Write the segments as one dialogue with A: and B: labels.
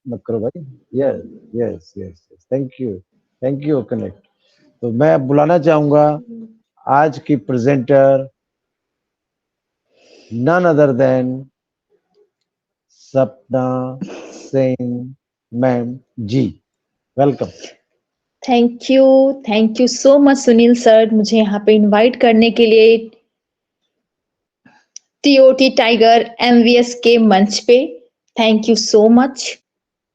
A: मत करो भाई। Yes yes yes, thank you connect. तो मैं बुलाना चाहूंगा आज की presenter, none other than Sapna Singh ma'am ji. Welcome.
B: Thank you so much Sunil sir, मुझे यहाँ पे इनवाइट करने के लिए टीओटी टाइगर एमवीएस के मंच पे। Thank you so much.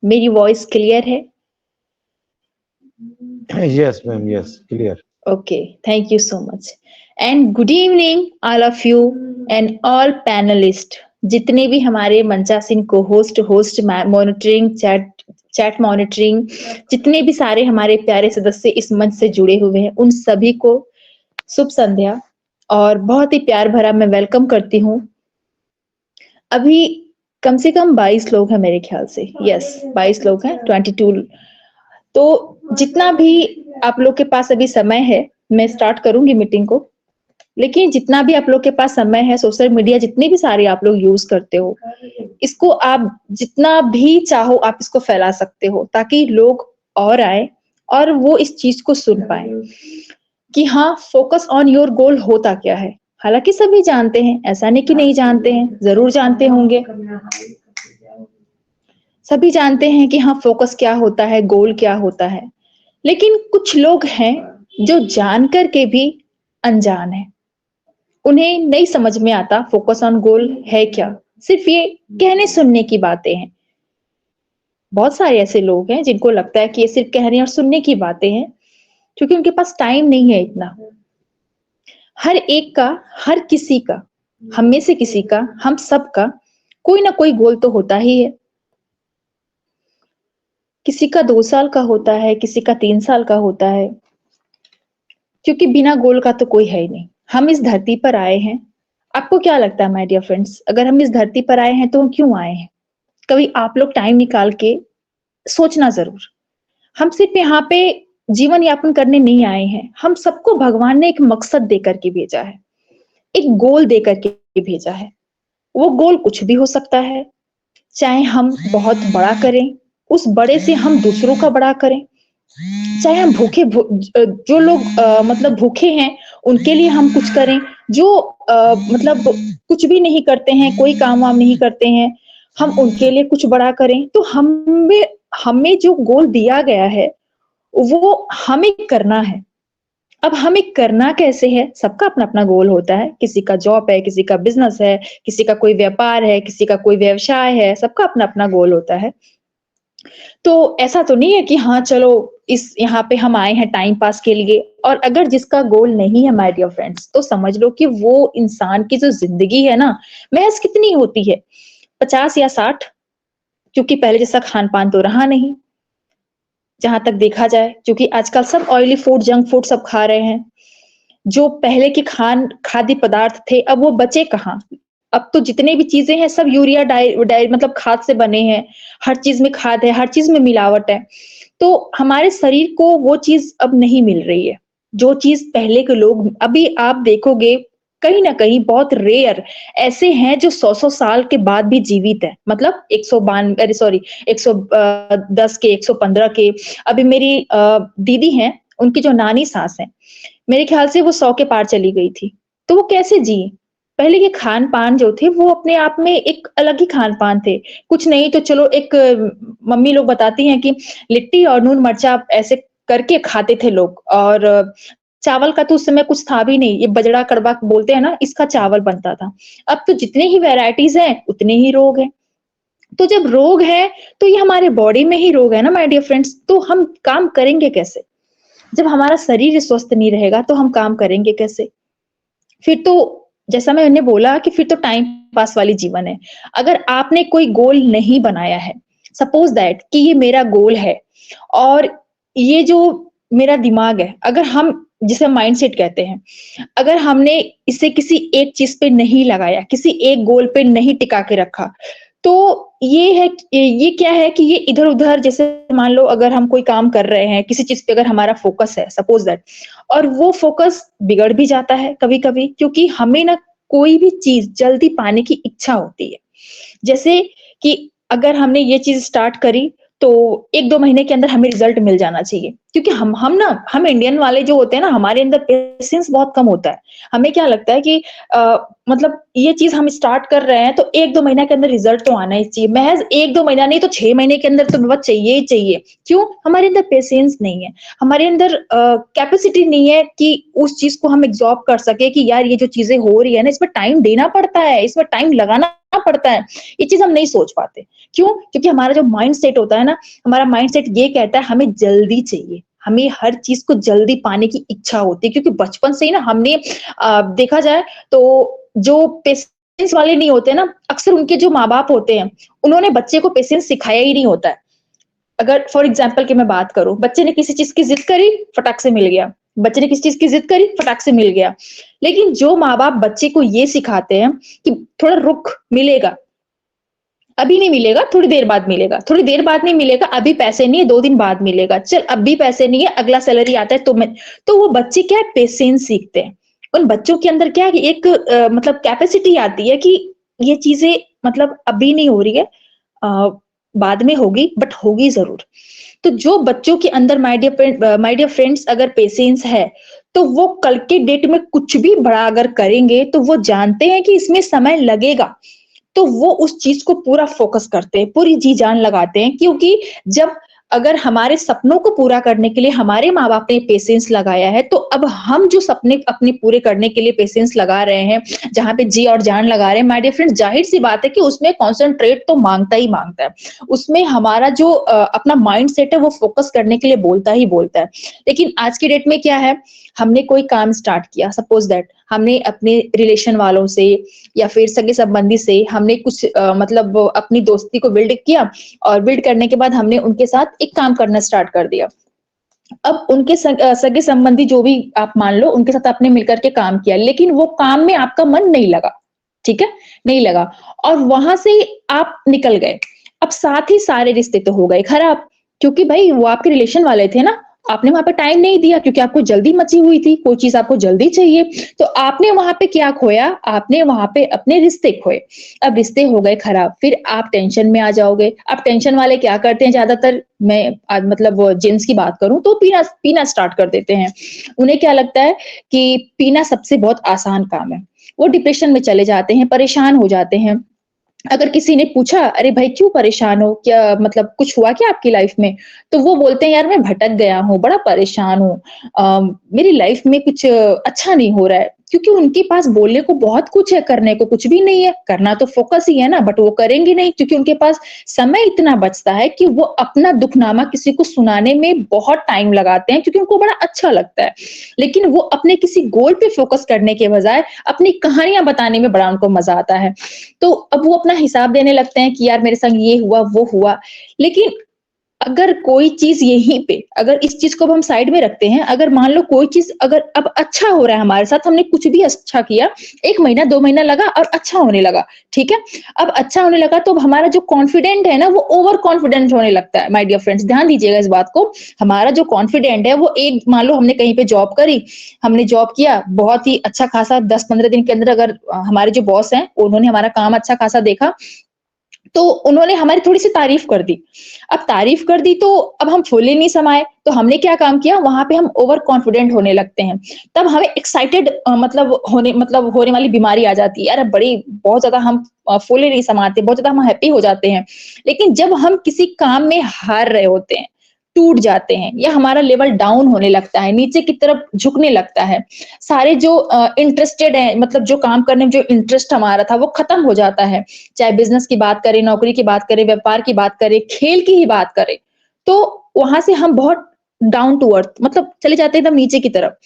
B: मेरी वॉइस क्लियर है?
A: Yes ma'am, yes clear.
B: Okay, thank you so much and good evening all of you and all panelist, जितने भी हमारे मंचासीन को होस्ट मॉनिटरिंग चैट मॉनिटरिंग, जितने भी सारे हमारे प्यारे सदस्य इस मंच से जुड़े हुए हैं, उन सभी को शुभ संध्या और बहुत ही प्यार भरा मैं वेलकम करती हूँ। अभी कम से कम 22 लोग हैं मेरे ख्याल से, यस 22 लोग हैं, 22। तो जितना भी आप लोग के पास अभी समय है, मैं स्टार्ट करूंगी मीटिंग को, लेकिन जितना भी आप लोग के पास समय है, सोशल मीडिया जितने भी सारे आप लोग यूज करते हो, इसको आप जितना भी चाहो आप इसको फैला सकते हो, ताकि लोग और आए और वो इस चीज को सुन पाए कि हाँ, फोकस ऑन योर गोल होता क्या है। हालांकि सभी जानते हैं, ऐसा नहीं कि नहीं जानते हैं, जरूर जानते होंगे। सभी जानते हैं कि हाँ, फोकस क्या होता है, गोल क्या होता है, लेकिन कुछ लोग हैं जो जानकर के भी अनजान है। उन्हें नहीं समझ में आता फोकस ऑन गोल है क्या, सिर्फ ये कहने सुनने की बातें हैं। बहुत सारे ऐसे लोग हैं जिनको लगता है कि ये सिर्फ कहने और सुनने की बातें हैं, क्योंकि उनके पास टाइम नहीं है इतना। हर एक का, हर किसी का, हम में से किसी का, हम सब का कोई ना कोई गोल तो होता ही है। किसी का 2 साल का होता है, किसी का 3 साल का होता है, क्योंकि बिना गोल का तो कोई है ही नहीं। हम इस धरती पर आए हैं। आपको क्या लगता है माय डियर फ्रेंड्स, अगर हम इस धरती पर आए हैं तो हम क्यों आए हैं? कभी आप लोग टाइम निकाल के सोचना जरूर। हम सिर्फ यहाँ पे जीवन यापन करने नहीं आए हैं, हम सबको भगवान ने एक मकसद देकर के भेजा है, एक गोल देकर के भेजा है। वो गोल कुछ भी हो सकता है, चाहे हम बहुत बड़ा करें, उस बड़े से हम दूसरों का बड़ा करें, चाहे हम जो लोग मतलब भूखे हैं उनके लिए हम कुछ करें, जो मतलब कुछ भी नहीं करते हैं, कोई काम वाम नहीं करते हैं, हम उनके लिए कुछ बड़ा करें। तो हमें हमें जो गोल दिया गया है वो हमें करना है। अब हमें करना कैसे है, सबका अपना अपना गोल होता है। किसी का जॉब है, किसी का बिजनेस है, किसी का कोई व्यापार है, किसी का कोई व्यवसाय है, सबका अपना अपना गोल होता है। तो ऐसा तो नहीं है कि हाँ चलो इस यहाँ पे हम आए हैं टाइम पास के लिए, और अगर जिसका गोल नहीं है माय डियर फ्रेंड्स, तो समझ लो कि वो इंसान की जो जिंदगी है ना, महज कितनी होती है, 50 या 60, क्योंकि पहले जैसा खान पान तो रहा नहीं जहां तक देखा जाए, क्योंकि आजकल सब ऑयली फूड, जंक फूड सब खा रहे हैं। जो पहले के खाद्य पदार्थ थे अब वो बचे कहाँ। अब तो जितने भी चीजें हैं सब यूरिया डाई मतलब खाद से बने हैं। हर चीज में खाद है, हर चीज में मिलावट है। तो हमारे शरीर को वो चीज अब नहीं मिल रही है, जो चीज पहले के लोग, अभी आप देखोगे कहीं ना कहीं बहुत रेयर ऐसे हैं जो 100 100 साल के बाद भी जीवित है, मतलब 192, अरे सॉरी, 110 के, 115 के। अभी मेरी दीदी हैं, उनकी जो नानी सास है, मेरे ख्याल से वो 100 के पार चली गई थी। तो वो कैसे जी? पहले के खान पान जो थे वो अपने आप में एक अलग ही खान पान थे। कुछ नहीं तो चलो एक मम्मी लोग बताती हैं कि लिट्टी और नून मर्चा ऐसे करके खाते थे लोग, और चावल का तो उस समय कुछ था भी नहीं, ये बजड़ा कड़वा बोलते हैं ना, इसका चावल बनता था। अब तो जितने ही वैरायटीज हैं उतने ही रोग हैं। तो जब रोग है तो ये हमारे बॉडी में ही रोग है ना माय डियर फ्रेंड्स, तो हम काम करेंगे कैसे? जब हमारा शरीर स्वस्थ नहीं रहेगा तो हम काम करेंगे कैसे? फिर तो जैसा मैंने बोला कि फिर तो टाइम पास वाली जीवन है। अगर आपने कोई गोल नहीं बनाया है, सपोज दैट कि ये मेरा गोल है, और ये जो मेरा दिमाग है, अगर हम जिसे माइंडसेट कहते हैं, अगर हमने इसे किसी एक चीज पे नहीं लगाया, किसी एक गोल पे नहीं टिका के रखा, तो ये है, ये क्या है कि ये इधर उधर, जैसे मान लो अगर हम कोई काम कर रहे हैं, किसी चीज पे अगर हमारा फोकस है, सपोज दैट, और वो फोकस बिगड़ भी जाता है कभी कभी, क्योंकि हमें ना कोई भी चीज जल्दी पाने की इच्छा होती है। जैसे कि अगर हमने ये चीज स्टार्ट करी तो 1-2 महीने के अंदर हमें रिजल्ट मिल जाना चाहिए। क्योंकि हम इंडियन वाले जो होते हैं ना, हमारे अंदर पेशेंस बहुत कम होता है। हमें क्या लगता है कि मतलब ये चीज़ हम स्टार्ट कर रहे हैं तो 1-2 महीने के अंदर रिजल्ट तो आना ही चाहिए। महज़ 1-2 महीना नहीं तो 6 महीने के अंदर तो बस चाहिए ही चाहिए। क्यों? हमारे अंदर पेशेंस नहीं है। हमारे अंदर कैपेसिटी नहीं है कि उस चीज़ को हम एब्ज़ॉर्ब कर सके कि यार ये जो चीज़ें हो रही है ना, इसमें टाइम देना पड़ता है, इसमें टाइम लगाना पड़ता है। ये चीज़ हम नहीं सोच पाते। क्यों? क्योंकि हमारा जो माइंडसेट होता है ना, हमारा माइंडसेट ये कहता है हमें जल्दी चाहिए। हमें हर चीज़ को जल्दी पाने की इच्छा होती है, क्योंकि बचपन से ही ना हमने देखा जाए तो जो पेशेंस वाले नहीं होते ना, अक्सर उनके जो माँ-बाप होते हैं, उन्होंने बच्चे को पेशेंस सिखाया ही नहीं होता है। अगर फॉर एग्जाम्पल की मैं बात करूँ, बच्चे ने किसी चीज़ की ज़िद करी, फटाक से मिल गया। बच्चे ने किसी चीज़ की ज़िद करी, फटाक से मिल गया। लेकिन जो माँ-बाप बच्चे को ये सिखाते हैं कि थोड़ा रुक, मिलेगा, अभी नहीं मिलेगा, थोड़ी देर बाद मिलेगा, थोड़ी देर बाद नहीं मिलेगा, अभी पैसे नहीं है, 2 दिन बाद मिलेगा, चल अब भी पैसे नहीं है, अगला सैलरी आता है तो वो बच्चे क्या है, पेशेंस सीखते हैं। उन बच्चों के अंदर क्या है कि एक मतलब कैपेसिटी आती है कि ये चीज़ें मतलब अभी नहीं हो रही है, अ, बाद में होगी, बट होगी ज़रूर। तो जो बच्चों के अंदर माय डियर फ्रेंड्स अगर पेशेंस है, तो वो कल के डेट में कुछ भी बड़ा अगर करेंगे, तो वो जानते हैं कि इसमें समय लगेगा। तो वो उस चीज़ को पूरा फ़ोकस करते हैं, पूरी जी-जान लगाते हैं, क्योंकि जब अगर हमारे सपनों को पूरा करने के लिए हमारे माँ-बाप ने पेशेंस लगाया है, तो अब हम जो सपने अपने पूरे करने के लिए पेशेंस लगा रहे हैं, जहाँ पे जी और जान लगा रहे हैं, माय डियर फ्रेंड्स, ज़ाहिर-सी बात है कि उसमें कॉन्संट्रेट तो माँगता ही माँगता है। उसमें हमारा जो अपना माइंडसेट है वो फ़ोकस करने के लिए बोलता ही बोलता है। लेकिन आज की डेट में क्या है, हमने कोई काम स्टार्ट किया, सपोज़ दैट हमने अपने रिलेशन वालों से या फिर सगे-संबंधी से हमने कुछ मतलब अपनी दोस्ती को बिल्ड किया, और बिल्ड करने के बाद हमने उनके साथ एक काम करना स्टार्ट कर दिया। अब उनके सगे-संबंधी जो भी आप मान लो, उनके साथ आपने मिलकर के काम किया, लेकिन वो काम में आपका मन नहीं लगा, ठीक है? नहीं लगा, और वहाँ से आप निकल गए। अब साथ ही सारे रिश्ते तो हो गए खराब, क्योंकि भई वो आपके रिलेशन वाले थे ना, आपने वहाँ पे टाइम नहीं दिया क्योंकि आपको जल्दी मची हुई थी, कोई चीज़ आपको जल्दी चाहिए, तो आपने वहाँ पे क्या खोया? आपने वहाँ पे अपने रिश्ते खोए। अब रिश्ते हो गए खराब, फिर आप टेंशन में आ जाओगे। अब टेंशन वाले क्या करते हैं ज़्यादातर, मैं मतलब जेंट्स की बात करूँ तो पीना पीना स्टार्ट कर देते हैं। उन्हें क्या लगता है कि पीना सबसे बहुत आसान काम है। वो डिप्रेशन में चले जाते हैं, परेशान हो जाते हैं। अगर किसी ने पूछा, "अरे भाई क्यों परेशान हो? क्या मतलब कुछ हुआ क्या आपकी लाइफ में?" तो वो बोलते हैं, "यार मैं भटक गया हूँ, बड़ा परेशान हूँ। मेरी लाइफ में कुछ अच्छा नहीं हो रहा है।" क्योंकि उनके पास बोलने को बहुत कुछ है, करने को कुछ भी नहीं है। करना तो फोकस ही है ना, बट वो करेंगे नहीं, क्योंकि उनके पास समय इतना बचता है कि वो अपना दुखनामा किसी को सुनाने में बहुत टाइम लगाते हैं, क्योंकि उनको बड़ा अच्छा लगता है। लेकिन वो अपने किसी गोल पे फोकस करने के बजाय अपनी कहानियाँ बताने में बड़ा उनको मज़ा आता है। तो अब वो अपना हिसाब देने लगते हैं कि यार मेरे संग ये हुआ, वो हुआ। लेकिन अगर कोई चीज़ यहीं पे, अगर इस चीज़ को अब हम साइड में रखते हैं, अगर मान लो कोई चीज़ अगर अब अच्छा हो रहा है हमारे साथ, हमने कुछ भी अच्छा किया, 1 महीना, 2 महीना लगा और अच्छा होने लगा, ठीक है? अब अच्छा होने लगा तो अब हमारा जो कॉन्फिडेंट है ना, वो ओवर कॉन्फिडेंट होने लगता है, माय डियर फ्रेंड्स, ध्यान दीजिएगा इस बात को। हमारा जो कॉन्फिडेंट है वो एक मान लो हमने कहीं पे जॉब करी, हमने जॉब किया, बहुत ही अच्छा खासा 10-15 दिन के अंदर अगर हमारे जो बॉस हैं, उन्होंने हमारा काम अच्छा खासा देखा, तो उन्होंने हमारी थोड़ी-सी तारीफ़ कर दी। अब तारीफ़ कर दी तो अब हम फूले नहीं समाये, तो हमने क्या काम किया, वहाँ पे हम ओवर कॉन्फिडेंट होने लगते हैं। तब हमें एक्साइटेड मतलब होने वाली बीमारी आ जाती है। यार बड़ी बहुत ज़्यादा हम फूले नहीं समाते, बहुत ज़्यादा हम हैप्पी हो जाते हैं। लेकिन जब हम किसी काम में हार रहे होते हैं, टूट जाते हैं या हमारा लेवल डाउन होने लगता है, नीचे की तरफ झुकने लगता है, सारे जो इंटरेस्टेड हैं, मतलब जो काम करने में जो इंटरेस्ट हमारा था वो खत्म हो जाता है। चाहे बिज़नेस की बात करें, नौकरी की बात करें, व्यापार की बात करें, खेल की ही बात करें, तो वहाँ से हम बहुत डाउन टू अर्थ मतलब चले जाते हैं एकदम नीचे की तरफ।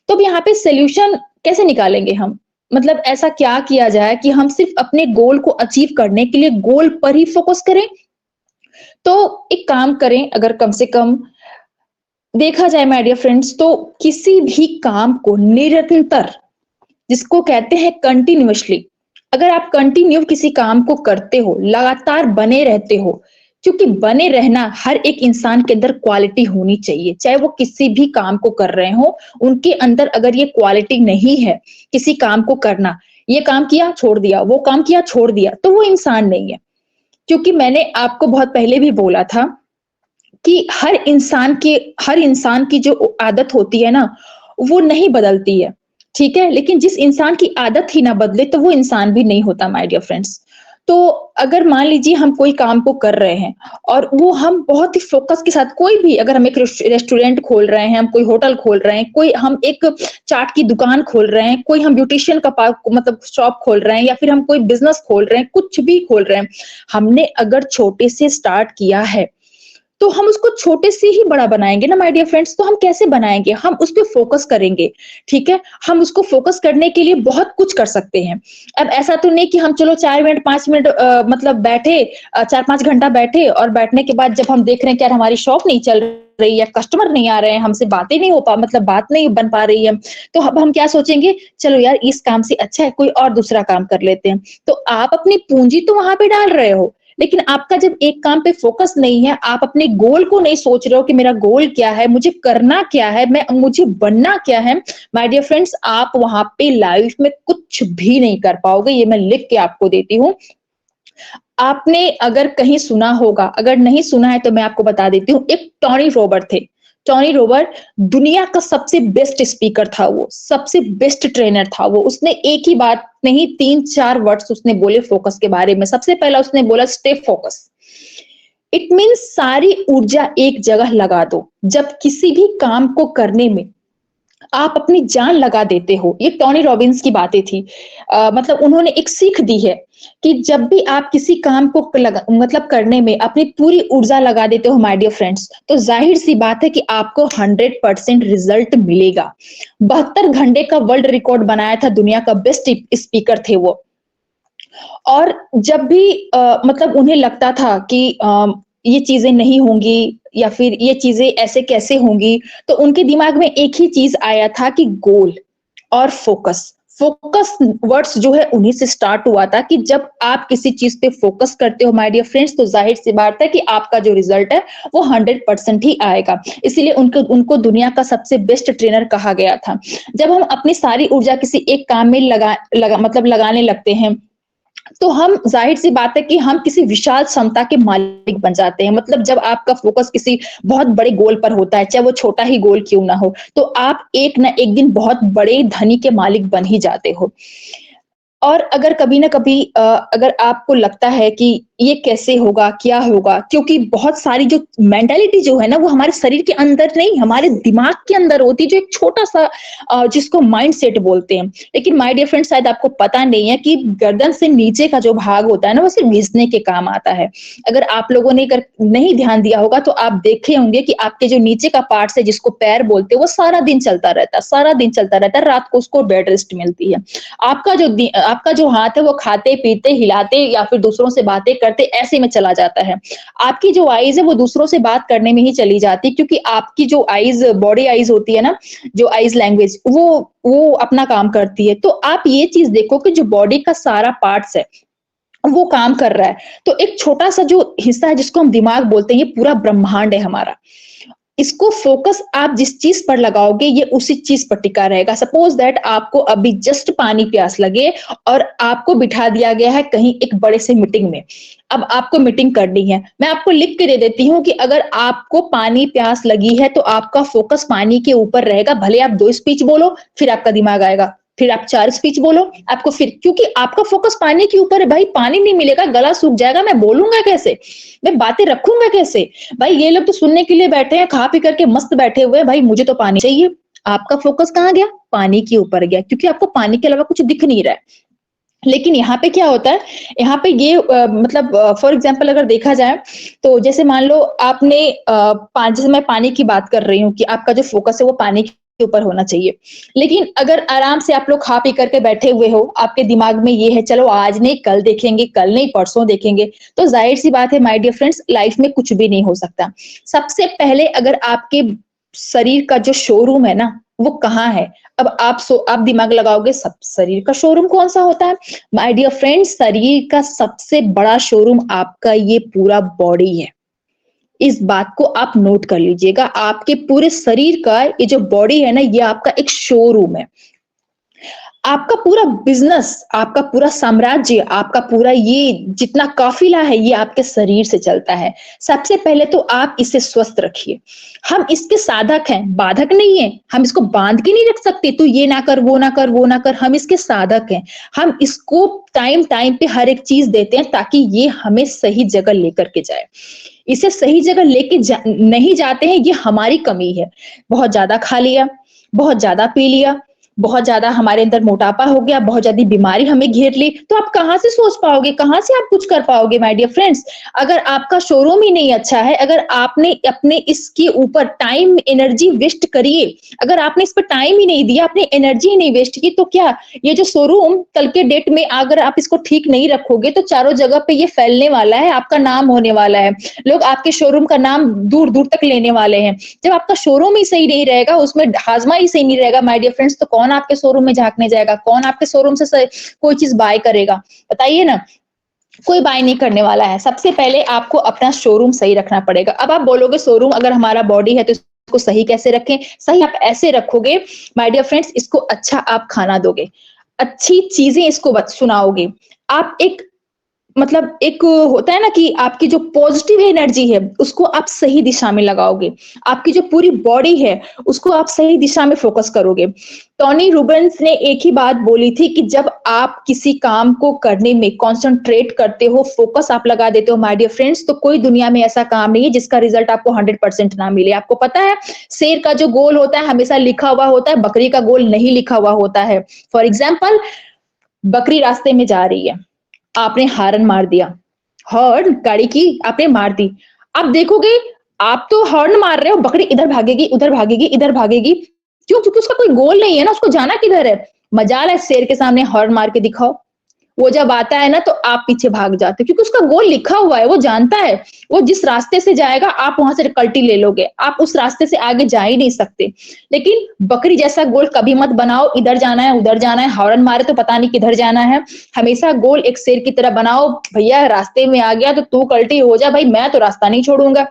B: तो अब यहाँ पे सॉल्यूशन कैसे निकालेंगे हम? मतलब ऐसा क्या किया जाए कि हम सिर्फ़ अपने गोल को अचीव करने के लिए गोल पर ही फ़ोकस करें? तो एक काम करें, अगर कम से कम देखा जाए माय डियर फ्रेंड्स, तो किसी भी काम को निरंतर, जिसको कहते हैं कंटिन्यूअसली, अगर आप कंटिन्यू किसी काम को करते हो, लगातार बने रहते हो, क्योंकि बने रहना हर एक इंसान के अंदर क्वालिटी होनी चाहिए, चाहे वो किसी भी काम को कर रहे हो, उनके अंदर अगर ये क्वालिटी नहीं है, किसी काम को करना, ये काम किया, छोड़ दिया, वो काम किया, छोड़ दिया, तो वो इंसान नहीं है। क्योंकि मैंने आपको बहुत पहले भी बोला था कि हर इंसान की जो आदत होती है ना, वो नहीं बदलती है, ठीक है? लेकिन जिस इंसान की आदत ही ना बदले तो वो इंसान भी नहीं होता माय डियर फ्रेंड्स। तो अगर मान लीजिए हम कोई काम को कर रहे हैं और वो हम बहुत ही फोकस के साथ, कोई भी, अगर हम एक रेस्टोरेंट खोल रहे हैं, हम कोई होटल खोल रहे हैं, कोई हम एक चाट की दुकान खोल रहे हैं, कोई हम ब्यूटिशियन का मतलब शॉप खोल रहे हैं, या फिर हम कोई बिजनेस खोल रहे हैं, कुछ भी खोल रहे हैं, हमने अगर छोटे से स्टार्ट किया है तो हम उसको छोटे से ही बड़ा बनाएंगे ना माय डियर फ्रेंड्स। तो हम कैसे बनाएंगे? हम उस पे फोकस करेंगे, ठीक है? हम उसको फोकस करने के लिए बहुत कुछ कर सकते हैं। अब ऐसा तो नहीं कि हम चलो 4 मिनट 5 मिनट मतलब बैठे, 4-5 घंटा बैठे और बैठने के बाद जब हम देख रहे हैं कि यार हमारी शॉप नहीं चल रही है, कस्टमर नहीं आ रहे हैं, हमसे बातें नहीं हो पा मतलब बात नहीं बन पा रही है, तो अब हम क्या सोचेंगे, चलो यार इस काम से अच्छा है कोई और दूसरा काम कर लेते हैं। तो आप अपनी पूंजी तो वहां पे डाल रहे हो, लेकिन आपका जब एक काम पे फोकस नहीं है, आप अपने गोल को नहीं सोच रहे हो कि मेरा गोल क्या है, मुझे करना क्या है, मुझे बनना क्या है, माय डियर फ्रेंड्स, आप वहां पे लाइफ में कुछ भी नहीं कर पाओगे। ये मैं लिख के आपको देती हूँ। आपने अगर कहीं सुना होगा, अगर नहीं सुना है तो मैं आपको बता देती हूँ, एक टॉनी रोबर थे। टॉनी रोबर दुनिया का सबसे बेस्ट स्पीकर था, वो सबसे बेस्ट ट्रेनर था। वो उसने एक ही बात नहीं 3-4 वर्ड्स उसने बोले फोकस के बारे में। सबसे पहला उसने बोला स्टे फोकस। इट मीन्स सारी ऊर्जा एक जगह लगा दो। जब किसी भी काम को करने में आप अपनी जान लगा देते हो, ये टोनी रॉबिन्स की बातें थी। मतलब उन्होंने एक सीख दी है कि जब भी आप किसी काम को मतलब करने में अपनी पूरी ऊर्जा लगा देते हो माय डियर फ्रेंड्स, तो जाहिर सी बात है कि आपको 100% रिजल्ट मिलेगा। 72 घंटे का वर्ल्ड रिकॉर्ड बनाया था, दुनिया का बेस्ट स्पीकर थे वो। और जब भी मतलब उन्हें लगता था कि ये चीजें नहीं होंगी या फिर ये चीजें ऐसे कैसे होंगी, तो उनके दिमाग में एक ही चीज आया था कि गोल और फोकस। फोकस वर्ड्स जो है उन्हीं से स्टार्ट हुआ था कि जब आप किसी चीज पे फोकस करते हो माय डियर फ्रेंड्स, तो जाहिर सी बात है कि आपका जो रिजल्ट है वो 100% ही आएगा। इसीलिए उनको उनको दुनिया का सबसे बेस्ट ट्रेनर कहा गया था। जब हम अपनी सारी ऊर्जा किसी एक काम में मतलब लगाने लगते हैं, तो हम जाहिर सी बात है कि हम किसी विशाल क्षमता के मालिक बन जाते हैं। मतलब जब आपका फोकस किसी बहुत बड़े गोल पर होता है, चाहे वो छोटा ही गोल क्यों ना हो, तो आप एक ना एक दिन बहुत बड़े धनी के मालिक बन ही जाते हो। और अगर कभी ना कभी अगर आपको लगता है कि ये कैसे होगा, क्या होगा, क्योंकि बहुत सारी जो मेंटालिटी जो है ना, वो हमारे शरीर के अंदर नहीं, हमारे दिमाग के अंदर होती है, जो एक छोटा सा जिसको माइंड सेट बोलते हैं। लेकिन माय डियर फ्रेंड, शायद आपको पता नहीं है कि गर्दन से नीचे का जो भाग होता है ना, वो सिर्फ घिसने के काम आता है। अगर आप लोगों ने नहीं ध्यान दिया होगा तो आप देखे होंगे कि आपके जो नीचे का पार्ट है, जिसको पैर बोलते हैं, वो सारा दिन चलता रहता है, सारा दिन चलता रहता है, रात को उसको बेड रेस्ट मिलती है। आपका जो हाथ है वो खाते पीते हिलाते या फिर दूसरों से बातें करते ऐसे में चला जाता है। आपकी जो आईज है वो दूसरों से बात करने में ही चली जाती है, क्योंकि आपकी जो आईज बॉडी आईज होती है ना, जो आईज लैंग्वेज, वो अपना काम करती है। तो आप ये चीज देखो कि जो बॉडी का सारा पार्ट्स है वो काम कर रहा है, तो एक छोटा सा जो हिस्सा है जिसको हम दिमाग बोलते हैं, ये पूरा ब्रह्मांड है हमारा। इसको फोकस आप जिस चीज पर लगाओगे, ये उसी चीज पर टिका रहेगा। सपोज दैट आपको अभी जस्ट पानी प्यास लगे और आपको बिठा दिया गया है कहीं एक बड़े से मीटिंग में। अब आपको मीटिंग करनी है, मैं आपको लिख के दे देती हूँ कि अगर आपको पानी प्यास लगी है तो आपका फोकस पानी के ऊपर रहेगा। भले आप 2 स्पीच बोलो, फिर आपका दिमाग आएगा, फिर आप 4 स्पीच बोलो, आपको फिर, क्योंकि आपका फोकस पानी के ऊपर है। भाई पानी नहीं मिलेगा, गला सूख जाएगा, मैं बोलूंगा कैसे, मैं बातें रखूंगा कैसे? भाई ये लोग तो सुनने के लिए बैठे हैं, खा पी करके मस्त बैठे हुए हैं, भाई मुझे तो पानी चाहिए। आपका फोकस कहाँ गया? पानी के ऊपर गया, क्योंकि आपको पानी के अलावा कुछ दिख नहीं रहा है। लेकिन यहाँ पे क्या होता है, यहाँ पे ये मतलब फॉर एग्जाम्पल अगर देखा जाए, तो जैसे मान लो आपने जैसे मैं पानी की बात कर रही हूँ कि आपका जो फोकस है वो पानी के ऊपर होना चाहिए। लेकिन अगर आराम से आप लोग खा पी करके बैठे हुए हो, आपके दिमाग में ये है चलो आज नहीं कल देखेंगे, कल नहीं परसों देखेंगे, तो जाहिर सी बात है माय डियर फ्रेंड्स, लाइफ में कुछ भी नहीं हो सकता। सबसे पहले अगर आपके शरीर का जो शोरूम है ना, वो कहाँ है? अब आप दिमाग लगाओगे, सब शरीर का शोरूम कौन सा होता है? माय डियर फ्रेंड्स, शरीर का सबसे बड़ा शोरूम आपका ये पूरा बॉडी है। इस बात को आप नोट कर लीजिएगा। आपके पूरे शरीर का ये जो बॉडी है ना, ये आपका एक शोरूम है। आपका पूरा बिजनेस, आपका पूरा साम्राज्य, आपका पूरा ये जितना काफिला है ये आपके शरीर से चलता है। सबसे पहले तो आप इसे स्वस्थ रखिए। हम इसके साधक हैं, बाधक नहीं है। हम इसको बांध के नहीं रख सकते, तू ये ना कर, वो ना कर, वो ना कर। हम इसके साधक हैं। हम इसको टाइम टाइम पे हर एक चीज देते हैं ताकि ये हमें सही जगह लेकर के जाए। इसे सही जगह नहीं जाते हैं, ये हमारी कमी है। बहुत ज्यादा खा लिया, बहुत ज्यादा पी लिया, बहुत ज्यादा हमारे अंदर मोटापा हो गया, बहुत ज्यादा बीमारी हमें घेर ली, तो आप कहां से सोच पाओगे, कहां से आप कुछ कर पाओगे माय डियर फ्रेंड्स। अगर आपका शोरूम ही नहीं अच्छा है, अगर आपने अपने इसके ऊपर टाइम एनर्जी वेस्ट करिए, अगर आपने इस पर टाइम ही नहीं दिया, अपनी एनर्जी ही नहीं वेस्ट की, तो क्या ये जो शोरूम कल के डेट में अगर आप इसको ठीक नहीं रखोगे तो चारों जगह पे ये फैलने वाला है, आपका नाम होने वाला है, लोग आपके शोरूम का नाम दूर दूर तक लेने वाले हैं। जब आपका शोरूम ही सही नहीं रहेगा, उसमें हाजमा ही सही नहीं रहेगा माय डियर फ्रेंड्स, तो कौन आपके शोरूम में झांकने जाएगा, कौन आपके शोरूम से कोई चीज बाय करेगा, बताइए ना। कोई बाय नहीं करने वाला है। सबसे पहले आपको अपना शोरूम सही रखना पड़ेगा। अब आप बोलोगे शोरूम अगर हमारा बॉडी है तो इसको सही कैसे रखें? सही आप ऐसे रखोगे माय डियर फ्रेंड्स, इसको अच्छा आप खाना दोगे, अच्छी चीजें इसको सुनाओगे, आप एक मतलब एक होता है ना कि आपकी जो पॉजिटिव एनर्जी है उसको आप सही दिशा में लगाओगे, आपकी जो पूरी बॉडी है उसको आप सही दिशा में फोकस करोगे। टोनी रूबेंस ने एक ही बात बोली थी कि जब आप किसी काम को करने में कंसंट्रेट करते हो, फोकस आप लगा देते हो माय डियर फ्रेंड्स, तो कोई दुनिया में ऐसा काम नहीं है जिसका रिजल्ट आपको 100% ना मिले। आपको पता है शेर का जो गोल होता है हमेशा लिखा हुआ होता है, बकरी का गोल नहीं लिखा हुआ होता है। फॉर एग्जाम्पल, बकरी रास्ते में जा रही है, आपने हॉर्न मार दिया, हॉर्न गाड़ी की आपने मार दी, आप देखोगे आप तो हॉर्न मार रहे हो, बकरी इधर भागेगी, उधर भागेगी, इधर भागेगी, क्यों? क्योंकि उसका कोई गोल नहीं है ना, उसको जाना किधर है। मजाल है शेर के सामने हॉर्न मार के दिखाओ, वो जब आता है ना तो आप पीछे भाग जाते हो, क्योंकि उसका गोल लिखा हुआ है, वो जानता है वो जिस रास्ते से जाएगा आप वहां से कल्टी ले लोगे, आप उस रास्ते से आगे जा ही नहीं सकते। लेकिन बकरी जैसा गोल कभी मत बनाओ, इधर जाना है, उधर जाना है, हॉर्न मारे तो पता नहीं किधर जाना है। हमेशा गोल एक शेर की तरह बनाओ, भैया रास्ते में आ गया तो तू कल्टी हो जा, भाई मैं तो रास्ता नहीं छोड़ूंगा।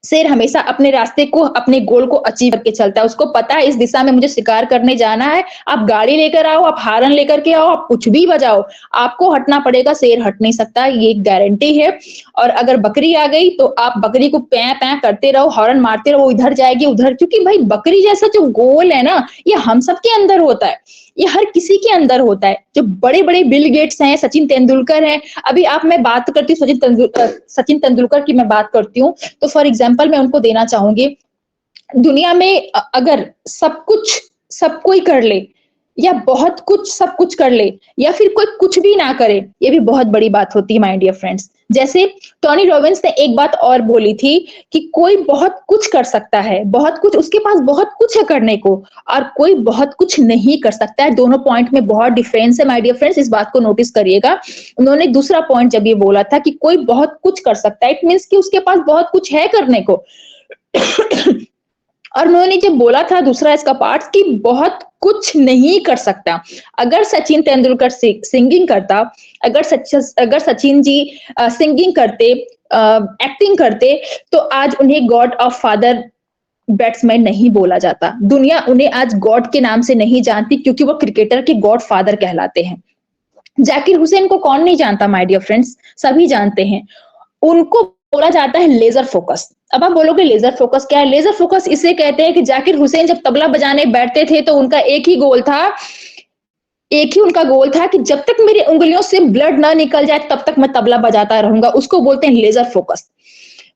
B: शेर हमेशा अपने रास्ते को, अपने गोल को अचीव करके चलता है, उसको पता है इस दिशा में मुझे शिकार करने जाना है। आप गाड़ी लेकर आओ, आप हारन लेकर के आओ, आप कुछ भी बजाओ, आपको हटना पड़ेगा, शेर हट नहीं सकता, ये एक गारंटी है। और अगर बकरी आ गई तो आप बकरी को पैं पैं करते रहो, हॉर्न मारते रहो, वो इधर जाएगी उधर, क्योंकि भाई बकरी जैसा जो गोल है ना ये हम सबके अंदर होता है, ये हर किसी के अंदर होता है। जो बड़े बड़े बिल गेट्स हैं, सचिन तेंदुलकर हैं, अभी आप मैं बात करती हूँ सचिन तेंदुलकर की मैं बात करती हूँ, तो फॉर एग्जाम्पल मैं उनको देना चाहूंगी, दुनिया में अगर सब कोई कर ले, या बहुत कुछ सब कुछ कर ले, या फिर कोई कुछ भी ना करे, ये भी बहुत बड़ी बात होती है माय डियर फ्रेंड्स। जैसे टोनी रॉबिन्स ने एक बात और बोली थी कि कोई बहुत कुछ कर सकता है, बहुत कुछ उसके पास बहुत कुछ है करने को, और कोई बहुत कुछ नहीं कर सकता है। दोनों पॉइंट में बहुत डिफरेंस है माय डियर फ्रेंड्स, इस बात को नोटिस करिएगा। उन्होंने दूसरा पॉइंट जब ये बोला था कि कोई बहुत कुछ कर सकता है, इट मीन्स कि उसके पास बहुत कुछ है करने को। और उन्होंने जब बोला था दूसरा इसका पार्ट कि बहुत कुछ नहीं कर सकता। अगर सचिन तेंदुलकर सिंगिंग करता, अगर सचिन जी सिंगिंग करते, एक्टिंग करते, तो आज उन्हें गॉड ऑफ फादर बैट्समैन नहीं बोला जाता। दुनिया उन्हें आज गॉड के नाम से नहीं जानती, क्योंकि वो क्रिकेटर के गॉड फादर कहलाते हैं। जाकिर हुसैन को कौन नहीं जानता माय डियर फ्रेंड्स, सभी जानते हैं। उनको बोला जाता है लेजर फोकस। अब आप बोलोगे लेजर फोकस क्या है? लेजर फोकस इसे कहते हैं कि जाकिर हुसैन जब तबला बजाने बैठते थे तो उनका एक ही उनका गोल था कि जब तक मेरी उंगलियों से ब्लड ना निकल जाए तब तक मैं तबला बजाता रहूंगा। उसको बोलते हैं laser focus.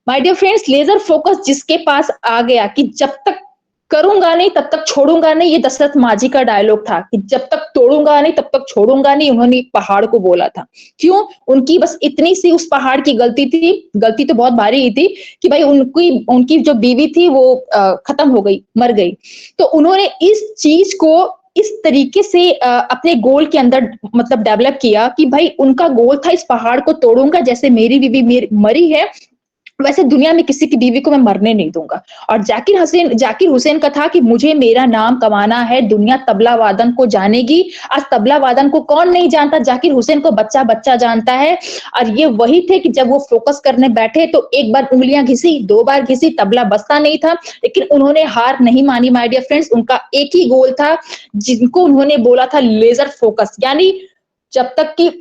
B: My dear friends, laser focus जिसके पास आ गया कि जब तक करूंगा नहीं तब तक छोड़ूंगा नहीं, ये दशरथ माझी का डायलॉग था कि जब तक तोड़ूंगा नहीं तब तक छोड़ूंगा नहीं, उन्होंने पहाड़ को बोला था। क्यों? उनकी बस इतनी सी उस पहाड़ की गलती थी, गलती तो बहुत भारी ही थी, कि भाई उनकी जो बीवी थी वो खत्म हो गई, मर गई। तो उन्होंने इस चीज को इस तरीके से अपने गोल के अंदर मतलब डेवलप किया कि भाई उनका गोल था इस पहाड़ को तोड़ूंगा, जैसे मेरी बीवी मरी है वैसे दुनिया में किसी की बीवी को मैं मरने नहीं दूंगा। और जाकिर हुसैन का था कि मुझे मेरा नाम कमाना है, दुनिया तबला वादन को जानेगी। आज तबला वादन को कौन नहीं जानता, जाकिर हुसैन को बच्चा बच्चा जानता है। और ये वही थे कि जब वो फोकस करने बैठे तो एक बार उंगलियां घिसी, 2 बार घिसी, तबला बजता नहीं था, लेकिन उन्होंने हार नहीं मानी माय डियर फ्रेंड्स। उनका एक ही गोल था जिनको उन्होंने बोला था लेजर फोकस, यानी जब तक कि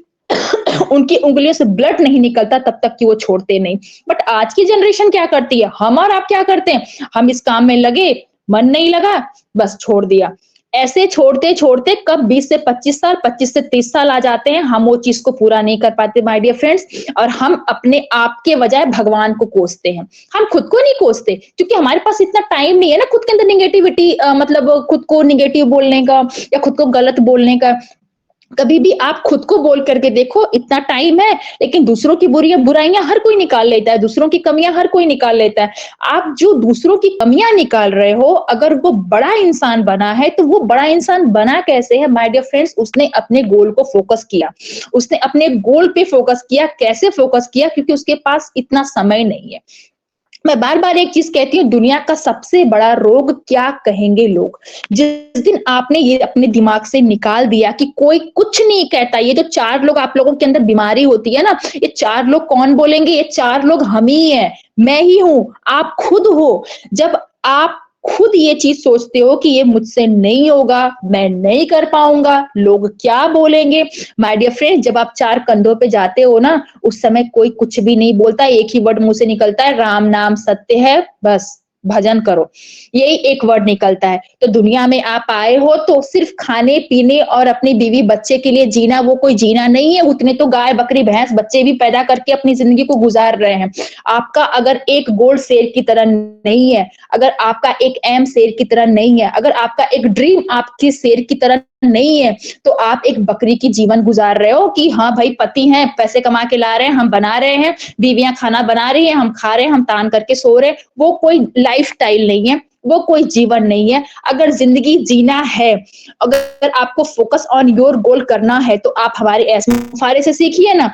B: उनकी उंगलियों से ब्लड नहीं निकलता तब तक कि वो छोड़ते नहीं। बट आज की जनरेशन क्या करती है, हम और आप क्या करते हैं, हम इस काम में लगे, मन नहीं लगा, बस छोड़ दिया। ऐसे छोड़ते छोड़ते कब 20 से 25 साल, 25 से 30 साल आ जाते हैं, हम वो चीज को पूरा नहीं कर पाते माय डियर फ्रेंड्स। और हम अपने आप के बजाय भगवान को कोसते हैं, हम खुद को नहीं कोसते, क्योंकि हमारे पास इतना टाइम नहीं है ना खुद के अंदर निगेटिविटी, मतलब खुद को निगेटिव बोलने का या खुद को गलत बोलने का। कभी भी आप खुद को बोल करके देखो, इतना टाइम है, लेकिन दूसरों की बुराइयां हर कोई निकाल लेता है, दूसरों की कमियां हर कोई निकाल लेता है। आप जो दूसरों की कमियां निकाल रहे हो, अगर वो बड़ा इंसान बना है तो वो बड़ा इंसान बना कैसे है माय डियर फ्रेंड्स, उसने अपने गोल को फोकस किया, उसने अपने गोल पे फोकस किया। कैसे फोकस किया, क्योंकि उसके पास इतना समय नहीं है। मैं बार बार एक चीज कहती हूँ, दुनिया का सबसे बड़ा रोग क्या कहेंगे लोग। जिस दिन आपने ये अपने दिमाग से निकाल दिया कि कोई कुछ नहीं कहता, ये जो 4 लोग आप लोगों के अंदर बीमारी होती है ना, ये 4 लोग कौन बोलेंगे, ये 4 लोग हम ही है, मैं ही हूं, आप खुद हो। जब आप खुद ये चीज सोचते हो कि ये मुझसे नहीं होगा, मैं नहीं कर पाऊंगा, लोग क्या बोलेंगे, माय डियर फ्रेंड, जब आप 4 कंधों पे जाते हो ना, उस समय कोई कुछ भी नहीं बोलता, एक ही वर्ड मुंह से निकलता है, राम नाम सत्य है, बस भजन करो, यही एक वर्ड निकलता है। तो दुनिया में आप आए हो तो सिर्फ खाने पीने और अपनी बीवी बच्चे के लिए जीना, वो कोई जीना नहीं है। उतने तो गाय बकरी भैंस बच्चे भी पैदा करके अपनी जिंदगी को गुजार रहे हैं। आपका अगर एक गोल शेर की तरह नहीं है, अगर आपका एक एम शेर की तरह नहीं है, अगर आपका एक ड्रीम आपकी शेर की तरह नहीं है, तो आप एक बकरी की जीवन गुजार रहे हो कि हाँ भाई पति हैं, पैसे कमा के ला रहे हैं, हम बना रहे हैं, बीवियां खाना बना रही हैं, हम खा रहे हैं, हम तान करके सो रहे हैं। वो कोई लाइफस्टाइल नहीं है, वो कोई जीवन नहीं है। अगर जिंदगी जीना है, अगर आपको फोकस ऑन योर गोल करना है, तो आप हमारे एस मुफारे से सीखिए ना,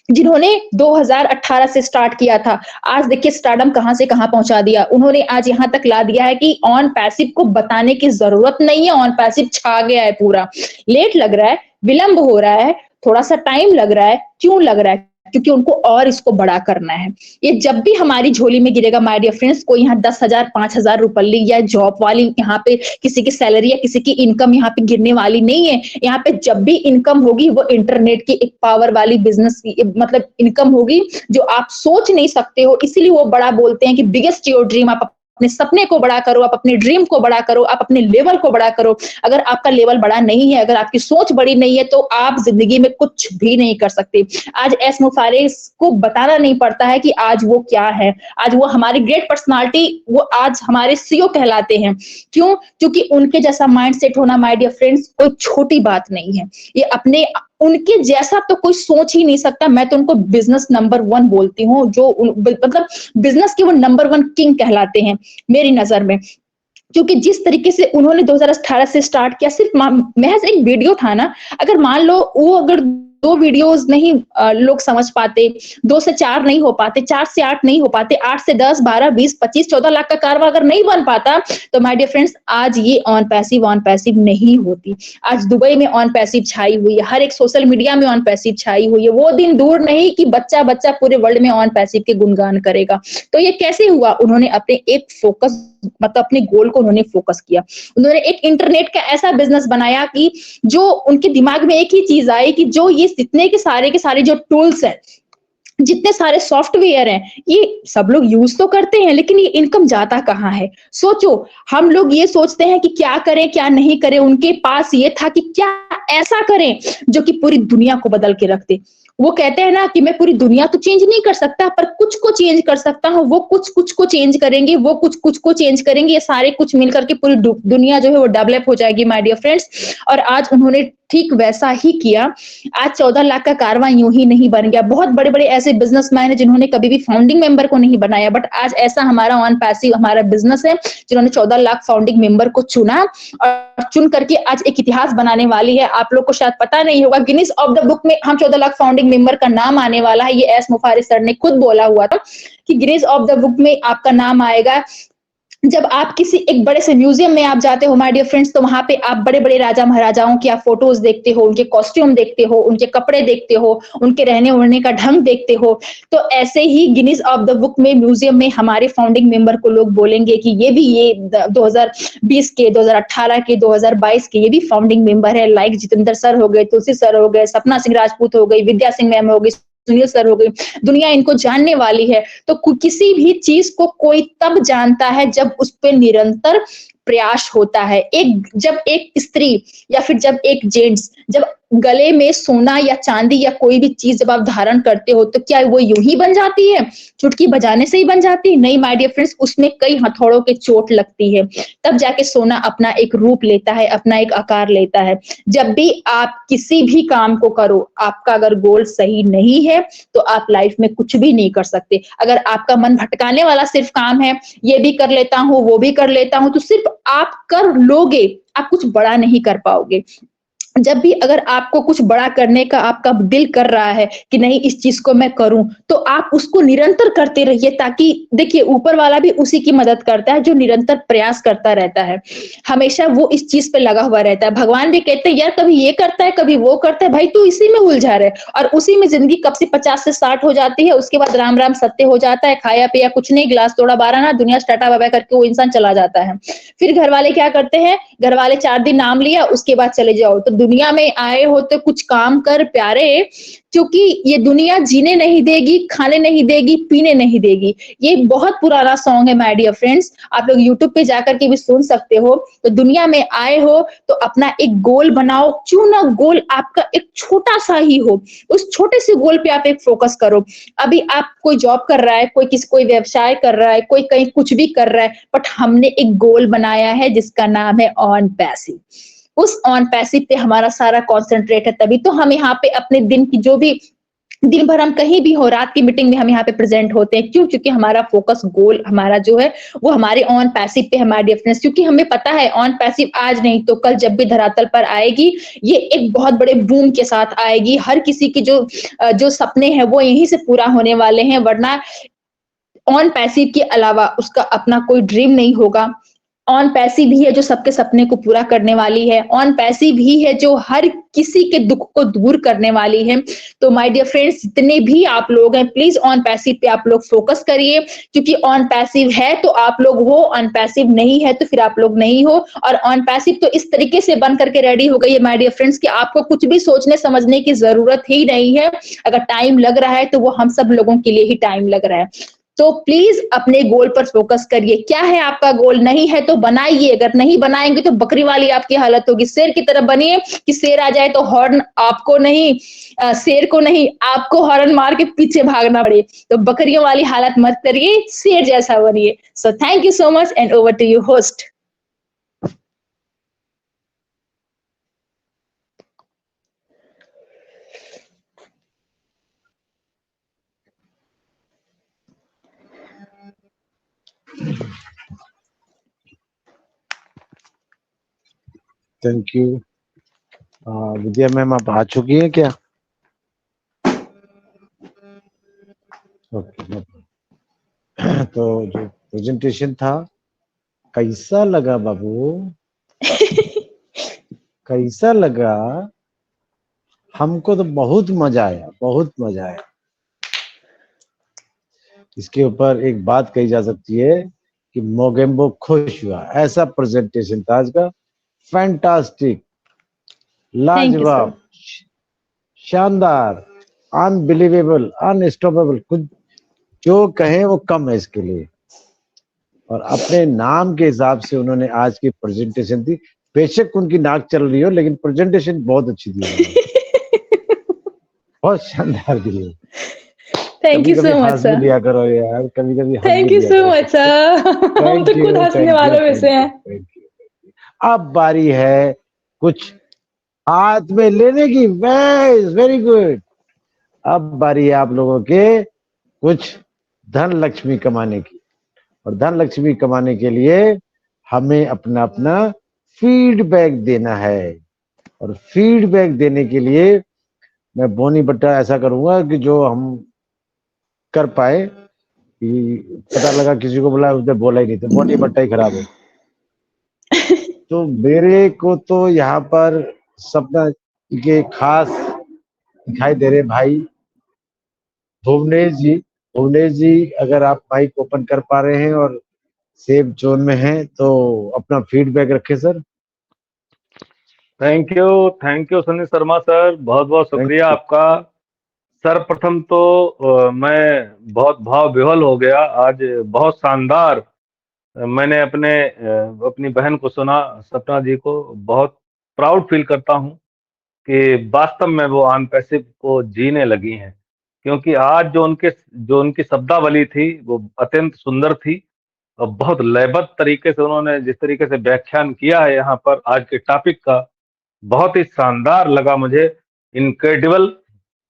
B: जिन्होंने 2018 से स्टार्ट किया था। आज देखिए स्टारडम कहां से कहां पहुंचा दिया उन्होंने, आज यहां तक ला दिया है कि ऑन पैसिव को बताने की जरूरत नहीं है, ऑन पैसिव छा गया है पूरा। लेट लग रहा है, विलंब हो रहा है, थोड़ा सा टाइम लग रहा है, क्यों लग रहा है, क्योंकि उनको और इसको बड़ा करना है। ये जब भी हमारी झोली में गिरेगा माय डियर फ्रेंड्स, कोई यहाँ 10,000 5,000 रुपये या जॉब वाली यहाँ पे किसी की सैलरी या किसी की इनकम यहाँ पे गिरने वाली नहीं है। यहाँ पे जब भी इनकम होगी वो इंटरनेट की एक पावर वाली बिजनेस की मतलब इनकम होगी, जो आप सोच नहीं सकते हो। इसीलिए वो बड़ा बोलते हैं कि बिगेस्ट योर ड्रीम, आप अपने सपने को बड़ा करो, आप अपने ड्रीम को बड़ा करो, आप अपने लेवल को बड़ा करो। अगर आपका लेवल बड़ा नहीं है, अगर आपकी सोच बड़ी नहीं है, तो आप जिंदगी में कुछ भी नहीं कर सकते। आज एस मुफारिस को बताना नहीं पड़ता है कि आज वो क्या है, आज वो हमारी ग्रेट पर्सनालिटी, वो आज हमारे सीईओ कहलाते हैं। क्यों? क्योंकि उनके जैसा माइंड सेट होना माय डियर फ्रेंड्स कोई छोटी बात नहीं है। ये अपने उनके जैसा तो कोई सोच ही नहीं सकता। मैं तो उनको बिजनेस नंबर 1 बोलती हूँ, जो मतलब बिजनेस के वो नंबर 1 किंग कहलाते हैं मेरी नजर में। क्योंकि जिस तरीके से उन्होंने 2018 से स्टार्ट किया, सिर्फ महज एक वीडियो था ना, अगर मान लो वो अगर 2 वीडियोस नहीं लोग समझ पाते, 2 से 4 नहीं हो पाते, 4 से 8 नहीं हो पाते, 8 से 10 12 20 25 14 लाख का कारवा अगर नहीं बन पाता, तो माय डियर फ्रेंड्स आज ये ऑन पैसिव नहीं होती। आज दुबई में ऑन पैसिव छाई हुई है, हर एक सोशल मीडिया में ऑन पैसिव छाई हुई है। वो दिन दूर नहीं कि बच्चा बच्चा पूरे वर्ल्ड में ऑन पैसिव के गुणगान करेगा। तो ये कैसे हुआ? उन्होंने अपने एक फोकस मतलब अपने गोल को उन्होंने फोकस किया। उन्होंने एक इंटरनेट का ऐसा बिजनेस बनाया कि जो उनके दिमाग में एक ही चीज आई कि जो ये जितने के सारे जो टूल्स हैं, जितने सारे सॉफ्टवेयर हैं, ये सब लोग यूज तो करते हैं, लेकिन ये इनकम जाता कहाँ है? सोचो, हम लोग ये सोचते हैं कि क्या करें क्या नहीं करें, उनके पास ये था कि क्या ऐसा करें जो कि पूरी दुनिया को बदल के रख दे। वो कहते हैं ना कि मैं पूरी दुनिया तो चेंज नहीं कर सकता, पर कुछ को चेंज कर सकता हूँ। वो कुछ को चेंज करेंगे, वो कुछ को चेंज करेंगे, ये सारे कुछ मिलकर के पूरी दुनिया जो है वो डेवलप हो जाएगी माय डियर फ्रेंड्स। और आज उन्होंने ठीक वैसा ही किया। आज 14 लाख का कारवां यूं ही नहीं बन गया। बहुत बड़े-बड़े ऐसे बिजनेसमैन हैं जिन्होंने कभी भी फाउंडिंग मेंबर को नहीं बनाया, बट आज ऐसा हमारा ऑन पैसिव हमारा बिजनेस है जिन्होंने 14 लाख फाउंडिंग मेंबर को चुना और चुन करके आज एक इतिहास बनाने वाली है। आप लोग को शायद पता नहीं होगा, गिनीज ऑफ द बुक में हम 14 लाख फाउंडिंग मेंबर का नाम आने वाला है। ये एस मुफारिस सर ने खुद बोला हुआ था कि गिनीज ऑफ द बुक में आपका नाम आएगा। जब आप किसी एक बड़े से म्यूजियम में आप जाते हो माय डियर फ्रेंड्स, तो वहां पे आप बड़े-बड़े राजा महाराजाओं की आप फोटोज देखते हो, उनके कॉस्ट्यूम देखते हो, उनके कपड़े देखते हो, उनके रहने-ओढ़ने का ढंग देखते हो। तो ऐसे ही गिनीज ऑफ द बुक में म्यूजियम में हमारे फाउंडिंग मेंबर को लोग बोलेंगे कि ये भी 2020 के, 2018 के, 2022 के ये भी फाउंडिंग मेंबर है। लाइक जितेंद्र सर हो गए, तुलसी सर हो गए, सपना सिंह राजपूत हो गई, विद्या सिंह मैम हो गई, सुनील सर हो गई। दुनिया इनको जानने वाली है। तो किसी भी चीज को कोई तब जानता है जब उस पे निरंतर प्रयास होता है। जब एक स्त्री या फिर जब एक जेंट्स जब गले में सोना या चांदी या कोई भी चीज जब आप धारण करते हो, तो क्या वो यूं ही बन जाती है? चुटकी बजाने से ही बन जाती है? नहीं माय डियर फ्रेंड्स, उसमें कई हथौड़ों के चोट लगती है, तब जाके सोना अपना एक रूप लेता है, अपना एक आकार लेता है। जब भी आप किसी भी काम को करो, आपका अगर गोल सही नहीं है तो आप लाइफ में कुछ भी नहीं कर सकते। अगर आपका मन भटकाने वाला सिर्फ काम है, ये भी कर लेता हूँ, वो भी कर लेता हूँ, तो सिर्फ आप कर लोगे, आप कुछ बड़ा नहीं कर पाओगे। जब भी अगर आपको कुछ बड़ा करने का आपका दिल कर रहा है कि नहीं इस चीज को मैं करूं, तो आप उसको निरंतर करते रहिए, ताकि देखिए ऊपर वाला भी उसी की मदद करता है जो निरंतर प्रयास करता रहता है। हमेशा वो इस चीज पे लगा हुआ रहता है। भगवान भी कहते हैं यार कभी ये करता है, कभी वो करता है, भाई तू इसी में उलझा रहे, और उसी में जिंदगी कब से 50 से 60 हो जाती है। उसके बाद राम राम सत्य हो जाता है, खाया पिया कुछ नहीं, गिलास तोड़ा 12 ना, दुनिया टाटा बाय बाय करके वो इंसान चला जाता है। फिर घर वाले क्या करते हैं, घर वाले 4 दिन नाम लिया उसके बाद चले जाओ। तो दुनिया में आए हो तो कुछ काम कर प्यारे, क्योंकि ये दुनिया जीने नहीं देगी, खाने नहीं देगी, पीने नहीं देगी। ये बहुत पुराना सॉन्ग है माय डियर फ्रेंड्स, आप लोग यूट्यूब पे जाकर के भी सुन सकते हो। तो दुनिया में आए हो तो अपना एक गोल बनाओ, क्यों ना गोल आपका एक छोटा सा ही हो, उस छोटे से गोल पे आप एक फोकस करो। अभी आप कोई जॉब कर रहा है, कोई व्यवसाय कर रहा है, कोई कहीं कुछ भी कर रहा है, बट हमने एक गोल बनाया है जिसका नाम है ऑन पैसिव। उस ऑन पैसिव पे हमारा सारा कॉन्सेंट्रेट है, तभी तो हम यहाँ पे अपने दिन की जो भी दिन भर हम कहीं भी हो, रात की मीटिंग में हम यहाँ पे प्रेजेंट होते हैं। क्यों? क्योंकि हमारा फोकस गोल हमारा जो है वो हमारे ऑन पैसिव पे हमारा डिफरेंस, क्योंकि हमें पता है ऑन पैसिव आज नहीं तो कल जब भी धरातल पर आएगी, ये एक बहुत बड़े बूम के साथ आएगी। हर किसी की जो सपने हैं वो यहीं से पूरा होने वाले हैं, वरना ऑन पैसिव के अलावा उसका अपना कोई ड्रीम नहीं होगा। ऑन पैसिव ही है जो सबके सपने को पूरा करने वाली है। ऑन पैसिव ही है जो हर किसी के दुख को दूर करने वाली है। तो माय डियर फ्रेंड्स, जितने भी आप लोग हैं, प्लीज ऑन पैसिव पे आप लोग फोकस करिए, क्योंकि ऑन पैसिव है तो आप लोग हो, ऑन पैसिव नहीं है तो फिर आप लोग नहीं हो। और ऑन पैसिव तो इस तरीके से बन करके रेडी हो गई है माय डियर फ्रेंड्स कि आपको कुछ भी सोचने समझने की जरूरत ही नहीं है। अगर टाइम लग रहा है तो वो हम सब लोगों के लिए ही टाइम लग रहा है। तो प्लीज अपने गोल पर फोकस करिए। क्या है आपका गोल? नहीं है तो बनाइए। अगर नहीं बनाएंगे तो बकरी वाली आपकी हालत होगी। शेर की तरह बनिए कि शेर आ जाए तो हॉर्न आपको नहीं, शेर को नहीं, आपको हॉर्न मार के पीछे भागना पड़े। तो बकरियों वाली हालत मत करिए, शेर जैसा बनिए। So thank you so much and over to you host.
A: Thank you. Vidya ma'am आप आ चुकी हैं क्या? ओके। तो जो प्रेजेंटेशन था कैसा लगा बाबू? कैसा लगा? हमको तो बहुत मजा आया, बहुत मजा आया। इसके ऊपर एक बात कही जा सकती है कि मोगेम्बो खुश हुआ। ऐसा प्रेजेंटेशन था आज का, फैंटास्टिक, लाजवाब, शानदार, अनबिलीवेबल, अनस्टॉपेबल, कुछ जो कहें वो कम है इसके लिए। और अपने नाम के हिसाब से उन्होंने आज की प्रेजेंटेशन दी। बेशक उनकी नाक चल रही हो, लेकिन प्रेजेंटेशन बहुत अच्छी दी, बहुत शानदार दी।
B: Thank you so much sir.
A: लिया करो यार, कभी कभी
B: thank you so much sir. हम तो खुद हंसने वालों में से हैं।
A: अब बारी है कुछ हाथ में लेने की। Very good. अब बारी है आप लोगों के कुछ धन लक्ष्मी कमाने की, और धन लक्ष्मी कमाने के लिए हमें अपना अपना फीडबैक देना है। और फीडबैक देने के लिए मैं बोनी बट्टा ऐसा करूंगा कि जो हम कर पाए, कि पता लगा किसी को बोला उसने बोला ही नहीं, तो बोनी बट्टा ही खराब हो। तो मेरे को तो यहाँ पर सपना के खास दिखाई दे रहे भाई भुवनेश जी। भुवनेश जी, अगर आप माइक ओपन कर पा रहे हैं और सेफ जोन में हैं तो अपना फीडबैक रखें sir.
C: Thank you Sunil Sharma sir, बहुत बहुत
A: थैंक
C: शुक्रिया
A: यू।
C: आपका। सर्वप्रथम तो मैं बहुत भाव विह्वल हो गया आज। बहुत शानदार। मैंने अपनी बहन को सुना, सपना जी को। बहुत प्राउड फील करता हूं कि वास्तव में वो ऑन पैसिव को जीने लगी हैं, क्योंकि आज जो उनकी शब्दावली थी वो अत्यंत सुंदर थी। और बहुत लयबद्ध तरीके से उन्होंने जिस तरीके से व्याख्यान किया है यहाँ पर आज के टॉपिक का, बहुत ही शानदार लगा मुझे। इनक्रेडिबल,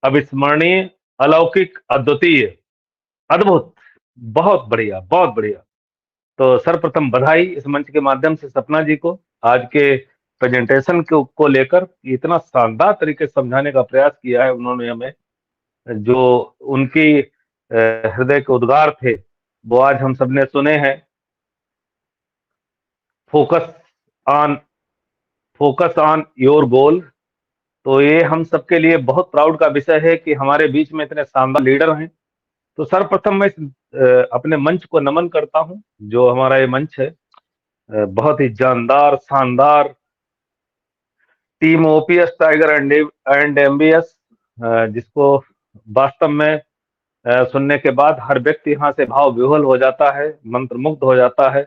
C: अविस्मरणीय, अलौकिक, अद्वितीय, अद्भुत, बहुत बढ़िया, बहुत बढ़िया। तो सर्वप्रथम बधाई इस मंच के माध्यम से सपना जी को, आज के प्रेजेंटेशन को लेकर इतना शानदार तरीके से समझाने का प्रयास किया है उन्होंने हमें। जो उनकी हृदय के उद्गार थे वो आज हम सबने सुने हैं। Focus on focus on your goal. तो ये हम सबके लिए बहुत प्राउड का विषय है कि हमारे बीच में इतने शानदार लीडर हैं। तो सर्वप्रथम मैं अपने मंच को नमन करता हूं। जो हमारा ये मंच है, बहुत ही जानदार, शानदार team OPS tiger and MBS, जिसको वास्तव में सुनने के बाद हर व्यक्ति यहाँ से भाव विह्वल हो जाता है, मंत्रमुग्ध हो जाता है।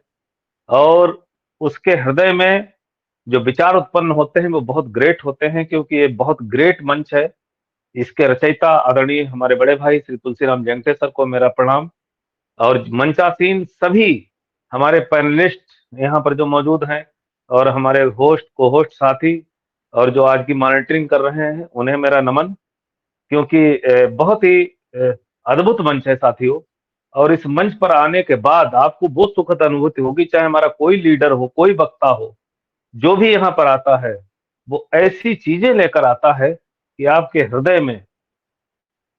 C: और उसके हृदय में जो विचार उत्पन्न होते हैं वो बहुत ग्रेट होते हैं, क्योंकि ये बहुत ग्रेट मंच है। इसके रचयिता आदरणीय हमारे बड़े भाई श्री तुलसीराम जेंगटे सर को मेरा प्रणाम। और मंचासीन सभी हमारे पैनलिस्ट यहाँ पर जो मौजूद हैं, और हमारे होस्ट को होस्ट साथी, और जो आज की मॉनिटरिंग कर रहे हैं, उन्हें मेरा नमन। क्योंकि बहुत ही अद्भुत मंच है साथियों। और इस मंच पर आने के बाद आपको बहुत सुखद अनुभूति होगी, चाहे हमारा कोई लीडर हो, कोई वक्ता हो, जो भी यहाँ पर आता है वो ऐसी चीजें लेकर आता है कि आपके हृदय में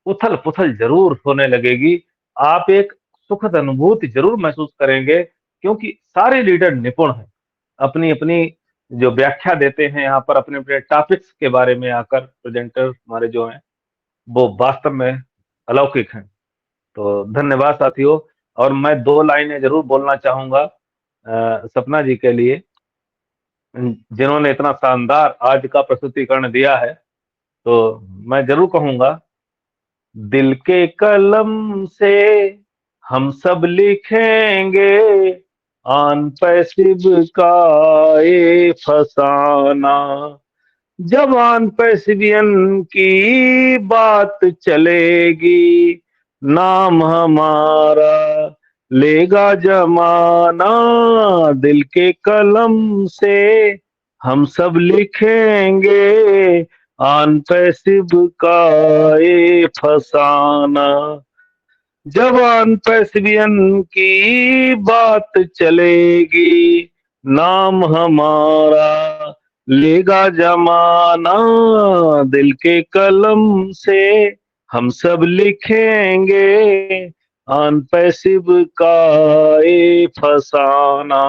C: उथल पुथल जरूर होने लगेगी। आप एक सुखद अनुभूति जरूर महसूस करेंगे, क्योंकि सारे लीडर निपुण हैं, अपनी अपनी जो व्याख्या देते हैं यहाँ पर अपने अपने टॉपिक्स के बारे में आकर। प्रेजेंटर हमारे जो हैं वो वास्तव में अलौकिक हैं। तो धन्यवाद साथियों। और मैं दो लाइनें जरूर बोलना चाहूंगा सपना जी के लिए, जिन्होंने इतना शानदार आज का प्रस्तुतिकरण दिया है। तो मैं जरूर कहूंगा, दिल के कलम से हम सब लिखेंगे ऑन पैसिव का ये फसाना। जब ऑन पैसिवियन की बात चलेगी, नाम हमारा लेगा जमाना। दिल के कलम से हम सब लिखेंगे ऑन पैसिव का ये फसाना। जब ऑन पैसिवियन की बात चलेगी, नाम हमारा लेगा जमाना। दिल के कलम से हम सब लिखेंगे ऑन पैसिव का ये फसाना।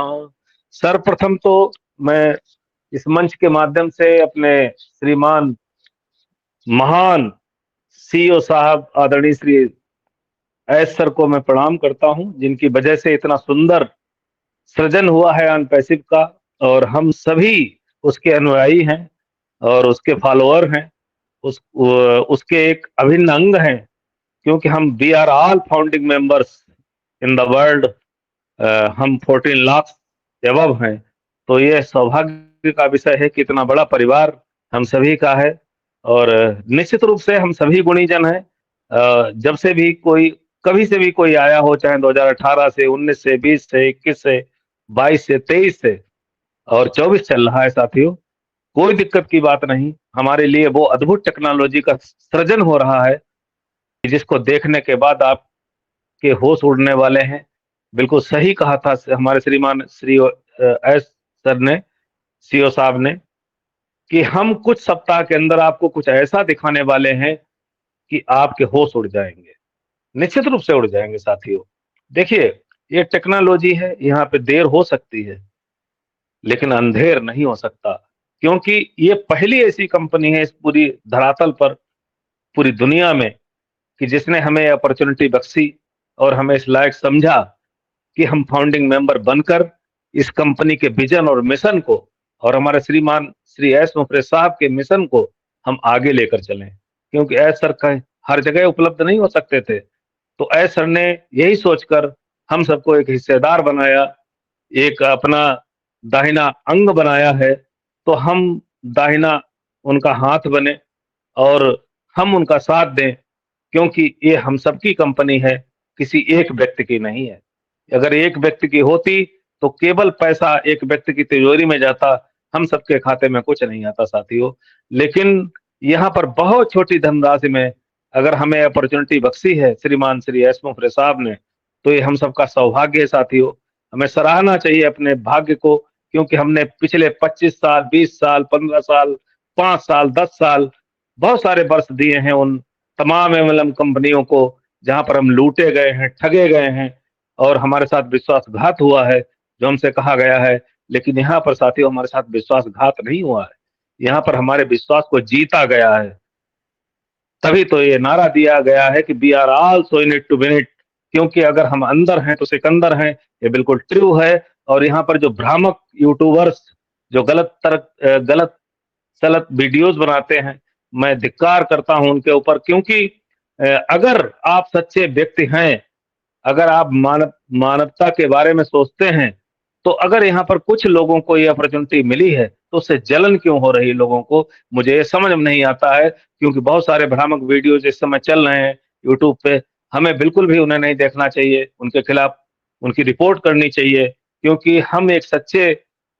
C: सर्वप्रथम तो मैं इस मंच के माध्यम से अपने श्रीमान महान सीईओ साहब आदरणीय श्री एस सर को मैं प्रणाम करता हूं, जिनकी वजह से इतना सुंदर सृजन हुआ है ऑन पैसिव का। और हम सभी उसके अनुयायी हैं और उसके फॉलोअर हैं, उसके एक अभिन्न अंग हैं, क्योंकि हम we are all founding members in the world. हम 14 लाख एवब हैं। तो ये सौभाग्य का विषय है कि इतना बड़ा परिवार हम सभी का है। और निश्चित रूप से हम सभी गुणीजन हैं। जब से भी कोई, कभी से भी कोई आया हो, चाहे 2018 से, 19 से, 20 से, 21 से, 22 से, 23 से, और 24 चल रहा है साथियों, कोई दिक्कत की बात नहीं। हमारे लिए वो अद्भुत टेक्नोलॉजी का सृजन हो रहा है जिसको देखने के बाद आपके होश उड़ने वाले हैं। बिल्कुल सही कहा था हमारे श्रीमान श्री एस सर ने, सीओ साहब ने, कि हम कुछ सप्ताह के अंदर आपको कुछ ऐसा दिखाने वाले हैं कि आपके होश उड़ जाएंगे, निश्चित रूप से उड़ जाएंगे साथियों। देखिए, ये टेक्नोलॉजी है, यहाँ पे देर हो सकती है लेकिन अंधेर नहीं हो सकता, क्योंकि ये पहली ऐसी कंपनी है इस पूरी धरातल पर, पूरी दुनिया में, कि जिसने हमें अपॉर्चुनिटी बख्शी और हमें इस लायक समझा कि हम फाउंडिंग मेंबर बनकर इस कंपनी के विजन और मिशन को और हमारे श्रीमान श्री एस मुखरे साहब के मिशन को हम आगे लेकर चलें, क्योंकि एस सर का हर जगह उपलब्ध नहीं हो सकते थे। तो एस सर ने यही सोचकर हम सबको एक हिस्सेदार बनाया, एक अपना दाहिना अंग बनाया है, तो हम दाहिना उनका हाथ बने और हम उनका साथ दें, क्योंकि ये हम सबकी कंपनी है, किसी एक व्यक्ति की नहीं है। अगर एक व्यक्ति की होती तो केवल पैसा एक व्यक्ति की तिजोरी में जाता, हम सबके खाते में कुछ नहीं आता साथियों। लेकिन यहाँ पर बहुत छोटी धनराशि में अगर हमें अपॉर्चुनिटी बख्शी है श्रीमान श्री एस मुखरे साहब ने, तो ये हम सबका सौभाग्य है साथियों। हमें सराहना चाहिए अपने भाग्य को, क्योंकि हमने पिछले 25 साल, 20 साल, 15 साल, 5 साल, 10 साल, बहुत सारे वर्ष दिए हैं उन तमाम एमएलएम कंपनियों को जहां पर हम लूटे गए हैं, ठगे गए हैं और हमारे साथ विश्वासघात हुआ है, जो हमसे कहा गया है। लेकिन यहाँ पर साथियों हमारे साथ विश्वासघात नहीं हुआ है, यहाँ पर हमारे विश्वास को जीता गया है। तभी तो ये नारा दिया गया है कि we are also in it to win it, क्योंकि अगर हम अंदर हैं तो सिकंदर हैं, ये बिल्कुल ट्रू है। और यहाँ पर जो भ्रामक यूट्यूबर्स जो गलत सलत वीडियोस बनाते हैं, मैं धिक्कार करता हूं उनके ऊपर, क्योंकि अगर आप सच्चे व्यक्ति हैं, अगर आप मानवता के बारे में सोचते हैं, तो अगर यहाँ पर कुछ लोगों को ये अपॉर्चुनिटी मिली है तो उससे जलन क्यों हो रही है लोगों को, मुझे ये समझ में नहीं आता है। क्योंकि बहुत सारे भ्रामक वीडियोज इस समय चल रहे हैं यूट्यूब पे, हमें बिल्कुल भी उन्हें नहीं देखना चाहिए, उनके खिलाफ उनकी रिपोर्ट करनी चाहिए, क्योंकि हम एक सच्चे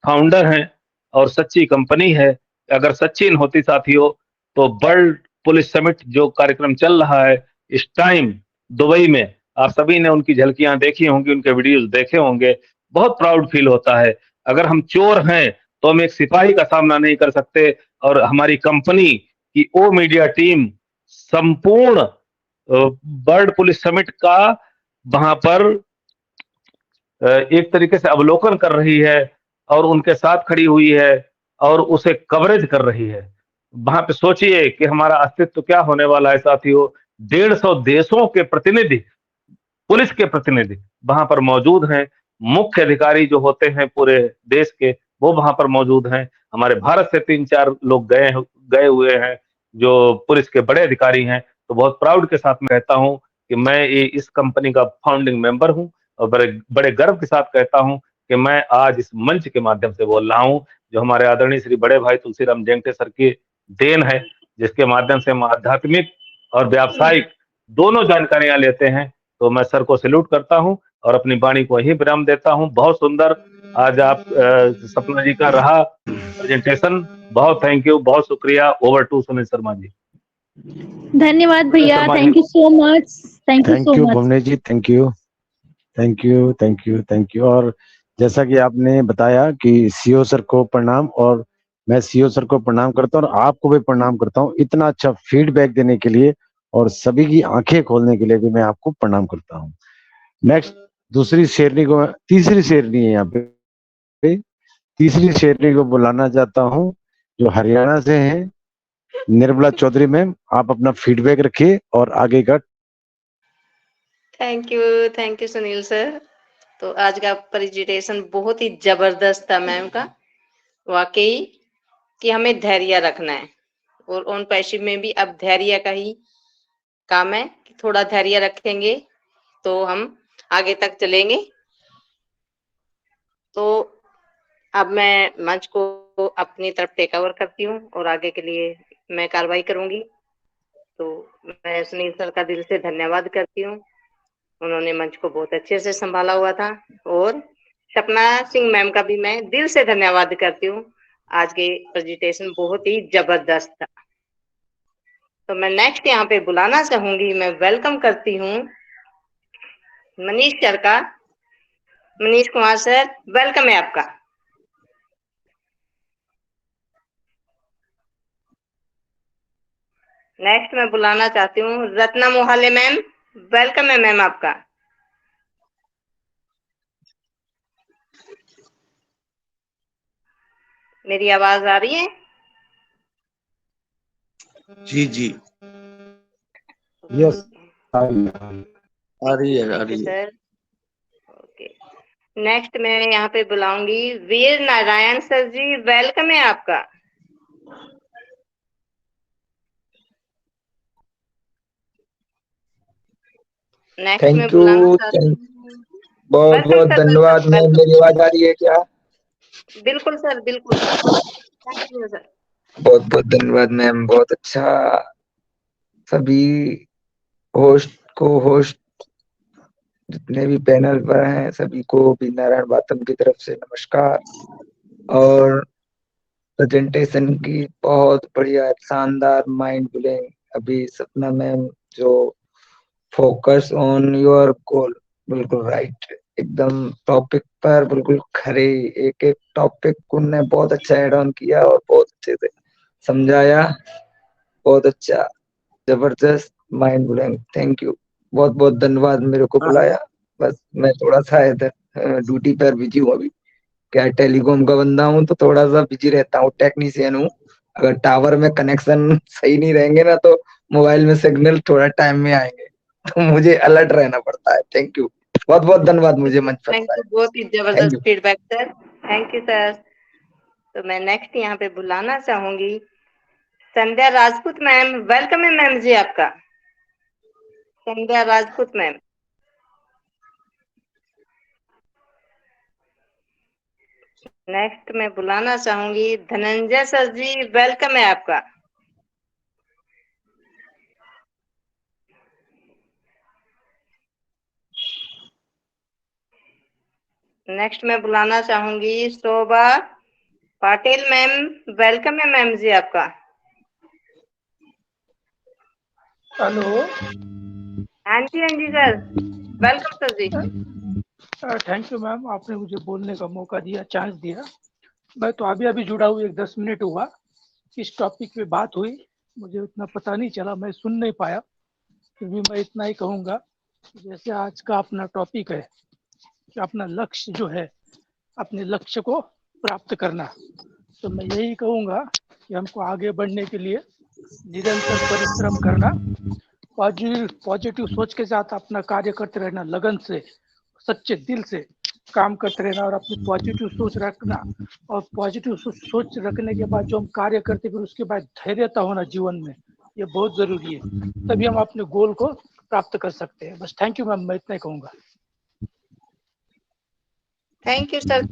C: फाउंडर हैं और सच्ची कंपनी है। अगर सच्ची होती साथियों, तो वर्ल्ड पुलिस समिट जो कार्यक्रम चल रहा है इस टाइम दुबई में, आप सभी ने उनकी झलकियां देखी होंगी, उनके वीडियोस देखे होंगे, बहुत प्राउड फील होता है। अगर हम चोर हैं तो हम एक सिपाही का सामना नहीं कर सकते, और हमारी कंपनी की ओ मीडिया टीम संपूर्ण वर्ल्ड पुलिस समिट का वहां पर एक तरीके से अवलोकन कर रही है और उनके साथ खड़ी हुई है और उसे कवरेज कर रही है। वहां पे सोचिए कि हमारा अस्तित्व क्या होने वाला है साथियों। 150 देशों के प्रतिनिधि, पुलिस के प्रतिनिधि वहां पर मौजूद हैं, मुख्य अधिकारी जो होते हैं पूरे देश के वो वहां पर मौजूद हैं। हमारे भारत से 3-4 लोग गए हुए हैं जो पुलिस के बड़े अधिकारी हैं। तो बहुत प्राउड के साथ में कहता हूं कि मैं इस कंपनी का फाउंडिंग मेंबर हूं, और बड़े बड़े गर्व के साथ कहता हूं कि मैं आज इस मंच के माध्यम से बोल रहा हूं, जो हमारे आदरणीय श्री बड़े भाई तुलसीराम जेंगटे सर की देन है, जिसके माध्यम से हम आध्यात्मिक और व्यावसायिक दोनों जानकारियां लेते हैं। तो मैं सर को सैल्यूट करता हूं और अपनी वाणी को यही विराम देता हूं। बहुत सुंदर आज आप सपना जी का रहा प्रेजेंटेशन, बहुत थैंक यू, बहुत शुक्रिया। Over to Sunil Sharma ji.
B: धन्यवाद भैया,
C: Sharma ji.
B: Thank you so much, thank you
A: thank
B: so
A: you
B: much.
A: Bhuvnesh ji, thank you, thank you, thank you, thank you. और जैसा कि आपने बताया कि सीओ सर को प्रणाम, और मैं सीओ सर को प्रणाम करता हूँ और आपको भी प्रणाम करता हूँ इतना अच्छा फीडबैक देने के लिए, और सभी की आंखें खोलने के लिए भी मैं आपको प्रणाम करता हूँ। नेक्स्ट दूसरी शेरनी को, तीसरी शेरनी है यहाँ पे, तीसरी शेरनी को बुलाना चाहता हूँ जो हरियाणा से हैं, निर्मला चौधरी मैम। आप अपना फीडबैक रखिए और आगे का।
D: Thank you Sunil sir. तो आज का प्रेजेंटेशन बहुत ही जबरदस्त था मैम का, वाकई कि हमें धैर्य रखना है, और ऑन पैसिव में भी अब धैर्य का ही काम है कि थोड़ा धैर्य रखेंगे तो हम आगे तक चलेंगे। तो अब मैं मंच को अपनी तरफ टेक ओवर करती हूँ और आगे के लिए मैं कार्रवाई करूंगी। तो मैं सुनील सर का दिल से धन्यवाद करती हूँ, उन्होंने मंच को बहुत अच्छे से संभाला हुआ था। और सपना सिंह मैम का भी मैं दिल से धन्यवाद करती हूँ, आज के प्रेजेंटेशन बहुत ही जबरदस्त था। तो मैं नेक्स्ट यहाँ पे बुलाना चाहूंगी, मैं वेलकम करती हूँ मनीष सर का। मनीष कुमार सर, वेलकम है आपका। नेक्स्ट मैं बुलाना चाहती हूँ रत्ना मोहाले मैम, वेलकम है मैम आपका। मेरी आवाज आ रही है?
E: जी जी
A: यस
E: आ रही है
D: सर, ओके। नेक्स्ट मैं यहाँ पे बुलाऊंगी वीर नारायण सर जी, वेलकम है आपका। नेक्स्ट
F: थैंक
D: मैं
F: यू।
D: बुलाना चाहती हूँ,
F: बहुत
D: वेलकम
F: बहुत
D: सर,
F: धन्यवाद
D: वेलकम
F: मैम।
D: वेलकम।
F: मेरी आवाज आ रही है क्या?
D: बिल्कुल सर, बिल्कुल। Thank you sir.
F: बहुत बहुत धन्यवाद मैम। बहुत अच्छा। सभी होस्ट जितने भी पैनल पर हैं सभी को भी नारायण बातम की तरफ से नमस्कार। और प्रेजेंटेशन की बहुत बढ़िया शानदार माइंड ब्लोइंग। अभी सपना मैम जो फोकस ऑन योर गोल, बिल्कुल राइट, एकदम टॉपिक पर बिल्कुल खरे। एक एक टॉपिक उनने बहुत अच्छा एड ऑन किया और बहुत अच्छे से समझाया। बहुत अच्छा, जबरदस्त, माइंड ब्लोइंग। थैंक यू, बहुत बहुत धन्यवाद मेरे को बुलाया। बस मैं थोड़ा सा इधर ड्यूटी पर बिजी हूँ अभी। क्या टेलीकॉम का बंदा हूँ तो थोड़ा सा बिजी रहता हूँ, टेक्नीशियन हूँ। अगर टावर में कनेक्शन सही नहीं रहेंगे ना तो मोबाइल में सिग्नल थोड़ा टाइम में आएंगे, तो मुझे अलर्ट रहना पड़ता है। थैंक यू, बहुत बहुत धन्यवाद मुझे मंच पर
D: थैंक यू,
F: बुलाया।
D: बहुत ही
F: थैंक
D: जबरदस्त
F: you.
D: Feedback sir, thank you sir. तो मैं नेक्स्ट यहाँ पे बुलाना चाहूंगी संध्या राजपूत मैम, वेलकम है मैम जी आपका। संध्या राजपूत मैम। नेक्स्ट मैं बुलाना चाहूंगी धनंजय सर जी, वेलकम है आपका। नेक्स्ट मैं बुलाना चाहूंगी शोभा पाटिल मैम, वेलकम है मैम जी आपका।
G: हेलो।
D: हाँ जी sir, welcome sir ji.
G: Thank you ma'am, आपने मुझे बोलने का मौका दिया, चांस दिया। मैं तो अभी अभी जुड़ा हूँ, 10 मिनट हुआ। इस टॉपिक पे बात हुई, मुझे उतना पता नहीं चला, मैं सुन नहीं पाया। फिर भी मैं इतना ही कहूँगा, जैसे आज का अपना टॉपिक है कि अपना लक्ष्य जो है, अपने लक्ष्य को प्राप्त करना, तो मैं यही कहूँगा कि हमको आगे बढ़ने के लिए निरंतर परिश्रम करना, पॉजिटिव सोच के साथ अपना कार्य करते रहना, लगन से, सच्चे दिल से काम करते रहना और अपनी पॉजिटिव सोच रखना। और पॉजिटिव सोच रखने के बाद जो हम कार्य करते फिर उसके बाद धैर्यता होना जीवन में, ये बहुत जरूरी है। तभी हम अपने गोल को प्राप्त कर सकते हैं। बस थैंक यू मैम, मैं इतना ही कहूँगा।
D: Thank you sir.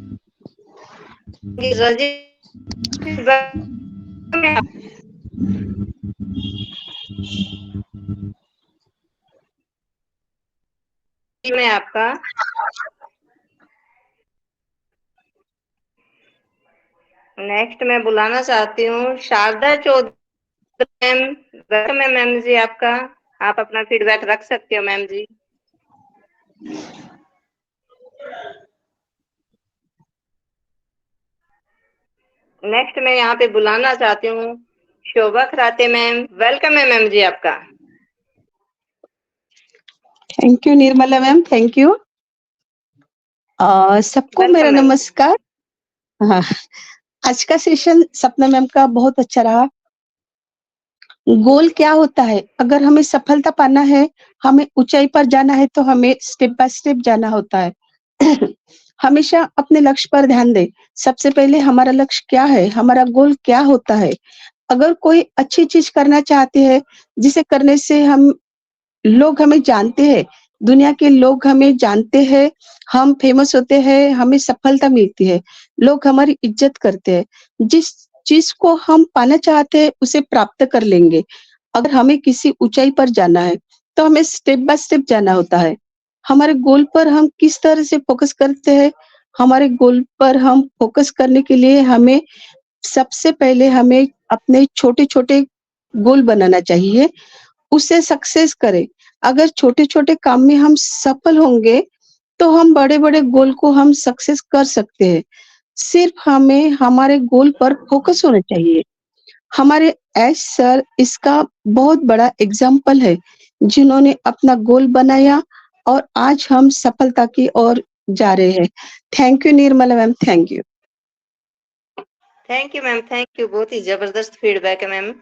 D: में आपका नेक्स्ट मैं बुलाना चाहती हूँ शारदा चौधरी मैम, वेलकम है मैम जी आपका। आप अपना फीडबैक रख सकते हो मैम जी। नेक्स्ट मैं यहाँ पे बुलाना चाहती हूँ शोभा खराते मैम, वेलकम है मैम जी आपका।
H: Thank you Nirmala ma'am, thank you. सबको
D: वेलकम
H: मेरा
D: मैम।
H: नमस्कार। हाँ, आज का सेशन सपना मैम का बहुत अच्छा रहा। गोल क्या होता है? अगर हमें सफलता पाना है, हमें ऊंचाई पर जाना है तो हमें स्टेप बाय स्टेप जाना होता है। हमेशा अपने लक्ष्य पर ध्यान दें। सबसे पहले हमारा लक्ष्य क्या है, हमारा गोल क्या होता है। अगर कोई अच्छी चीज करना चाहते हैं जिसे करने से हम लोग हमें जानते हैं, दुनिया के लोग हमें जानते हैं, हम फेमस होते हैं, हमें सफलता मिलती है, लोग हमारी इज्जत करते हैं। जिस चीज को हम पाना चाहते हैं उसे प्राप्त कर लेंगे। अगर हमें किसी ऊंचाई पर जाना है तो हमें स्टेप बाय स्टेप जाना होता है। हमारे गोल पर हम किस तरह से फोकस करते हैं, हमारे गोल पर हम फोकस करने के लिए हमें सबसे पहले हमें अपने छोटे-छोटे गोल बनाना चाहिए, उसे सक्सेस करें। अगर छोटे-छोटे काम में हम सफल होंगे, तो हम बड़े-बड़े गोल को हम सक्सेस कर सकते हैं। सिर्फ हमें हमारे गोल पर फोकस होना चाहिए। हमारे एस सर इसका बहुत बड़ा एग्जाम्पल है, जिन्होंने अपना गोल बनाया और आज हम सफलता की ओर जा रहे हैं। Thank you Nirmala ma'am, thank you.
D: Thank you ma'am, thank you. बहुत ही जबरदस्त फीडबैक है मैम।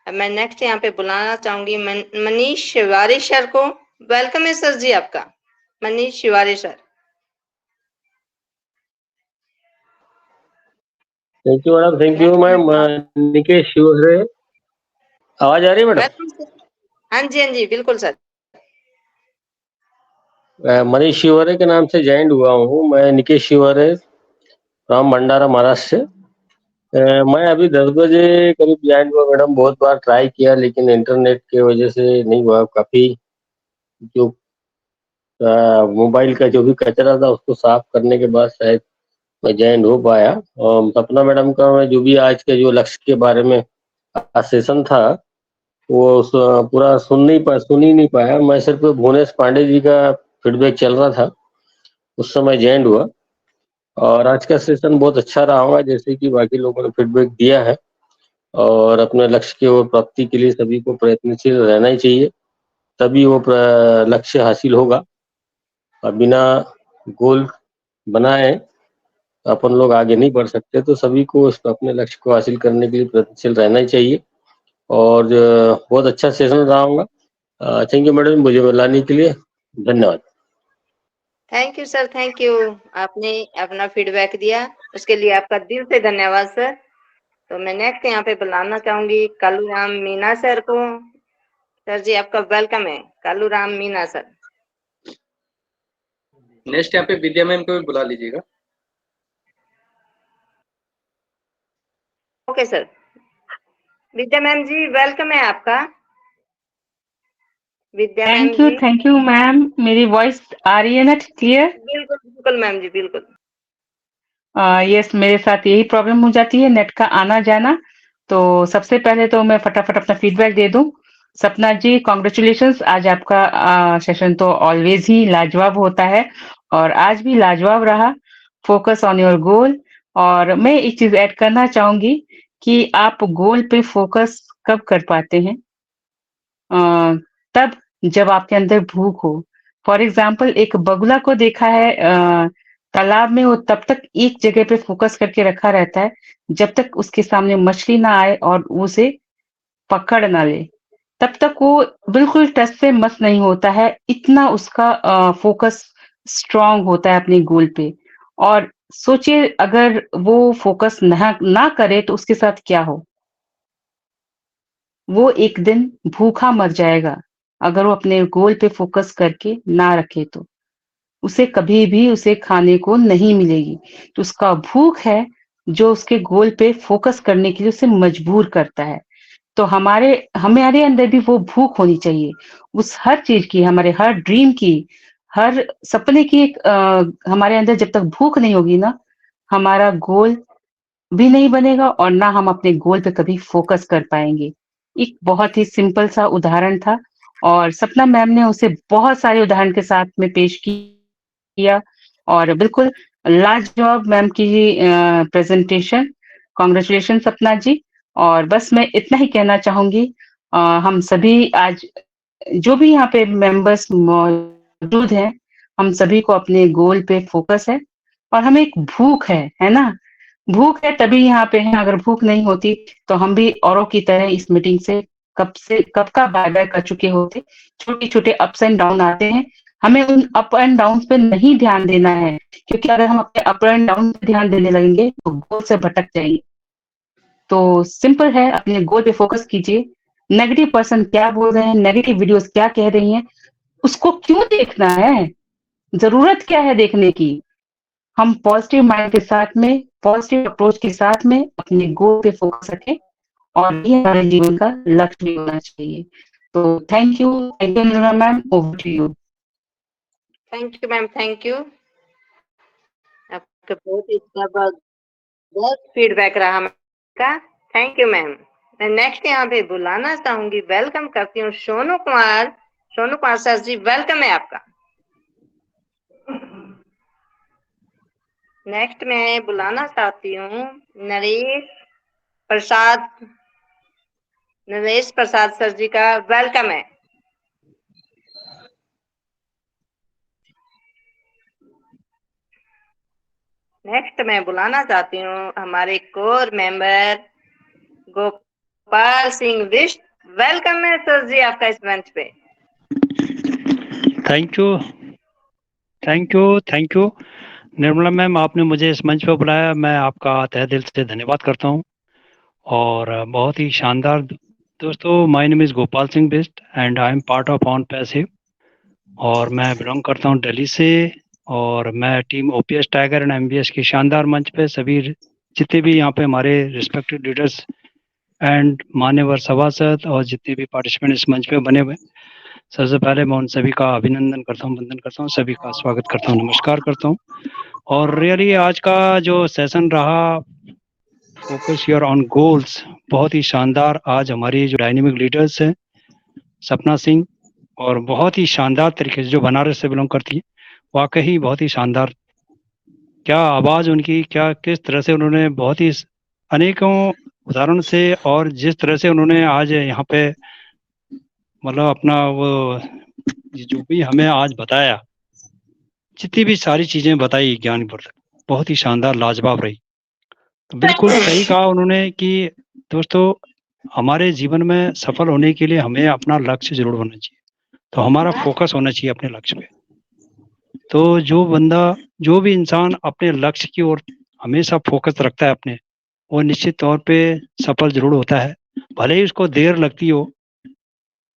D: अब मैं नेक्स्ट यहाँ पे बुलाना चाहूंगी मनीष शिवारी सर को। वेलकम है सर जी आपका, Manish Shivari sir.
I: Thank you madam, thank you ma'am. Nikesh Shivhare, आवाज आ रही है मैडम?
D: Welcome sir. हाँ जी, हाँ जी, बिल्कुल सर।
I: मनीष शिवहरे के नाम से ज्वाइन हुआ हूँ। मैं निकेश शिवहरे फ्रॉम भंडारा, महाराष्ट्र से। मैं अभी 10 बजे करीब ज्वाइन हुआ मैडम। बहुत बार ट्राई किया लेकिन इंटरनेट की वजह से नहीं हुआ। काफी जो मोबाइल का जो भी कचरा था उसको साफ करने के बाद शायद मैं ज्वाइन हो पाया। सपना मैडम का मैं जो भी आज के जो लक्ष्य के बारे में आज सेशन था वो पूरा सुन ही नहीं पाया। मैं सिर्फ भुवनेश पांडे जी का फीडबैक चल रहा था, उस समय ज्वाइन हुआ। और आज का सेशन बहुत अच्छा रहा होगा, जैसे कि बाकी लोगों ने फीडबैक दिया है। और अपने लक्ष्य की ओर प्राप्ति के लिए सभी को प्रयत्नशील रहना ही चाहिए, तभी वो लक्ष्य हासिल होगा। और बिना गोल बनाए अपन लोग आगे नहीं बढ़ सकते। तो सभी को अपने लक्ष्य को हासिल करने के लिए प्रयत्नशील रहना ही चाहिए। और बहुत अच्छा सेशन रहा होगा। थैंक यू मैडम, मुझे बुलाने के लिए धन्यवाद।
D: Thank you sir, thank you. आपने अपना फीडबैक दिया, उसके लिए आपका दिल से धन्यवाद सर। तो मैं नेक्स्ट यहाँ पे बुलाना चाहूंगी कालूराम मीना सर को। सर जी आपका वेलकम है, कालूराम मीना सर।
E: नेक्स्ट यहाँ पे विद्या मैम को भी बुला लीजिएगा।
D: Okay sir. Vidya ma'am ji welcome है आपका। Vidya ma'am ji.
J: Thank you ma'am. मेरी वॉइस आ रही है ना क्लियर?
D: बिल्कुल बिल्कुल मैम जी, बिल्कुल।
J: यस, मेरे साथ यही प्रॉब्लम हो जाती है, नेट का आना जाना। तो सबसे पहले तो मैं फटाफट अपना फीडबैक दे दूं। सपना जी कॉन्ग्रेचुलेशंस, आज आपका सेशन तो ऑलवेज ही लाजवाब होता है और आज भी लाजवाब रहा। Focus on your goal. और मैं एक चीज ऐड करना चाहूंगी कि आप गोल पे फोकस कब कर पाते हैं? तब जब आपके अंदर भूख हो। फॉर एग्जाम्पल एक बगुला को देखा है तालाब में, वो तब तक एक जगह पे फोकस करके रखा रहता है जब तक उसके सामने मछली ना आए और उसे पकड़ ना ले। तब तक वो बिल्कुल टस से मस नहीं होता है, इतना उसका फोकस स्ट्रांग होता है अपने गोल पे। और सोचिए अगर वो फोकस ना करे तो उसके साथ क्या हो। वो एक दिन भूखा मर जाएगा अगर वो अपने गोल पे फोकस करके ना रखे तो। उसे कभी भी उसे खाने को नहीं मिलेगी। तो उसका भूख है जो उसके गोल पे फोकस करने के लिए उसे मजबूर करता है। तो हमारे अंदर भी वो भूख होनी चाहिए उस हर चीज की, हमारे हर ड्रीम की, हर सपने की। एक हमारे अंदर जब तक भूख नहीं होगी ना, हमारा गोल भी नहीं बनेगा और ना हम अपने गोल पे कभी फोकस कर पाएंगे। एक बहुत ही सिंपल सा उदाहरण था और सपना मैम ने उसे बहुत सारे उदाहरण के साथ में पेश किया और बिल्कुल लाजवाब मैम की प्रेजेंटेशन। कॉन्ग्रेचुलेशन सपना जी। और बस मैं इतना ही कहना चाहूंगी, हम सभी आज जो भी यहाँ पे मेंबर्स मौजूद हैं, हम सभी को अपने गोल पे फोकस है और हमें एक भूख है ना। भूख है तभी यहाँ पे हैं। अगर भूख नहीं होती तो हम भी औरों की तरह इस मीटिंग से कब का बाय बाय कर चुके होते। छोटे छोटे अप्स एंड डाउन आते हैं, हमें उन अप एंड डाउन पे नहीं ध्यान देना है, क्योंकि अगर हम अपने अप एंड डाउन पे ध्यान देने लगेंगे तो गोल से भटक जाएंगे। तो सिंपल है, अपने गोल पे फोकस कीजिए। नेगेटिव पर्सन क्या बोल रहे हैं, नेगेटिव वीडियोस क्या कह रही हैं, उसको क्यों देखना है? जरूरत क्या है देखने की? हम पॉजिटिव माइंड के साथ में, पॉजिटिव अप्रोच के साथ में अपने गोल पे फोकस रखें और ये हमारे जीवन का लक्ष्य भी होना चाहिए। तो thank you Nirmala ma'am, over to you.
D: Thank you ma'am, thank you. आपका बहुत ही जबरदस्त फीडबैक रहा का थैंक यू मैम। मैं नेक्स्ट यहाँ पे बुलाना चाहूंगी, वेलकम करती हूँ सोनू कुमार। सोनू कुमार सर जी, वेलकम है आपका। नेक्स्ट मैं बुलाना चाहती हूँ प्रसाद नरेश प्रसाद सर जी का, वेलकम है। नेक्स्ट मैं बुलाना चाहती हूँ हमारे core member Gopal Singh Bisht, welcome है सर जी आपका इस मंच पे।
K: Thank you thank you thank you Nirmala ma'am, आपने मुझे इस मंच पर बुलाया, मैं आपका तहे दिल से धन्यवाद करता हूँ। और बहुत ही शानदार दोस्तों, my name is Gopal Singh Bisht and I am part of on passive, और मैं बिलोंग करता हूँ दिल्ली से। और मैं team OPS tiger and MBS की शानदार मंच पे सभी जितने भी यहाँ पे हमारे रिस्पेक्टेड लीडर्स एंड मान्यवर सभासद और जितने भी पार्टिसिपेंट इस मंच पे बने हुए, सबसे पहले मैं उन सभी का अभिनंदन करता हूँ, वंदन करता हूँ, सभी का स्वागत करता हूँ, नमस्कार करता हूँ। और रियली आज का जो सेशन रहा, फोकस योर ऑन गोल्स, बहुत ही शानदार। आज हमारी जो डायनेमिक लीडर्स हैं सपना सिंह, और बहुत ही शानदार तरीके से जो बनारस से बिलोंग करती है, वाकई बहुत ही शानदार, क्या आवाज़ उनकी, क्या किस तरह से उन्होंने बहुत ही अनेकों उदाहरण से, और जिस तरह से उन्होंने आज यहाँ पे मतलब अपना वो जो भी हमें आज बताया, जितनी भी सारी चीजें बताई ज्ञानवर्धक, बहुत ही शानदार लाजवाब रही। तो बिल्कुल सही कहा उन्होंने कि दोस्तों, हमारे जीवन में सफल होने के लिए हमें अपना लक्ष्य जरूर होना चाहिए, तो हमारा फोकस होना चाहिए अपने लक्ष्य पे। तो जो भी इंसान अपने लक्ष्य की ओर हमेशा फोकस रखता है अपने, वो निश्चित तौर पे सफल जरूर होता है, भले ही उसको देर लगती हो,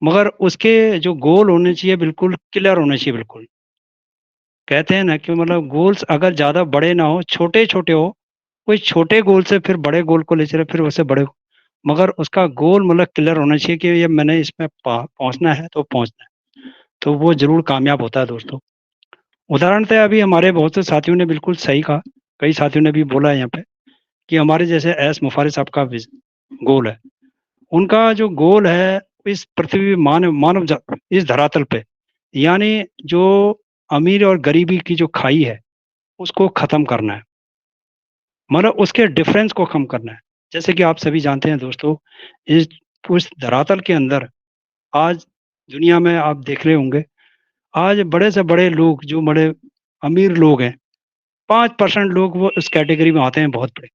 K: मगर उसके जो गोल होने चाहिए बिल्कुल क्लियर होने चाहिए। बिल्कुल कहते हैं ना कि मतलब गोल्स अगर ज्यादा बड़े ना हो, छोटे छोटे हो, कोई छोटे गोल से फिर बड़े गोल को ले चले, फिर उससे बड़े, मगर उसका गोल मतलब क्लियर होना चाहिए कि ये मैंने इसमें पहुंचना है तो पहुंचना है, तो वो जरूर कामयाब होता है दोस्तों। उदाहरण थे अभी हमारे बहुत से साथियों ने बिल्कुल सही कहा, कई साथियों ने भी बोला है यहाँ पे कि हमारे जैसे एस मुफारी साहब का गोल है, उनका जो गोल है इस पृथ्वी इस धरातल पे, यानी जो अमीर और गरीबी की जो खाई है उसको खत्म करना है, मतलब उसके डिफरेंस को कम करना है। जैसे कि आप सभी जानते हैं दोस्तों, उस धरातल के अंदर आज दुनिया में आप देख रहे होंगे, आज बड़े से बड़े लोग जो बड़े अमीर लोग हैं, 5% लोग वो इस कैटेगरी में आते हैं बहुत बड़े,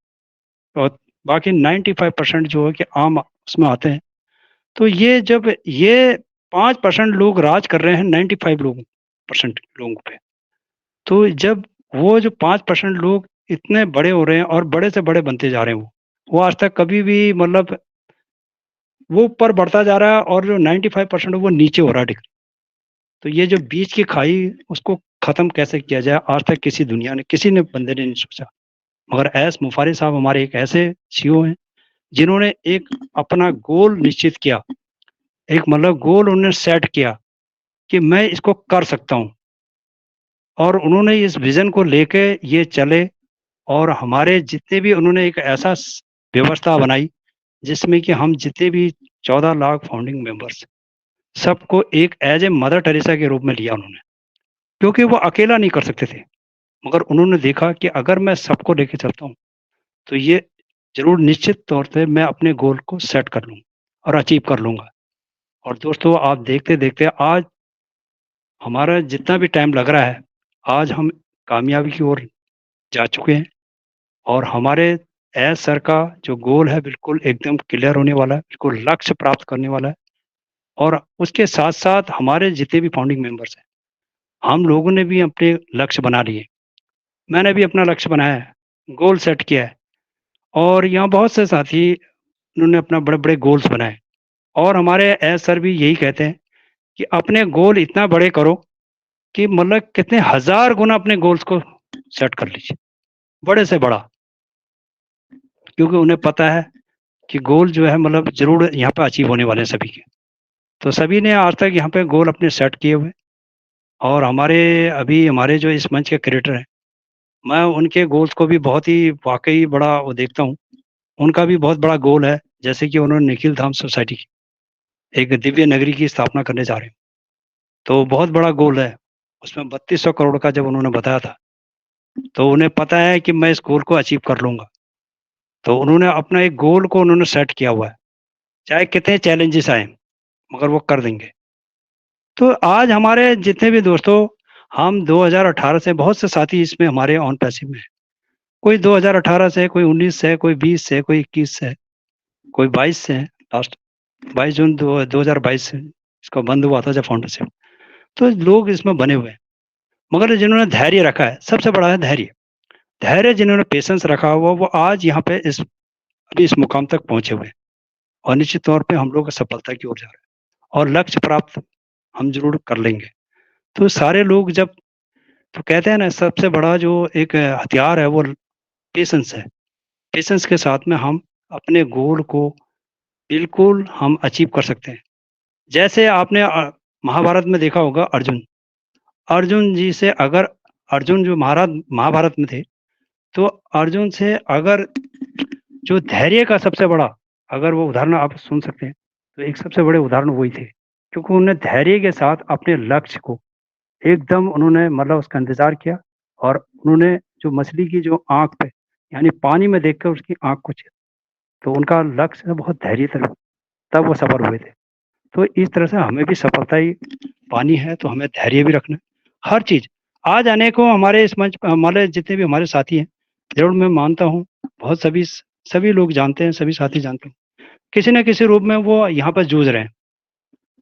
K: और बाकी 95% जो है कि आम उसमें आते हैं। तो ये जब ये 5% लोग राज कर रहे हैं 95% लोगों पे, तो जब वो जो 5% लोग इतने बड़े हो रहे हैं और बड़े से बड़े बनते जा रहे हैं, वो आज तक कभी भी मतलब वो ऊपर बढ़ता जा रहा है, और जो 95% वो नीचे हो रहा है डिग्री। तो ये जो बीच की खाई, उसको खत्म कैसे किया जाए, आज तक किसी ने बंदे ने नहीं सोचा, मगर एस मुफारी साहब हमारे एक ऐसे सीईओ हैं जिन्होंने एक अपना गोल निश्चित किया, एक मतलब गोल उन्होंने सेट किया कि मैं इसको कर सकता हूँ, और उन्होंने इस विजन को लेके ये चले, और हमारे जितने भी उन्होंने एक ऐसा व्यवस्था बनाई जिसमें कि हम जितने भी 14 लाख फाउंडिंग मेंबर्स, सबको एक एज ए मदर टेरेसा के रूप में लिया उन्होंने, क्योंकि वो अकेला नहीं कर सकते थे, मगर उन्होंने देखा कि अगर मैं सबको लेके चलता हूँ तो ये जरूर निश्चित तौर पे मैं अपने गोल को सेट कर लूँगा और अचीव कर लूँगा। और दोस्तों, आप देखते देखते आज हमारा जितना भी टाइम लग रहा है, आज हम कामयाबी की ओर जा चुके हैं, और हमारे एस सर का जो गोल है बिल्कुल एकदम क्लियर होने वाला है, बिल्कुल लक्ष्य प्राप्त करने वाला है। और उसके साथ साथ हमारे जितने भी फाउंडिंग मेंबर्स हैं, हम लोगों ने भी अपने लक्ष्य बना लिए, मैंने भी अपना लक्ष्य बनाया है, गोल सेट किया है, और यहाँ बहुत से साथी उन्होंने अपना बड़े बड़े गोल्स बनाए, और हमारे एस सर भी यही कहते हैं कि अपने गोल इतना बड़े करो कि मतलब कितने हजार गुना अपने गोल्स को सेट कर लीजिए, बड़े से बड़ा, क्योंकि उन्हें पता है कि गोल जो है मतलब जरूर यहाँ पे अचीव होने वाले हैं सभी के। तो सभी ने आज तक यहाँ पे गोल अपने सेट किए हुए, और हमारे जो इस मंच के क्रिएटर हैं, मैं उनके गोल्स को भी बहुत ही वाकई बड़ा वो देखता हूँ, उनका भी बहुत बड़ा गोल है, जैसे कि उन्होंने निखिल धाम सोसाइटी की एक दिव्य नगरी की स्थापना करने जा रहे हैं, तो बहुत बड़ा गोल है। उसमें 3200 करोड़ का जब उन्होंने बताया था, तो उन्हें पता है कि मैं इस गोल को अचीव कर लूंगा। तो उन्होंने अपना एक गोल को उन्होंने सेट किया हुआ है, चाहे कितने चैलेंजेस आए मगर वो कर देंगे। तो आज हमारे जितने भी दोस्तों, हम 2018 से बहुत से साथी इसमें हमारे ऑन पैसिव में है। कोई 2018 से, कोई 19 से, कोई 20 से, कोई 21 से, कोई 22 से है। लास्ट 22 जून 2022 से इसका बंद हुआ था जब फाउंडरशिप। तो लोग इसमें बने हुए हैं, मगर जिन्होंने धैर्य रखा है, सबसे बड़ा है धैर्य। धैर्य जिन्होंने पेशेंस रखा हुआ, वो आज यहाँ पे अभी इस मुकाम तक पहुंचे हुए हैं, और निश्चित तौर पे हम लोग सफलता की ओर जा रहे हैं और लक्ष्य प्राप्त हम जरूर कर लेंगे। तो सारे लोग जब, तो कहते हैं ना, सबसे बड़ा जो एक हथियार है वो पेशेंस है। पेशेंस के साथ में हम अपने गोल को बिल्कुल हम अचीव कर सकते हैं। जैसे आपने महाभारत में देखा होगा, अर्जुन जी से, अगर अर्जुन जो महाभारत में थे, तो अर्जुन से अगर जो धैर्य का सबसे बड़ा, अगर वो उदाहरण आप सुन सकते हैं, तो एक सबसे बड़े उदाहरण वही थे, क्योंकि उन्होंने धैर्य के साथ अपने लक्ष्य को एकदम उन्होंने मतलब उसका इंतजार किया, और उन्होंने जो मछली की जो आंख पे, यानी पानी में देखकर उसकी आंख को छेदा, तो उनका लक्ष्य बहुत धैर्य था, तब वो सफल हुए थे। तो इस तरह से हमें भी सफलता ही पानी है, तो हमें धैर्य भी रखना है। हर चीज आज आने को हमारे इस मंच हमारे जितने भी हमारे साथी हैं, जरूर मैं मानता हूँ, बहुत सभी लोग जानते हैं, सभी साथी जानते हैं, किसी न किसी रूप में वो यहाँ पर जूझ रहे हैं।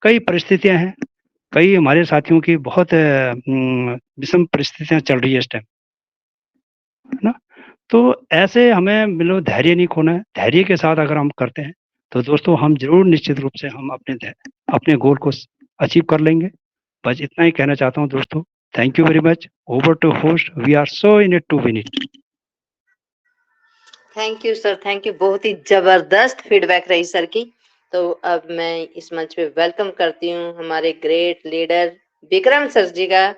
K: कई परिस्थितियां हैं, कई हमारे साथियों की बहुत विषम परिस्थितियां चल रही है इस टाइम, है ना। तो ऐसे हमें मतलब धैर्य नहीं खोना है। धैर्य के साथ अगर हम करते हैं, तो दोस्तों हम जरूर निश्चित रूप से हम अपने गोल को अचीव कर लेंगे। बस इतना ही कहना चाहता हूँ दोस्तों। Thank you very much. Over to host, we are so in it to win it.
D: Thank you sir, thank you. बहुत ही जबरदस्त फीडबैक रही सर की। तो अब मैं इस मंच पे वेलकम करती हूँ हमारे ग्रेट लीडर विक्रम सर जी का।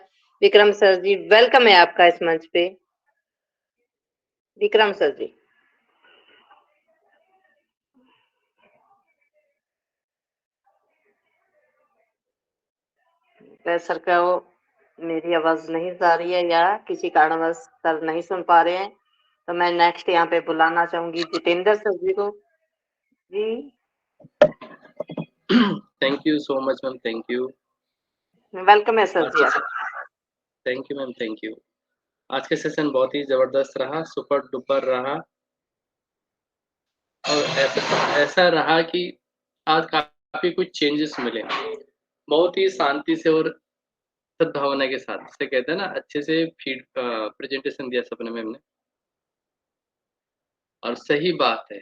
D: विक्रम सर जी, वेलकम है आपका इस मंच पे। विक्रम सर जी। सर का वो मेरी आवाज नहीं जा रही है या किसी कारणवश सर नहीं सुन पा रहे हैं, तो मैं नेक्स्ट यहाँ पे बुलाना चाहूंगी जितेंद्र सर जी को। जी
E: thank you so much ma'am, thank you.
D: Welcome है सर जी आप।
E: Thank you ma'am, thank you. आज का सेशन बहुत ही जबरदस्त रहा, सुपर डुपर रहा, और ऐसा रहा कि आज काफी कुछ चेंजेस मिले, बहुत ही शांति से और सद्भावना के साथ। जिसे कहते हैं ना, अच्छे से फीड प्रेजेंटेशन दिया सपने मैम ने। और सही बात है,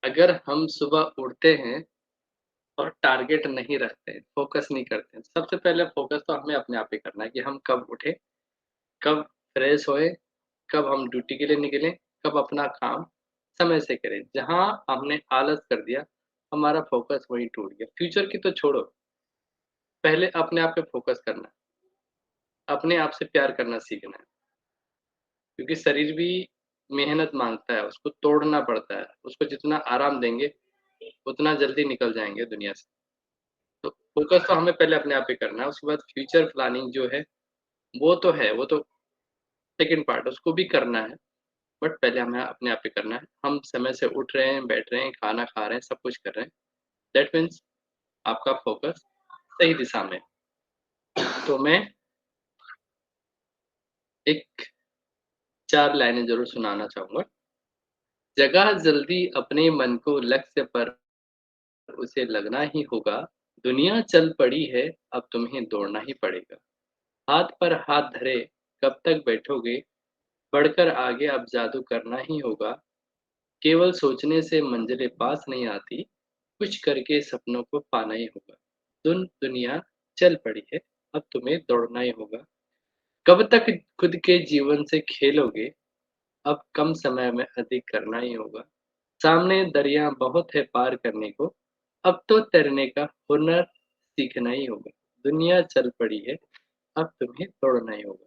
E: अगर हम सुबह उठते हैं और टारगेट नहीं रखते हैं, फोकस नहीं करते हैं, सबसे पहले फोकस तो हमें अपने आप पे करना है कि हम कब उठे, कब फ्रेश होए, कब हम ड्यूटी के लिए निकले, कब अपना काम समय से करें। जहाँ हमने आलस कर दिया, हमारा फोकस वहीं टूट गया। फ्यूचर की तो छोड़ो, पहले अपने आप पे फोकस करना है, अपने आप से प्यार करना सीखना है, क्योंकि शरीर भी मेहनत मांगता है, उसको तोड़ना पड़ता है। उसको जितना आराम देंगे, उतना जल्दी निकल जाएंगे दुनिया से। तो फोकस तो हमें पहले अपने आप पे करना है। उसके बाद फ्यूचर प्लानिंग जो है, वो तो है, वो तो सेकंड पार्ट, उसको भी करना है, बट पहले हमें अपने आप पे करना है। हम समय से उठ रहे हैं, बैठ रहे हैं, खाना खा रहे हैं, सब कुछ कर रहे हैं, दैट मीन्स आपका फोकस सही दिशा में। तो मैं एक 4 लाइनें जरूर सुनाना चाहूंगा। जगह जल्दी अपने मन को लक्ष्य पर, उसे लगना ही होगा। दुनिया चल पड़ी है, अब तुम्हें दौड़ना ही पड़ेगा। हाथ पर हाथ धरे कब तक बैठोगे, बढ़कर आगे अब जादू करना ही होगा। केवल सोचने से मंजिलें पास नहीं आती, कुछ करके सपनों को पाना ही होगा। दुनिया चल पड़ी है, अब तुम्हें दौड़ना ही होगा। कब तक खुद के जीवन से खेलोगे, अब कम समय में अधिक करना ही होगा। सामने दरिया बहुत है पार करने को, अब तो तैरने का हुनर सीखना ही होगा। दुनिया चल पड़ी है, अब तुम्हें दौड़ना ही होगा।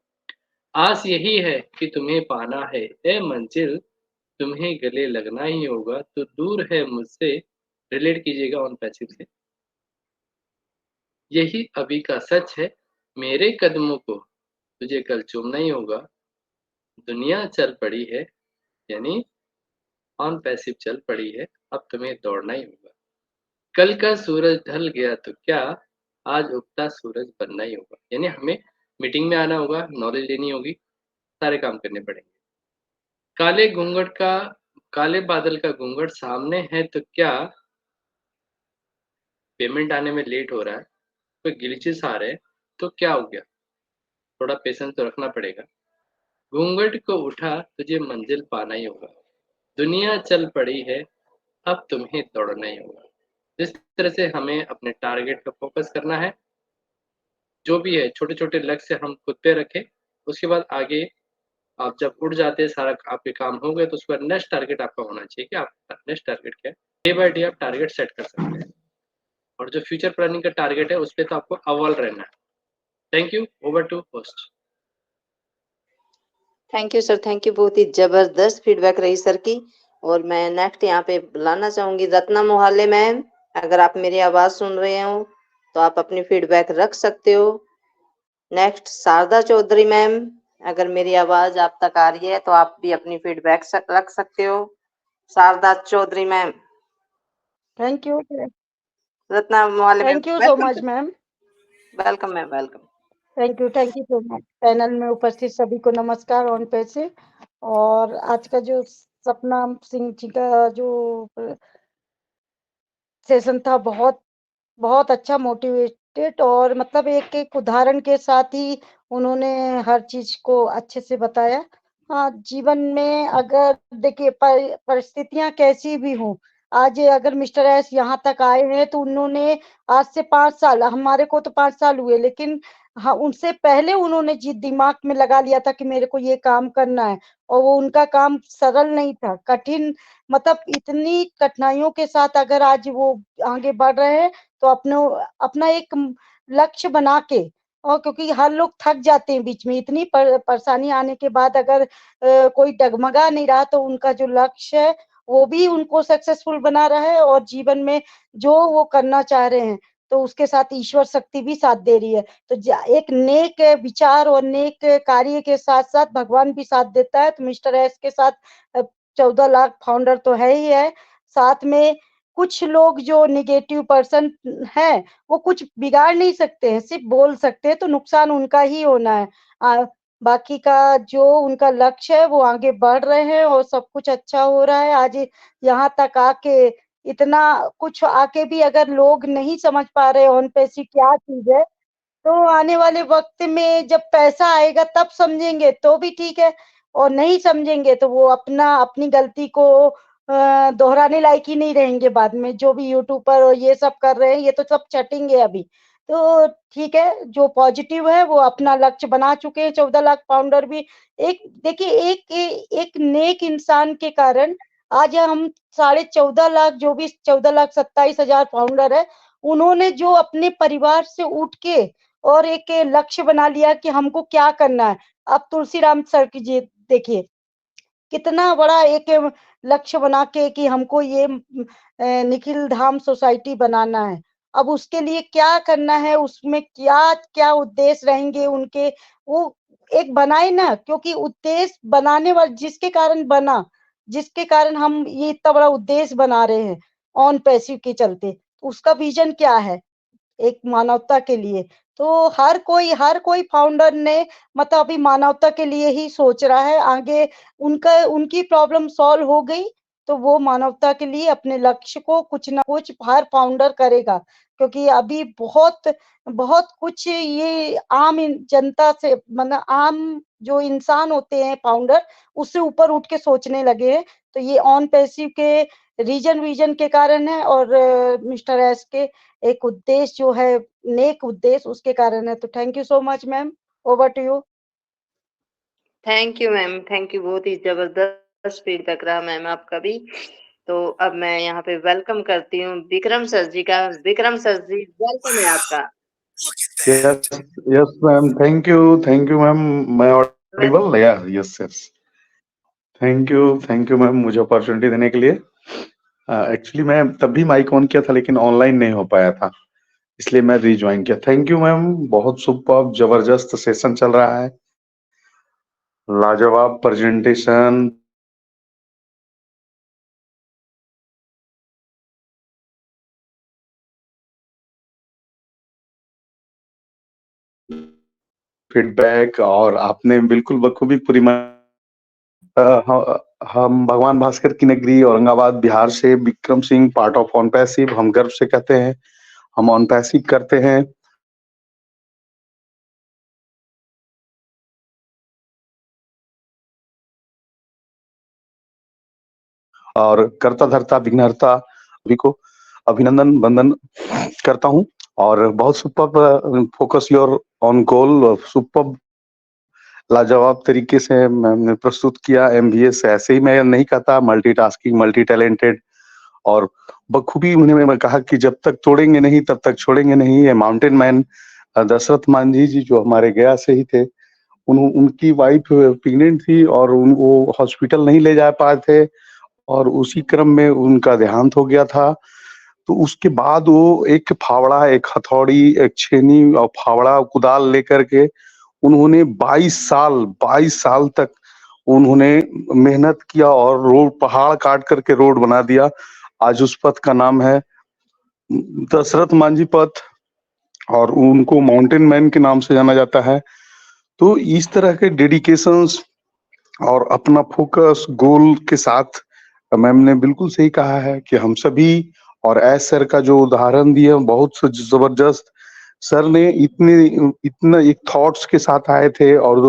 E: आस यही है कि तुम्हें पाना है ए मंजिल, तुम्हें गले लगना ही होगा, तो दूर है मुझसे रिलेट कीजिएगा ऑन पैसिव से। यही अभी का सच है, मेरे कदमों को तुझे कल चूमना ही होगा। दुनिया चल पड़ी है, यानी ऑन पैसिव चल पड़ी है, अब तुम्हें दौड़ना ही होगा। कल का सूरज ढल गया तो क्या, आज उगता सूरज बनना ही होगा। यानी हमें मीटिंग में आना होगा, नॉलेज लेनी होगी, सारे काम करने पड़ेंगे। काले बादल का घूंघट सामने है तो क्या, पेमेंट आने में लेट हो रहा है, कोई ग्लिचेस आ रहे हैं तो क्या हो गया, थोड़ा पेशेंस तो रखना पड़ेगा। घूंघट को उठा, तुझे मंजिल पाना ही होगा। दुनिया चल पड़ी है, अब तुम्हें दौड़ना ही होगा। जिस तरह से हमें अपने टारगेट पर फोकस करना है, जो भी है छोटे छोटे लक्ष्य हम खुद पे रखें, उसके बाद आगे आप जब उड़ जाते हैं, सारा आपके काम हो गए, तो उसके बाद नेक्स्ट टारगेट आपका होना चाहिए कि आपका नेक्स्ट टारगेट क्या है। डे बाय डे आप टारगेट सेट कर सकते हैं, और जो फ्यूचर प्लानिंग का टारगेट है उस पर तो आपको अव्वल रहना है। Thank you, over to host.
D: Thank you sir, thank you. बहुत ही जबरदस्त फीडबैक रही सर की। और मैं नेक्स्ट यहाँ पे बुलाना चाहूंगी रत्ना मोहाले मैम। अगर आप मेरी आवाज सुन रहे हो तो आप अपनी फीडबैक रख सकते हो। नेक्स्ट शारदा चौधरी मैम, अगर मेरी आवाज आप तक आ रही है तो आप भी अपनी फीडबैक रख सकते हो। Sharda Chaudhary ma'am.
L: Thank you
D: Ratna Mohale ma'am,
L: thank you so much ma'am.
D: Welcome ma'am, welcome.
L: Thank you so much. Panel में उपस्थित सभी को नमस्कार ऑन पे से। और आज का जो सपना सिंह जी का जो सेशन था, बहुत बहुत अच्छा, मोटिवेटेड, और मतलब एक एक उदाहरण के साथ ही उन्होंने हर चीज को अच्छे से बताया। हाँ, जीवन में अगर देखिए परिस्थितियां कैसी भी हों, आज अगर मिस्टर एस यहाँ तक आए हैं तो उन्होंने आज से 5 साल, हमारे को तो 5 साल हुए, लेकिन हाँ उनसे पहले उन्होंने जी दिमाग में लगा लिया था कि मेरे को ये काम करना है। और वो उनका काम सरल नहीं था, कठिन, मतलब इतनी कठिनाइयों के साथ अगर आज वो आगे बढ़ रहे हैं तो अपने अपना एक लक्ष्य बना के, और क्योंकि हर लोग थक जाते हैं बीच में, इतनी परेशानी आने के बाद अगर कोई डगमगा नहीं रहा तो उनका जो लक्ष्य है वो भी उनको सक्सेसफुल बना रहा है, और जीवन में जो वो करना चाह रहे हैं तो उसके साथ ईश्वर शक्ति भी साथ दे रही है। तो एक नेक विचार और नेक कार्य के साथ साथ भगवान भी साथ देता है। तो मिस्टर एस के साथ 14 लाख फाउंडर तो है ही है, साथ में कुछ लोग जो निगेटिव पर्सन है वो कुछ बिगाड़ नहीं सकते हैं, सिर्फ बोल सकते हैं, तो नुकसान उनका ही होना है। बाकी का जो उनका लक्ष्य है वो आगे बढ़ रहे हैं और सब कुछ अच्छा हो रहा है। आज यहाँ तक आके, इतना कुछ आके भी अगर लोग नहीं समझ पा रहे ऑन पैसी क्या चीज है, तो आने वाले वक्त में जब पैसा आएगा तब समझेंगे तो भी ठीक है, और नहीं समझेंगे तो वो अपनी गलती को दोहराने लायक ही नहीं रहेंगे बाद में। जो भी यूट्यूबर और ये सब कर रहे हैं ये तो सब चटेंगे अभी। तो ठीक है, जो पॉजिटिव है वो अपना लक्ष्य बना चुके हैं 14 लाख फाउंडर भी। एक देखिए, एक नेक इंसान के कारण आज हम 14.5 लाख, जो भी 14,27,000 फाउंडर है, उन्होंने जो अपने परिवार से उठ के और एक लक्ष्य बना लिया कि हमको क्या करना है। अब तुलसीराम सर की जी देखिए, कितना बड़ा एक लक्ष्य बना के कि हमको ये निखिल धाम सोसाइटी बनाना है। अब उसके लिए क्या करना है, उसमें क्या क्या उद्देश्य रहेंगे उनके, वो एक बनाए ना, क्योंकि उद्देश्य बनाने वाले जिसके कारण बना, जिसके कारण हम ये इतना बड़ा उद्देश्य बना रहे हैं ऑन पैसिव के चलते, उसका विजन क्या है, एक मानवता के लिए। तो हर कोई फाउंडर ने मतलब अभी मानवता के लिए ही सोच रहा है। आगे उनकी प्रॉब्लम सॉल्व हो गई तो वो मानवता के लिए अपने लक्ष्य को कुछ ना कुछ हर फाउंडर करेगा, क्योंकि अभी बहुत बहुत कुछ ये जनता से, मतलब आम जो इंसान होते हैं फाउंडर, उससे ऊपर उठ के सोचने लगे हैं। तो ये ऑन पैसिव के विजन के कारण है, और मिस्टर एस के एक उद्देश्य जो है, नेक उद्देश्य, उसके कारण है। तो thank you so much ma'am, over to you.
D: Thank you ma'am, thank you. बहुत ही जबरदस्त फीडबैक रहा मैम आपका भी। तो अब मैं यहाँ पे वेलकम करती हूँ विक्रम सर जी का। विक्रम सर जी, वेलकम है आपका।
M: Yes, ma'am. Thank you, ma'am. My audible? Yeah, yes. Thank you ma'am मुझे अपॉर्चुनिटी देने के लिए। एक्चुअली मैं तब भी माइक ऑन किया था लेकिन ऑनलाइन नहीं हो पाया था, इसलिए मैं रीज्वाइन किया। थैंक यू मैम, बहुत सुपर्ब जबरदस्त सेशन चल रहा है, लाजवाब प्रेजेंटेशन। फीडबैक और आपने बिल्कुल बखूबी पूरी हम भगवान भास्कर की नगरी औरंगाबाद बिहार से Vikram Singh, part of on passive. हम गर्व से कहते हैं हम ऑन पैसिव करते हैं। और करता धरता विघ्नहर्ता सभी को अभिनंदन वंदन करता हूं। और बहुत super focus your on goal, super लाजवाब तरीके से मैंने प्रस्तुत किया। MBA से ऐसे ही मैं नहीं कहता, मल्टीटास्किंग, मल्टी टैलेंटेड। और बखूबी उन्होंने मैं कहा कि जब तक तोड़ेंगे नहीं तब तक छोड़ेंगे नहीं। ये माउंटेन मैन दशरथ मांझी जी जो हमारे गया से ही थे, उनकी वाइफ प्रेग्नेंट थी और वो हॉस्पिटल नहीं ले जा पाए थे और उसी क्रम में उनका देहांत हो गया था। तो उसके बाद वो एक फावड़ा, एक हथौड़ी, एक छेनी और फावड़ा कुदाल लेकर के उन्होंने 22 साल तक उन्होंने मेहनत किया और रोड, पहाड़ काट करके रोड बना दिया। आज उस पथ का नाम है दशरथ मांझी पथ और उनको माउंटेन मैन के नाम से जाना जाता है। तो इस तरह के डेडिकेशंस और अपना फोकस गोल के साथ मैम ने बिल्कुल सही कहा है कि हम सभी, और एस सर का जो उदाहरण दिया बहुत जबरदस्त। सर ने इतना एक थॉट्स के साथ आए थे और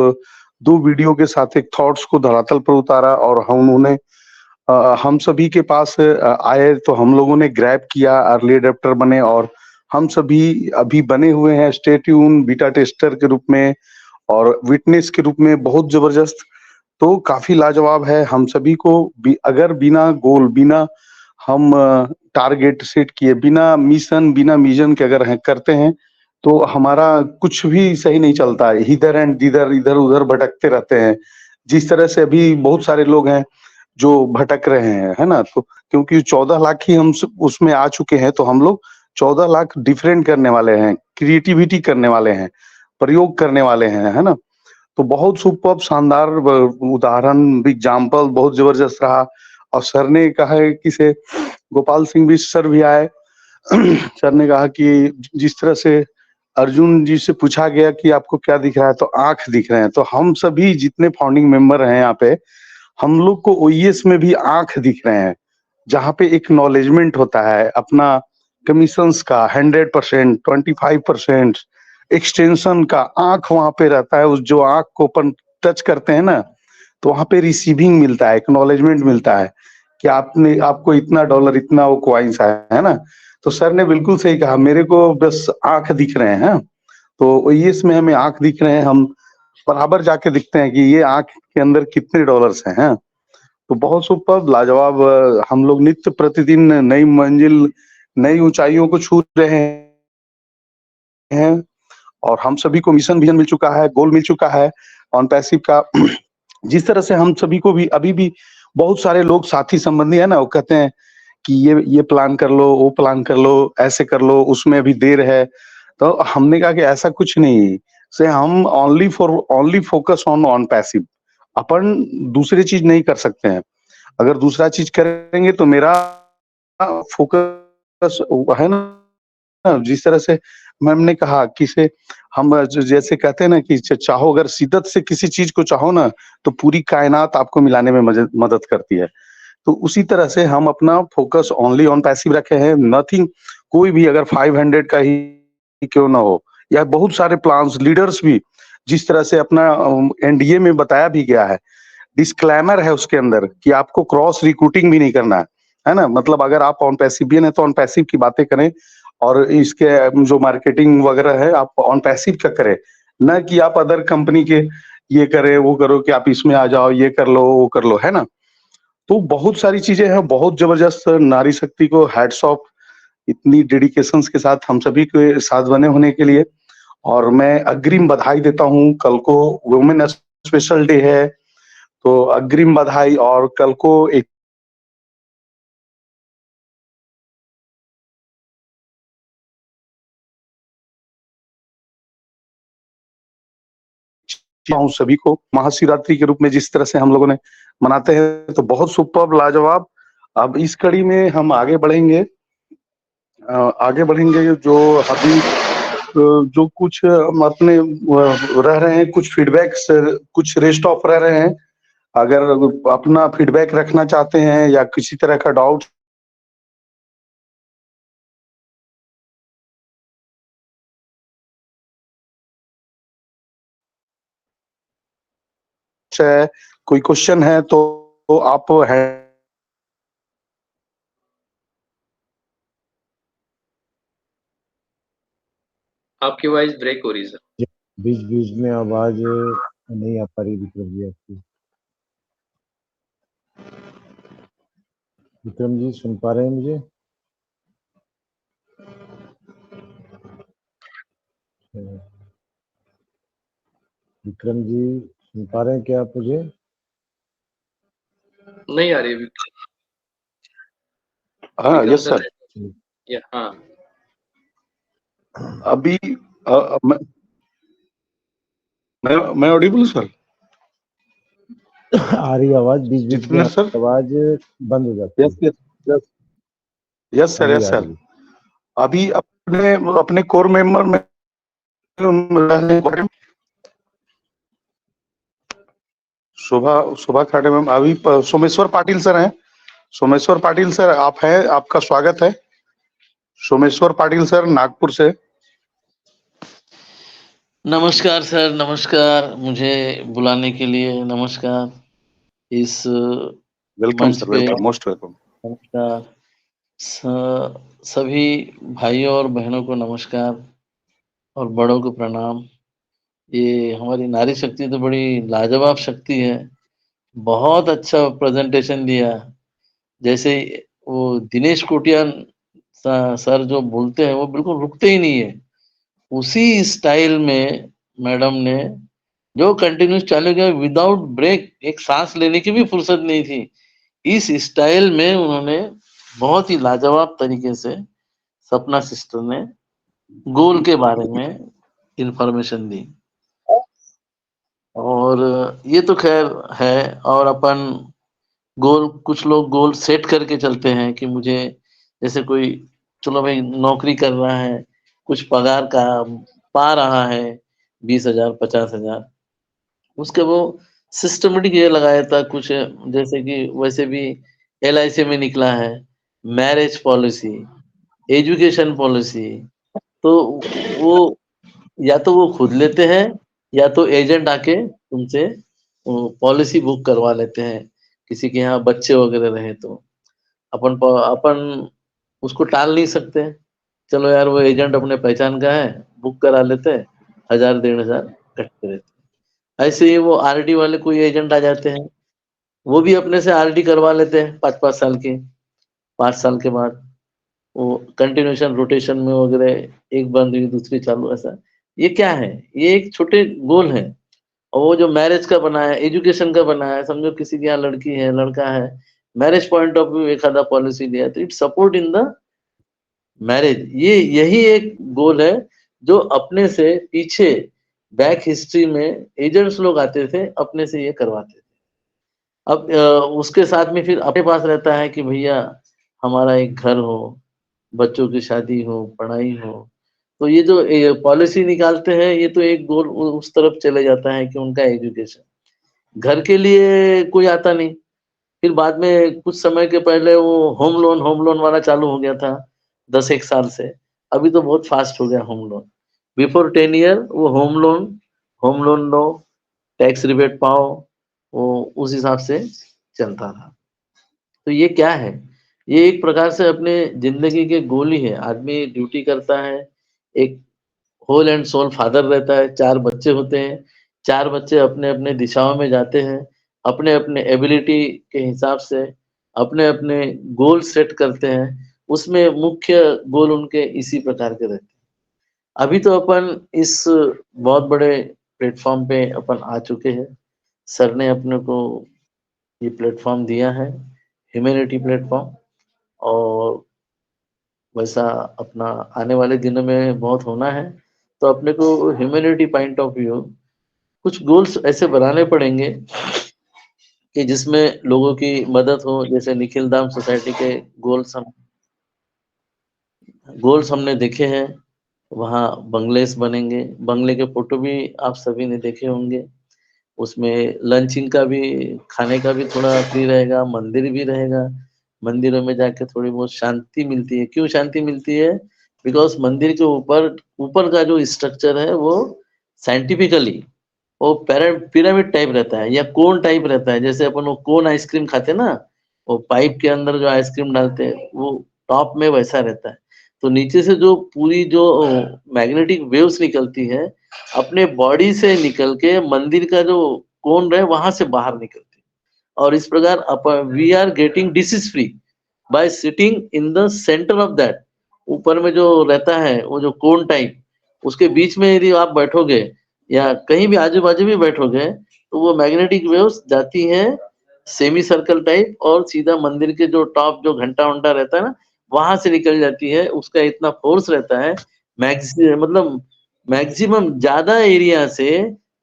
M: दो वीडियो के साथ एक थॉट्स को धरातल पर उतारा और हम सभी के पास आए तो हम लोगों ने ग्रैब किया, अर्ली अडेप्टर बने और हम सभी अभी बने हुए हैं स्टे ट्यून बीटा टेस्टर के रूप में और विटनेस के रूप में। बहुत जबरदस्त, तो काफी लाजवाब है। हम सभी को अगर बिना गोल, बिना हम टारगेट सेट किए, बिना मिशन, बिना विजन के अगर करते हैं तो हमारा कुछ भी सही नहीं चलता है। इधर एंड इधर, इधर उधर भटकते रहते हैं। जिस तरह से अभी बहुत सारे लोग हैं जो भटक रहे हैं, है ना। तो क्योंकि 14 लाख ही हम उसमें आ चुके हैं, तो हम लोग 14 लाख डिफरेंट करने वाले हैं, क्रिएटिविटी करने वाले हैं, प्रयोग करने वाले हैं, है ना। तो बहुत सुपर्ब, शानदार उदाहरण, एग्जाम्पल बहुत जबरदस्त रहा। और सर ने कहा है कि से गोपाल सिंह भी सर भी आए सर ने कहा कि जिस तरह से अर्जुन जी से पूछा गया कि आपको क्या दिख रहा है, तो आंख दिख रहे हैं। तो हम सभी जितने फाउंडिंग मेंबर हैं यहाँ पे, हम लोग को OES में भी आंख दिख रहे हैं, जहाँ पे एक नॉलेजमेंट होता है अपना कमीशंस का 100%, 25% एक्सटेंशन का। आंख वहां पे रहता है, उस जो आंख को अपन टच करते हैं ना, तो वहां पे रिसीविंग मिलता है, एक्नॉलेजमेंट मिलता है कि आपको इतना डॉलर, इतना वो क्वाइंस आया है ना। तो सर ने बिल्कुल सही कहा, मेरे को बस आंख दिख रहे हैं। तो इसमें हमें आंख दिख रहे हैं, हम बराबर जाके दिखते हैं कि ये आंख के अंदर कितने डॉलर्स हैं। तो बहुत सुपर लाजवाब, हम लोग नित्य प्रतिदिन नई मंजिल, नई ऊंचाइयों को छू रहे हैं और हम सभी को मिशन विजन मिल चुका है, गोल मिल चुका है ऑन पैसिव का। जिस तरह से हम सभी को भी अभी भी बहुत सारे लोग साथी संबंधी है ना, वो कहते हैं कि ये प्लान कर लो, वो प्लान कर लो, ऐसे कर लो, उसमें अभी देर है। तो हमने कहा कि ऐसा कुछ नहीं से, हम ओनली फोकस ऑन पैसिव। अपन दूसरी चीज नहीं कर सकते हैं। अगर दूसरा चीज करेंगे तो मेरा फोकस है ना। जिस तरह से मैम ने कहा कि से हम जैसे कहते हैं ना कि चाहो, अगर शिद्दत से किसी चीज को चाहो ना, तो पूरी कायनात आपको मिलाने में मदद करती है। तो उसी तरह से हम अपना फोकस ओनली ऑन पैसिव रखे हैं। नथिंग, कोई भी अगर 500 का ही क्यों ना हो, या बहुत सारे प्लान्स, लीडर्स भी जिस तरह से अपना NDA में बताया भी गया है, डिस्क्लेमर है उसके अंदर कि आपको क्रॉस रिक्रूटिंग भी नहीं करना है ना। मतलब अगर आप ऑन पैसिव है तो ऑन पैसिव की बातें करें और इसके जो मार्केटिंग वगैरह है आप ऑन पैसिव का करें, न कि आप अदर कंपनी के ये करे वो करो कि आप इसमें आ जाओ, ये कर लो वो कर लो, है ना। तो बहुत सारी चीजें हैं, बहुत जबरदस्त। नारी शक्ति को हैट्स ऑफ, इतनी डेडिकेशंस के साथ हम सभी के साथ बने होने के लिए। और मैं अग्रिम बधाई देता हूँ। कल को वुमेन स्पेशल डे है, तो अग्रिम बधाई। और कल को एक हूँ सभी को महाशिवरात्रि के रूप में जिस तरह से हम लोगों ने मनाते हैं, तो बहुत सुपर्ब, लाजवाब। अब इस कड़ी में हम आगे बढ़ेंगे जो अभी जो कुछ हम अपने रह रहे हैं, कुछ फीडबैक्स, कुछ रेस्ट ऑफ रह रहे हैं। अगर अपना फीडबैक रखना चाहते हैं या किसी तरह का डाउट है, कोई क्वेश्चन है तो आप
E: आपकी वॉइस ब्रेक हो रही है सर।
A: बीच बीच में आवाज नहीं आ पा रही विक्रम जी आपकी। विक्रम जी सुन पा रहे हैं मुझे? विक्रम जी सुन पा रहे हैं क्या आप मुझे?
E: नहीं आ रही अभी।
M: हाँ,
E: विक्रम
M: यस
E: सर
M: सर।
E: या हाँ
M: अभी मैं ऑडिबल सर?
A: आ रही आवाज, बीच बीच में
M: जितेंद्र सर?
A: आवाज बंद हो जाती है।
M: यस सर,
A: अभी
M: यस
A: आ
M: सर।
A: रही है।
M: अभी अपने कोर मेंबर में शोभा खाड़े में अभी सोमेश्वर पाटिल सर हैं। सोमेश्वर पाटिल सर आप हैं, आपका स्वागत है। सोमेश्वर पाटिल सर नागपुर से।
N: नमस्कार सर, नमस्कार। मुझे बुलाने के लिए नमस्कार। इस
M: वेलकम
N: मंच
M: सर,
N: पे
M: वेलकम, मोस्ट वेलकम।
N: नमस्कार। सभी भाइयों और बहनों को नमस्कार और बड़ों को प्रणाम। ये हमारी नारी शक्ति तो बड़ी लाजवाब शक्ति है। बहुत अच्छा प्रेजेंटेशन दिया। जैसे वो दिनेश कोटियान सर जो बोलते हैं वो बिल्कुल रुकते ही नहीं है। उसी स्टाइल में मैडम ने जो कंटिन्यूस चालू किया विदाउट ब्रेक, एक सांस लेने की भी फुर्सत नहीं थी। इस स्टाइल में उन्होंने बहुत ही लाजवाब तरीके से सपना सिस्टर ने गोल के बारे में इंफॉर्मेशन दी। और ये तो खैर है। और अपन गोल, कुछ लोग गोल सेट करके चलते हैं कि मुझे, जैसे कोई चलो भाई नौकरी कर रहा है, कुछ पगार का पा रहा है 20,000 50,000, उसके वो सिस्टमेटिक ये लगाया था कुछ, जैसे कि वैसे भी LIC में निकला है मैरिज पॉलिसी, एजुकेशन पॉलिसी। तो वो या तो वो खुद लेते हैं या तो एजेंट आके तुमसे पॉलिसी बुक करवा लेते हैं। किसी के यहाँ बच्चे वगैरह रहे तो अपन उसको टाल नहीं सकते। चलो यार वो एजेंट अपने पहचान का है, बुक करा लेते हैं, 1000 1500 कटते रहते। ऐसे ही वो RD वाले कोई एजेंट आ जाते हैं, वो भी अपने से RD करवा लेते हैं 5-5 साल के। 5 साल के बाद वो कंटिन्यूशन रोटेशन में वगैरह एक बंद हुई दूसरी चालू, ऐसा। ये क्या है? ये एक छोटे गोल है। और वो जो मैरिज का बना है, एजुकेशन का बना है, समझो किसी के यहाँ लड़की है लड़का है, मैरिज पॉइंट ऑफ व्यू एक आधा पॉलिसी दिया है, तो it support in the marriage. ये यही एक गोल है जो अपने से पीछे बैक हिस्ट्री में एजेंट्स लोग आते थे, अपने से ये करवाते थे। अब उसके साथ में फिर अपने पास रहता है कि भैया हमारा एक घर हो, बच्चों की शादी हो, पढ़ाई हो। तो ये जो पॉलिसी निकालते हैं, ये तो एक गोल उस तरफ चले जाता है कि उनका एजुकेशन। घर के लिए कोई आता नहीं। फिर बाद में कुछ समय के पहले वो होम लोन वाला चालू हो गया था 10-1 साल से। अभी तो बहुत फास्ट हो गया होम लोन। बिफोर 10 ईयर वो होम लोन लो, टैक्स रिबेट पाओ, वो उस हिसाब से चलता था। तो ये क्या है? ये एक प्रकार से अपने जिंदगी के गोल ही है। आदमी ड्यूटी करता है, एक होल एंड सोल फादर रहता है, 4 बच्चे होते हैं, 4 बच्चे अपने अपने दिशाओं में जाते हैं, अपने अपने एबिलिटी के हिसाब से अपने अपने गोल सेट करते हैं। उसमें मुख्य गोल उनके इसी प्रकार के रहते हैं। अभी तो अपन इस बहुत बड़े प्लेटफॉर्म पे अपन आ चुके हैं। सर ने अपने को ये प्लेटफॉर्म दिया है, ह्यूमैनिटी प्लेटफॉर्म, और वैसा अपना आने वाले दिनों में बहुत होना है। तो अपने को ह्यूमैनिटी पॉइंट ऑफ व्यू कुछ गोल्स ऐसे बनाने पड़ेंगे कि जिसमें लोगों की मदद हो। जैसे निखिल धाम सोसाइटी के गोल्स हमने देखे हैं। वहाँ बंगलेस बनेंगे, बंगले के फोटो भी आप सभी ने देखे होंगे। उसमें लंचिंग का भी, खाने का भी थोड़ा फ्री रहेगा, मंदिर भी रहेगा। मंदिरों में जाके थोड़ी बहुत शांति मिलती है। क्यों शांति मिलती है? बिकॉज मंदिर के ऊपर ऊपर का जो स्ट्रक्चर है वो साइंटिफिकली वो पिरामिड टाइप रहता है या कोन टाइप रहता है। जैसे अपन वो कोन आइसक्रीम खाते ना, वो पाइप के अंदर जो आइसक्रीम डालते हैं वो टॉप में वैसा रहता है। तो नीचे से जो पूरी जो मैग्नेटिक वेव्स निकलती है अपने बॉडी से निकल के मंदिर का जो कोन रहे वहां से बाहर निकलती है। और इस प्रकार we are getting disease free by sitting in the centre of that. ऊपर में जो रहता है वो जो कोन टाइप, उसके बीच में यदि आप बैठोगे या कहीं भी आजू बाजू भी बैठोगे तो वो मैग्नेटिक वेव्स जाती हैं सेमी सर्कल टाइप और सीधा मंदिर के जो टॉप जो घंटा वंटा रहता है ना वहां से निकल जाती है। उसका इतना फोर्स रहता है मतलब मैक्सिमम ज्यादा एरिया से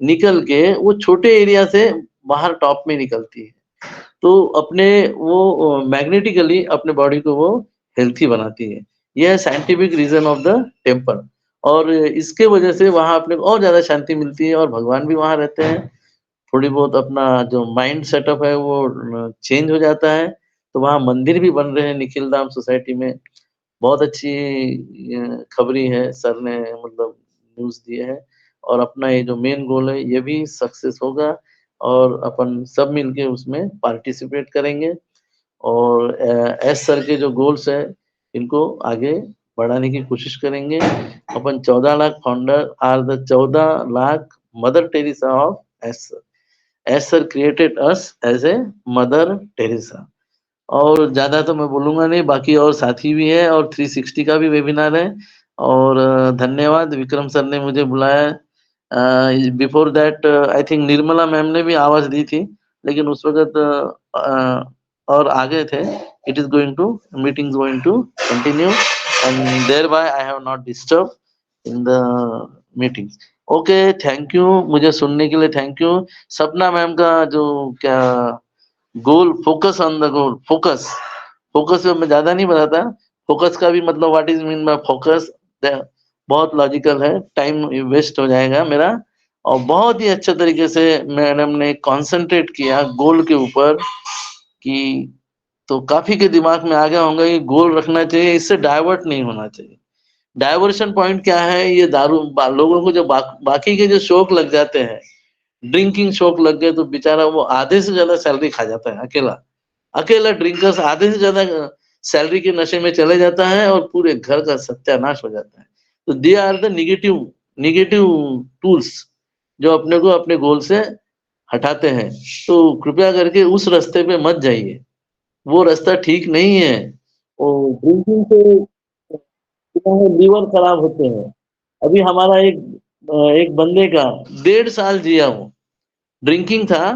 N: निकल के वो छोटे एरिया से बाहर टॉप में निकलती है। तो अपने वो मैग्नेटिकली अपने बॉडी को वो हेल्थी बनाती है। यह है scientific reason of the temple. और इसके वजह से वहां अपने को और ज्यादा शांति मिलती है और भगवान भी वहां रहते हैं। थोड़ी बहुत अपना जो माइंड सेटअप है वो चेंज हो जाता है। तो वहाँ मंदिर भी बन रहे हैं निखिल धाम सोसाइटी में। बहुत अच्छी खबरी है, सर ने मतलब न्यूज़ दिए है। और अपना ये जो मेन गोल है ये भी सक्सेस होगा और अपन सब मिलके उसमें पार्टिसिपेट करेंगे। और एस सर के जो गोल्स है इनको आगे बढ़ाने की कोशिश करेंगे। अपन 14 lakh founder are the 14 lakh Mother Teresa of S sir. S sir created us as a Mother Teresa. और ज्यादा तो मैं बोलूंगा नहीं, बाकी और साथी भी है और 360 का भी वेबिनार है। और धन्यवाद विक्रम सर ने मुझे बुलाया। Before that I think Nirmala ma'am ने भी आवाज दी थी, लेकिन उस वक्त और आगे थे। It is going to meeting going to continue and there I have not disturb in the meeting. Okay, thank you, मुझे सुनने के लिए थैंक यू। सपना मैम का जो क्या goal, focus on the goal, focus focus मैं ज्यादा नहीं बताता। फोकस का भी मतलब what is mean by focus, बहुत लॉजिकल है, टाइम वेस्ट हो जाएगा मेरा। और बहुत ही अच्छे तरीके से मैडम ने कंसंट्रेट किया गोल के ऊपर कि तो काफी के दिमाग में आ गया होगा कि गोल रखना चाहिए, इससे डाइवर्ट नहीं होना चाहिए। डाइवर्शन पॉइंट क्या है? ये दारू लोगों को जो बाकी के जो शौक लग जाते हैं, ड्रिंकिंग शौक लग गए तो बेचारा वो आधे से ज्यादा सैलरी खा जाता है। अकेला अकेला ड्रिंकर्स आधे से ज्यादा सैलरी के नशे में चले जाता है और पूरे घर का सत्यानाश हो जाता है। तो they are the negative tools जो अपने को अपने गोल से हटाते हैं। तो कृपया करके उस रास्ते पे मत जाइए, वो रास्ता ठीक नहीं है। और ड्रिंकिंग से लीवर खराब होते हैं। अभी हमारा एक बंदे का 1.5 साल जिया हूँ, ड्रिंकिंग था,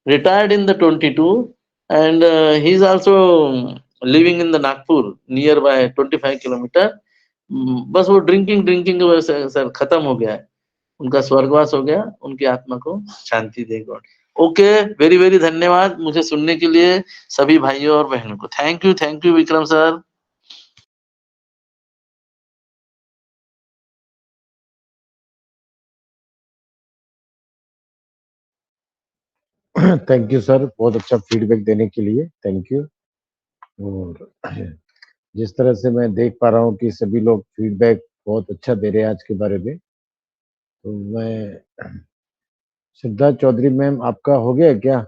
N: retired in the 22 and he is also living in the Nagpur nearby 25 kilometre. बस वो ड्रिंकिंग की वजह से सर खत्म हो गया है। उनका स्वर्गवास हो गया, उनकी आत्मा को शांति दे गॉड। ओके, वेरी वेरी धन्यवाद मुझे सुनने के लिए सभी भाइयों और बहनों को। Thank you Vikram sir.
A: Thank you sir, बहुत अच्छा फीडबैक देने के लिए, थैंक यू। और जिस तरह से मैं देख पा रहा हूँ कि सभी लोग फीडबैक बहुत अच्छा दे रहे हैं आज के बारे में, तो मैं श्रद्धा चौधरी मैम, आपका हो गया क्या?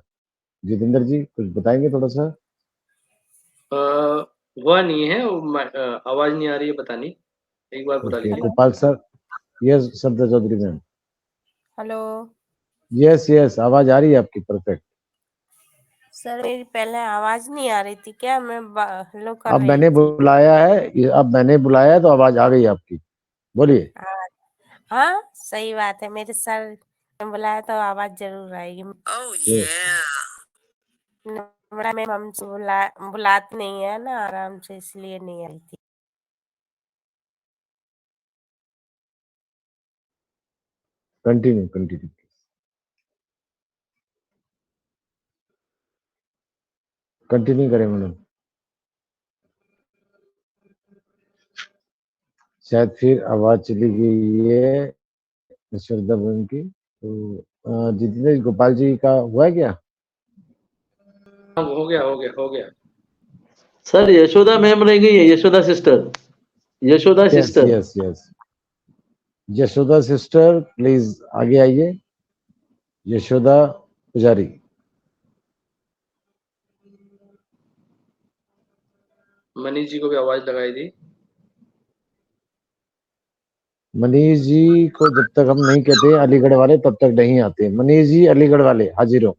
A: जितेंद्र जी कुछ बताएंगे थोड़ा सा?
E: हुआ नहीं है, आवाज नहीं आ रही है, पता नहीं, एक बार बता लीजिए।
A: गोपाल सर। यस श्रद्धा चौधरी मैम।
O: हेलो
A: यस आवाज आ रही है आपकी परफेक्ट।
O: सर, मेरी पहले आवाज नहीं आ रही थी क्या? मैं हेलो कर
A: अब
O: रही
A: मैंने
O: थी।
A: बुलाया है, अब मैंने बुलाया तो आवाज आ गई आपकी, बोलिए।
O: हाँ हाँ, सही बात है। मेरे सर बुलाया तो आवाज जरूर आएगी। निर्मला मैम हमसे बुलाती नहीं है ना आराम से, इसलिए नहीं आई थी।
A: कंटिन्यू कंटिन्यू कंटिन्यू करें मैडम। शायद फिर आवाज चली गई है श्रद्धा मैम की। तो जितेंद्र गोपाल जी का हुआ क्या?
E: हाँ, हो गया।
N: सर यशोदा मैम रह गई है, Yashoda sister.
A: Yes yes yes, Yashoda sister please आगे आइए। यशोदा पुजारी।
E: मनीष जी को भी आवाज लगाई थी।
A: मनीष जी को जब तक हम नहीं कहते अलीगढ़ वाले तब तक नहीं आते। मनीष जी अलीगढ़ वाले हाजिर हो।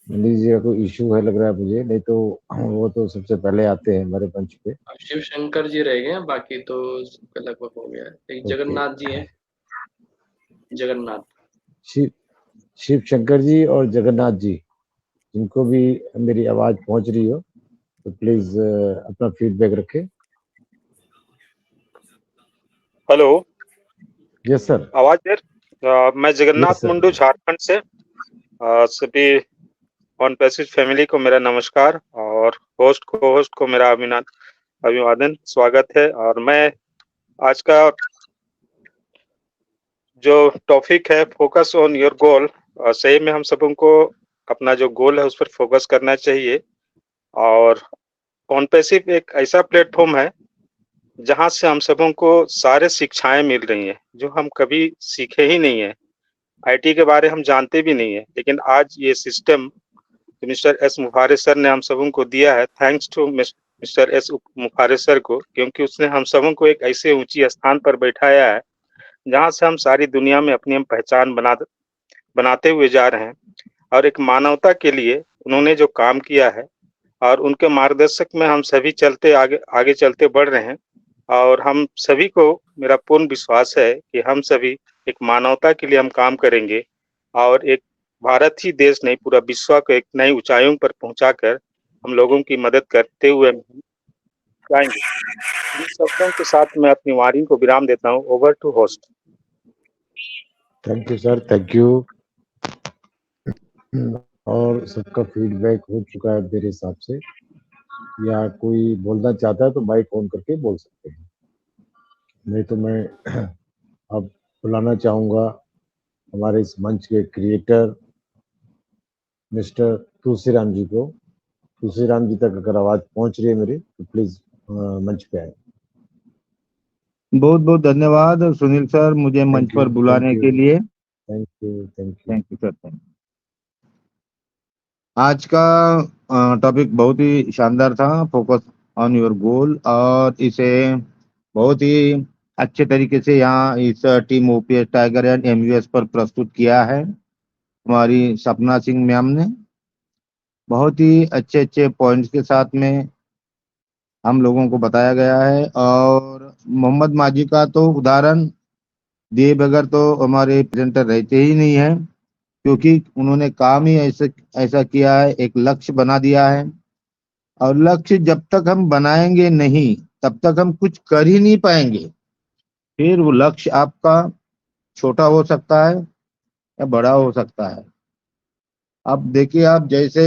A: मनीष जी का कोई इशू है लग रहा है मुझे, नहीं तो वो तो सबसे पहले आते हैं हमारे मंच पे।
E: अब शिव शंकर जी रह गए हैं, बाकी तो सबका लगभग हो गया है। एक जगन्नाथ जी हैं, जगन्नाथ।
A: शिव शंकर जी और जगन्नाथ जी, जिनको भी मेरी आवाज पहुंच रही हो तो प्लीज अपना फीडबैक रखें।
P: हेलो।
A: Yes sir.
P: आवाज देर। मैं जगन्नाथ मुंडू झारखंड से। सभी ऑन पैसेज फैमिली को मेरा नमस्कार और होस्ट को मेरा अभिवादन स्वागत है। और मैं आज का जो टॉपिक है फोकस ऑन योर गोल, सही में हम सबों को अपना जो गोल है उस पर फोकस करना चाहिए। और ऑन पैसिव एक ऐसा प्लेटफॉर्म है जहां से हम सबों को सारे शिक्षाएं मिल रही हैं जो हम कभी सीखे ही नहीं है। आईटी के बारे हम जानते भी नहीं है, लेकिन आज ये system mister S Mufare sir ने हम सबों को दिया है। Thanks to mister S Mufare sir को, क्योंकि उसने हम सबों को एक ऐसे ऊंची स्थान पर बैठाया है जहां से हम सारी दुनिया में अपनी पहचान बनाते हुए जा रहे हैं। और एक मानवता के लिए उन्होंने जो काम किया है और उनके मार्गदर्शक में हम सभी आगे चलते बढ़ रहे हैं। और हम सभी को मेरा पूर्ण विश्वास है कि हम सभी एक मानवता के लिए हम काम करेंगे और एक भारत ही देश नहीं पूरा विश्व को एक नई ऊंचाइयों पर पहुंचाकर हम लोगों की मदद करते हुए जाएंगे। इन शब्दों के साथ मैं अपनी वाणी को विराम देता हूँ। Over to host.
A: Thank you sir, thank you. और सबका फीडबैक हो चुका है मेरे हिसाब से, या कोई बोलना चाहता है तो माइक ऑन करके बोल सकते हैं, नहीं तो मैं अब बुलाना चाहूंगा हमारे इस मंच के क्रिएटर मिस्टर तुलसीराम जी को। तुलसीराम जी तक अगर आवाज पहुंच रही है मेरी तो प्लीज मंच पे आए।
Q: बहुत बहुत धन्यवाद सुनील सर मुझे मंच पर बुलाने के लिए।
A: Thank you
Q: sir. आज का टॉपिक बहुत ही शानदार था, फोकस ऑन योर गोल, और इसे बहुत ही अच्छे तरीके से यहाँ इस टीम ओपीएस टाइगर एंड एमयूएस पर प्रस्तुत किया है हमारी सपना सिंह मैम ने। बहुत ही अच्छे अच्छे पॉइंट्स के साथ में हम लोगों को बताया गया है। और मोहम्मद माजी का तो उदाहरण दिए बगैर तो हमारे प्रेजेंटर रहते ही नहीं है, क्योंकि उन्होंने काम ही ऐसा किया है, एक लक्ष्य बना दिया है। और लक्ष्य जब तक हम बनाएंगे नहीं तब तक हम कुछ कर ही नहीं पाएंगे। फिर वो लक्ष्य आपका छोटा हो सकता है या बड़ा हो सकता है। अब देखिए, आप जैसे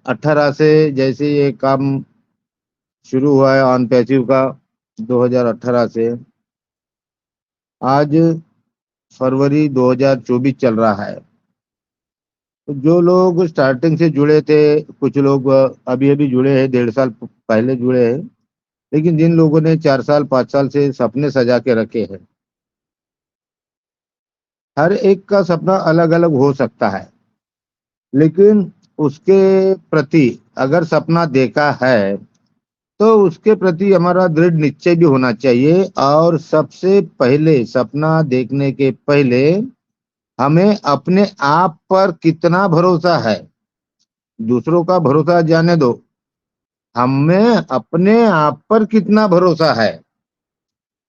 Q: 18 से जैसे ये काम शुरू हुआ है ऑन पैसिव का 2018 से, आज फरवरी 2024 चल रहा है। तो जो लोग स्टार्टिंग से जुड़े थे, कुछ लोग अभी अभी जुड़े हैं, 1.5 साल पहले जुड़े हैं, लेकिन जिन लोगों ने 4 साल 5 साल से सपने सजा के रखे हैं, हर एक का सपना अलग अलग हो सकता है, लेकिन उसके प्रति अगर सपना देखा है तो उसके प्रति हमारा दृढ़ निश्चय भी होना चाहिए। और सबसे पहले सपना देखने के पहले हमें अपने आप पर कितना भरोसा है, दूसरों का भरोसा जाने दो, हमें अपने आप पर कितना भरोसा है,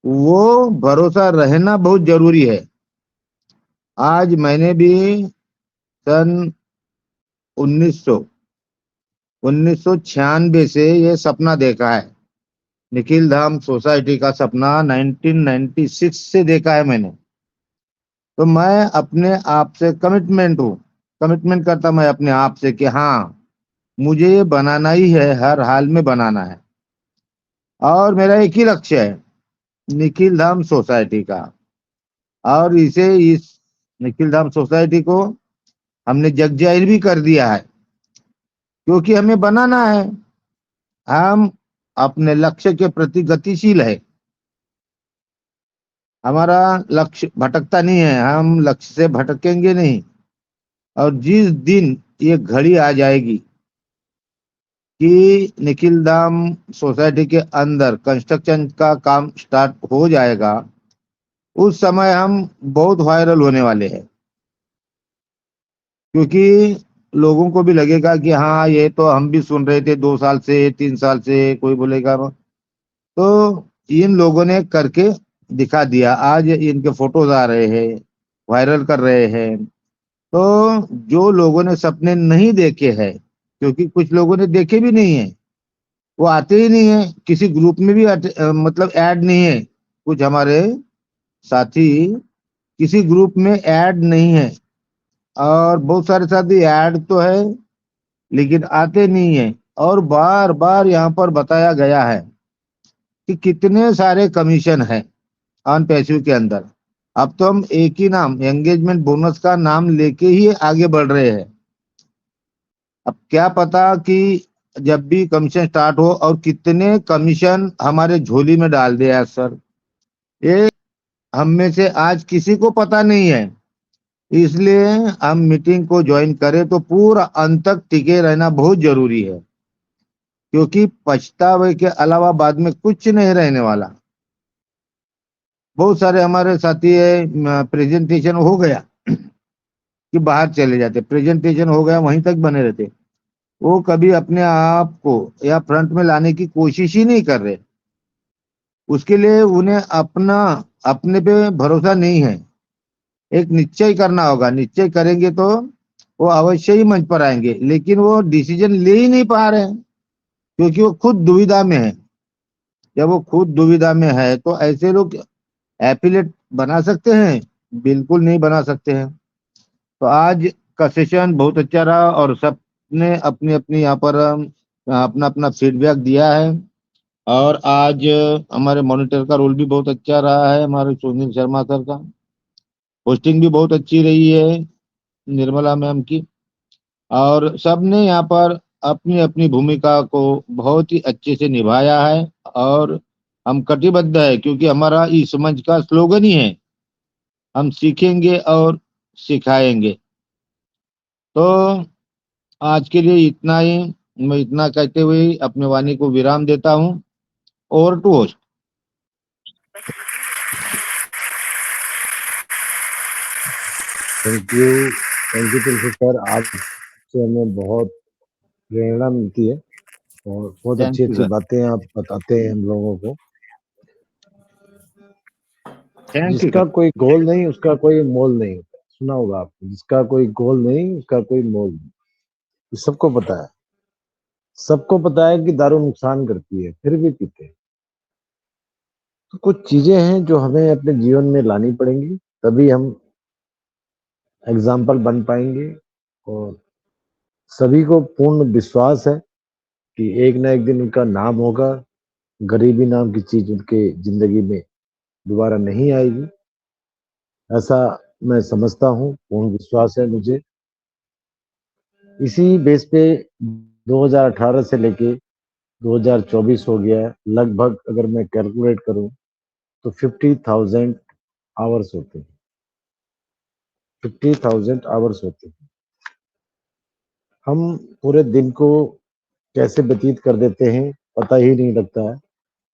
Q: वो भरोसा रहना बहुत जरूरी है। आज मैंने भी सन 1996 से ये सपना देखा है। निखिल धाम सोसाइटी का सपना 1996 से देखा है मैंने। तो मैं अपने आप से कमिटमेंट करता मैं अपने आप से कि हाँ, मुझे ये बनाना ही है, हर हाल में बनाना है। और मेरा एक ही लक्ष्य है, निखिल धाम सोसाइटी का। और इस निखिल धाम सोसाइटी को हमने जग जाहिर भी कर दिया है, क्योंकि हमें बनाना है। हम अपने लक्ष्य के प्रति गतिशील है। हमारा लक्ष्य भटकता नहीं है, हम लक्ष्य से भटकेंगे नहीं। और जिस दिन ये घड़ी आ जाएगी कि निखिल धाम सोसाइटी के अंदर कंस्ट्रक्शन का काम स्टार्ट हो जाएगा, उस समय हम बहुत वायरल होने वाले हैं। क्योंकि लोगों को भी लगेगा कि हाँ, ये तो हम भी सुन रहे थे 2 साल से, 3 साल से, कोई बोलेगा। तो इन लोगों ने करके दिखा दिया। आज इनके फोटोज आ रहे हैं, वायरल कर रहे हैं। तो जो लोगों ने सपने नहीं देखे हैं, क्योंकि कुछ लोगों ने देखे भी नहीं है, वो आते ही नहीं है, किसी ग्रुप में भी मतलब ऐड नहीं है। कुछ हमारे साथी किसी ग्रुप में ऐड नहीं है, और बहुत सारे साथी ऐड तो है लेकिन आते नहीं है। और बार बार यहाँ पर बताया गया है कि कितने सारे कमीशन है ऑन पैसिव के अंदर। अब तो हम एक ही नाम, एंगेजमेंट बोनस का नाम लेके ही आगे बढ़ रहे हैं। अब क्या पता कि जब भी कमीशन स्टार्ट हो और कितने कमीशन हमारे झोली में डाल दे यार सर, ये हम में से आज किसी को पता नहीं है। इसलिए हम मीटिंग को ज्वाइन करें तो पूरा अंत तक टिके रहना बहुत जरूरी है, क्योंकि पछतावे के अलावा बाद में कुछ नहीं रहने वाला। बहुत सारे हमारे साथी है, प्रेजेंटेशन हो गया कि बाहर चले जाते, प्रेजेंटेशन हो गया वहीं तक बने रहते। वो कभी अपने आप को या फ्रंट में लाने की कोशिश ही नहीं कर रहे। उसके लिए उन्हें अपने पे भरोसा नहीं है। एक निश्चय करना होगा, निश्चय करेंगे तो वो अवश्य ही मंच पर आएंगे, लेकिन वो डिसीजन ले ही नहीं पा रहे हैं, क्योंकि वो खुद दुविधा में है। जब वो खुद दुविधा में है तो ऐसे लोग एफिलेट बना सकते हैं? बिल्कुल नहीं बना सकते हैं। तो आज का सेशन बहुत अच्छा रहा और सबने अपनी अपनी यहाँ पर अपना अपना फीडबैक दिया है। और आज हमारे मॉनिटर का रोल भी बहुत अच्छा रहा है, हमारे सुनील शर्मा सर का। होस्टिंग भी बहुत अच्छी रही है निर्मला मैम की। और सबने यहाँ पर अपनी अपनी भूमिका को बहुत ही अच्छे से निभाया है। और हम कटिबद्ध है, क्योंकि हमारा इस मंच का स्लोगन ही है, हम सीखेंगे और सिखाएंगे। तो आज के लिए इतना ही। मैं इतना कहते हुए अपने वाणी को विराम देता हूँ। Over to host.
A: Thank you Tulsi sir. आपसे हमें बहुत प्रेरणा मिलती है और बहुत
Q: थैंक
A: अच्छी
Q: यू
A: अच्छी
Q: सर।
A: बातें आप बताते हैं हम लोगों को।
Q: थैंक यू
A: जिसका
Q: सर।
A: कोई गोल नहीं उसका कोई मोल नहीं होता। सुना होगा आपको, जिसका कोई गोल नहीं उसका कोई मोल नहीं। ये सबको पता है, सबको पता है कि दारू नुकसान करती है, फिर भी पीते हैं। तो कुछ चीजें हैं जो हमें अपने जीवन में लानी पड़ेंगी, तभी हम एग्जाम्पल बन पाएंगे। और सभी को पूर्ण विश्वास है कि एक ना एक दिन उनका नाम होगा। गरीबी नाम की चीज उनके जिंदगी में दोबारा नहीं आएगी, ऐसा मैं समझता हूँ, पूर्ण विश्वास है मुझे। इसी बेस पे 2018 से लेके 2024 हो गया है, लगभग अगर मैं कैलकुलेट करूं तो 50,000 आवर्स होते हैं। 50,000 आवर्स होते हैं। हम पूरे दिन को कैसे व्यतीत कर देते हैं पता ही नहीं लगता है।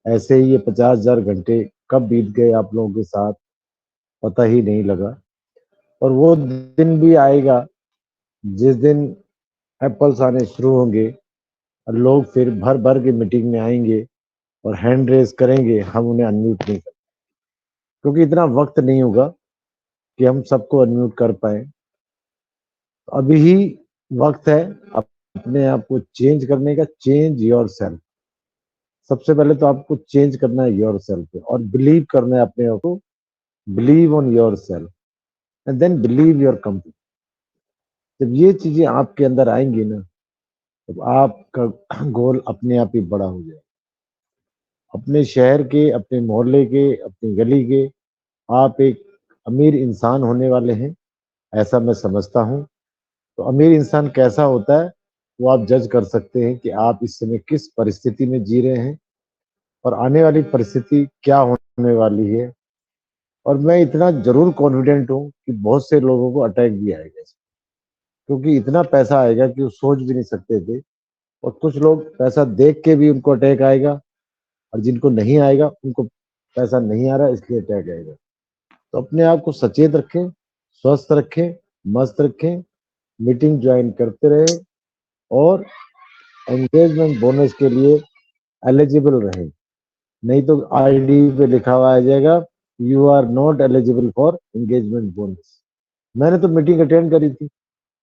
A: ऐसे ही ये 50,000 घंटे कब बीत गए आप लोगों के साथ पता ही नहीं लगा। और वो दिन भी आएगा जिस दिन एप्पल्स आने शुरू होंगे, और लोग फिर भर भर के मीटिंग में आएंगे और हैंड रेज करेंगे, हम उन्हें अनम्यूट नहीं कर, क्योंकि इतना वक्त नहीं होगा कि हम सबको अनम्यूट कर पाए। अभी ही वक्त है अपने आप को चेंज करने का। Change your self. सबसे पहले तो आपको चेंज करना है योर सेल्फ और बिलीव करना है अपने आप को। Believe on yourself and then believe your company. जब ये चीजें आपके अंदर आएंगी ना, तब आपका गोल अपने आप ही बड़ा हो जाएगा। अपने शहर के, अपने मोहल्ले के, अपनी गली के आप एक अमीर इंसान होने वाले हैं, ऐसा मैं समझता हूँ। तो अमीर इंसान कैसा होता है वो आप जज कर सकते हैं कि आप इस समय किस परिस्थिति में जी रहे हैं और आने वाली परिस्थिति क्या होने वाली है। और मैं इतना जरूर कॉन्फिडेंट हूँ कि बहुत से लोगों को अटैक भी आएगा, क्योंकि इतना पैसा आएगा कि वो सोच भी नहीं सकते थे। और कुछ लोग पैसा देख के भी उनको अटैक आएगा, और जिनको नहीं आएगा उनको पैसा नहीं आ रहा इसलिए अटैक आएगा। तो अपने आप को सचेत रखें, स्वस्थ रखें, मस्त रखें, मीटिंग ज्वाइन करते रहे और एंगेजमेंट बोनस के लिए एलिजिबल रहे। नहीं तो आईडी पे लिखा हुआ आ जाएगा you are not eligible for engagement bonus. मैंने तो मीटिंग अटेंड करी थी।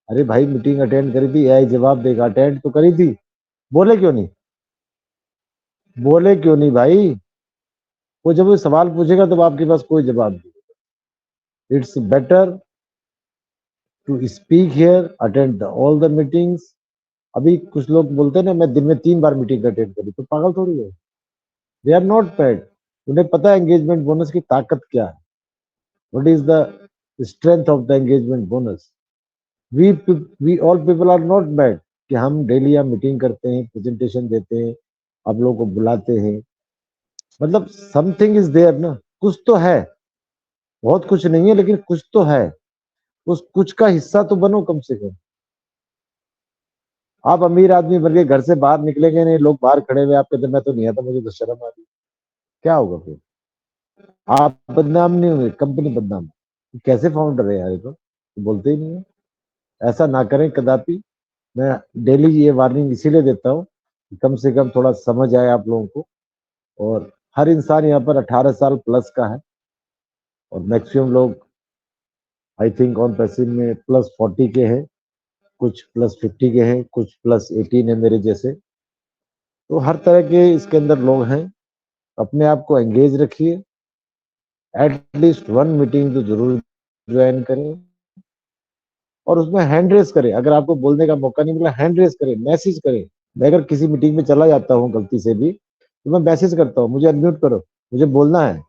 A: अरे भाई मीटिंग अटेंड करी थी, एआई जवाब देगा, अटेंड तो करी थी, बोले क्यों नहीं? बोले क्यों नहीं भाई? वो जब वो सवाल पूछेगा तब आपके पास कोई जवाब नहीं। It's better to speak here, attend all the meetings. अभी कुछ लोग बोलते हैं ना मैं दिन में 3 बार मीटिंग अटेंड करी, तो पागल थोड़ी है। They are not paid. उन्हें पता है एंगेजमेंट बोनस की ताकत क्या है, what is the strength of the engagement bonus. We all people are not bad कि हम डेली यहाँ मीटिंग करते हैं, प्रेजेंटेशन देते हैं, आप लोगों को बुलाते हैं। मतलब समथिंग इज देयर ना, कुछ तो है। बहुत कुछ नहीं है लेकिन कुछ तो है। उस कुछ का हिस्सा तो बनो कम से कम। आप अमीर आदमी बन के घर से बाहर निकलेंगे नहीं, लोग बाहर खड़े हुए आप कहते मैं तो नहीं आता, मुझे तो शर्म आ रही, क्या होगा फिर? आप बदनाम नहीं होंगे, कंपनी बदनाम। कैसे फाउंडर है यार, ये तो बोलते ही नहीं है। ऐसा ना करें कदापि। मैं डेली ये वार्निंग इसीलिए देता हूँ कि कम से कम थोड़ा समझ आए आप लोगों को। और हर इंसान यहाँ पर 18 साल प्लस का है और मैक्सिमम लोग आई थिंक ऑन पैसिव में +40 के हैं, कुछ +50 के हैं, कुछ +18 है मेरे जैसे। तो हर तरह के इसके अंदर लोग हैं। अपने आप को एंगेज रखिए, एटलीस्ट 1 मीटिंग तो जरूर ज्वाइन करें और उसमें हैंड रेस करें। अगर आपको बोलने का मौका नहीं मिला, हैंड रेस करें, मैसेज करें। मैं अगर किसी मीटिंग में चला जाता हूँ गलती से भी तो मैं मैसेज करता हूँ, मुझे अनम्यूट करो, मुझे बोलना है।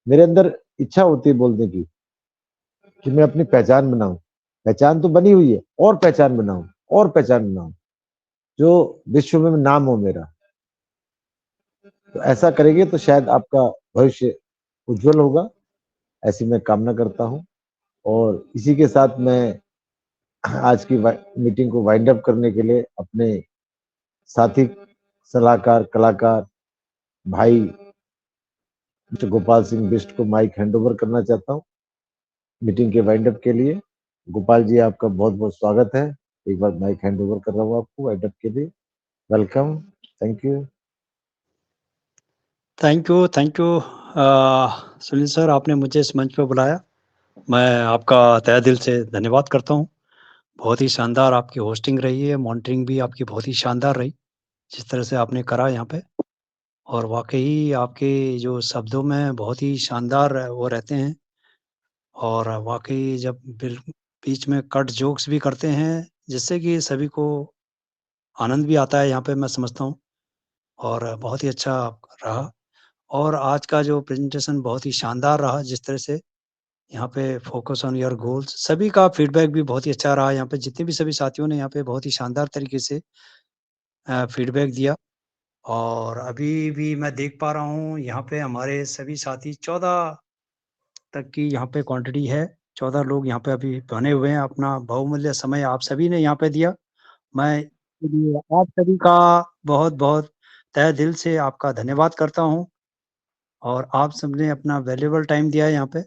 A: मेरे अंदर इच्छा होती है बोलने की कि मैं अपनी पहचान बनाऊं। पहचान तो बनी हुई है, और पहचान बनाऊं, और पहचान बनाऊं, जो विश्व में नाम हो मेरा। तो ऐसा करेंगे तो शायद आपका भविष्य उज्जवल होगा, ऐसी मैं कामना करता हूं। और इसी के साथ मैं आज की मीटिंग को वाइंड अप करने के लिए अपने साथी सलाहकार कलाकार भाई मिस्टर गोपाल सिंह बिष्ट को माइक हैंडओवर करना चाहता हूं मीटिंग के वाइंड अप के लिए। गोपाल जी आपका बहुत बहुत स्वागत है। एक बार माइक हैंडओवर कर रहा हूँ आपको वाइंड अप के लिए। Welcome, thank you.
K: Thank you Sunil sir, आपने मुझे इस मंच पर बुलाया। मैं आपका तहे दिल से धन्यवाद करता हूँ। बहुत ही शानदार आपकी होस्टिंग रही है, मॉनिटरिंग भी आपकी बहुत ही शानदार रही, जिस तरह से आपने करा यहाँ पे। और वाकई आपके जो शब्दों में बहुत ही शानदार वो रहते हैं। और वाकई जब बीच में कट जोक्स भी करते हैं, जिससे कि सभी को आनंद भी आता है यहाँ पे, मैं समझता हूँ। और बहुत ही अच्छा रहा। और आज का जो प्रेजेंटेशन बहुत ही शानदार रहा, जिस तरह से यहाँ पे फोकस ऑन योर गोल्स, सभी का फीडबैक भी बहुत ही अच्छा रहा। यहाँ पे जितने भी सभी साथियों ने यहाँ पे बहुत ही शानदार तरीके से फीडबैक दिया। और अभी भी मैं देख पा रहा हूँ यहाँ पे हमारे सभी साथी 14 तक की यहाँ पे क्वांटिटी है। 14 लोग यहाँ पे अभी बने हुए हैं। अपना बहुमूल्य समय आप सभी ने यहाँ पे दिया। मैं इसके लिए आप सभी का बहुत बहुत तहे दिल से आपका धन्यवाद करता हूँ। और आप सबने अपना वैल्यूएबल टाइम दिया है यहाँ पे।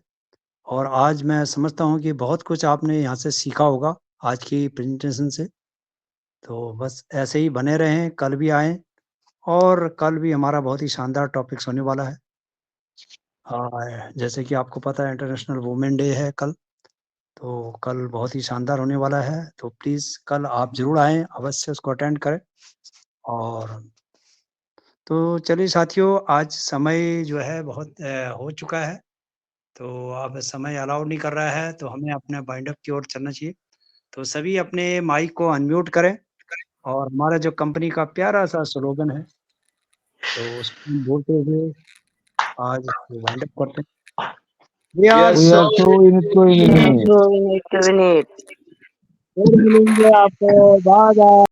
K: और आज मैं समझता हूँ कि बहुत कुछ आपने यहाँ से सीखा होगा आज की प्रेजेंटेशन से। तो बस ऐसे ही बने रहें, कल भी आएँ और कल भी हमारा बहुत ही शानदार टॉपिक्स होने वाला है। जैसे कि आपको पता है इंटरनेशनल वुमेन डे है कल, तो कल बहुत ही शानदार होने वाला है, तो प्लीज़ कल आप ज़रूर आएँ, अवश्य उसको अटेंड करें। और तो चलिए साथियों, आज समय जो है बहुत हो चुका है, तो अब समय अलाउ नहीं कर रहा है, तो हमें अपने वाइंड अप की ओर चलना चाहिए। तो सभी अपने माइक को अनम्यूट करें और हमारा जो कंपनी का प्यारा-सा स्लोगन है, तो उसको हम बोलते हुए आज इसको वाइंड अप करते हैं। We are
Q: We are so in it, so in it.
K: फिर मिलेंगे आपको, बाय-बाय।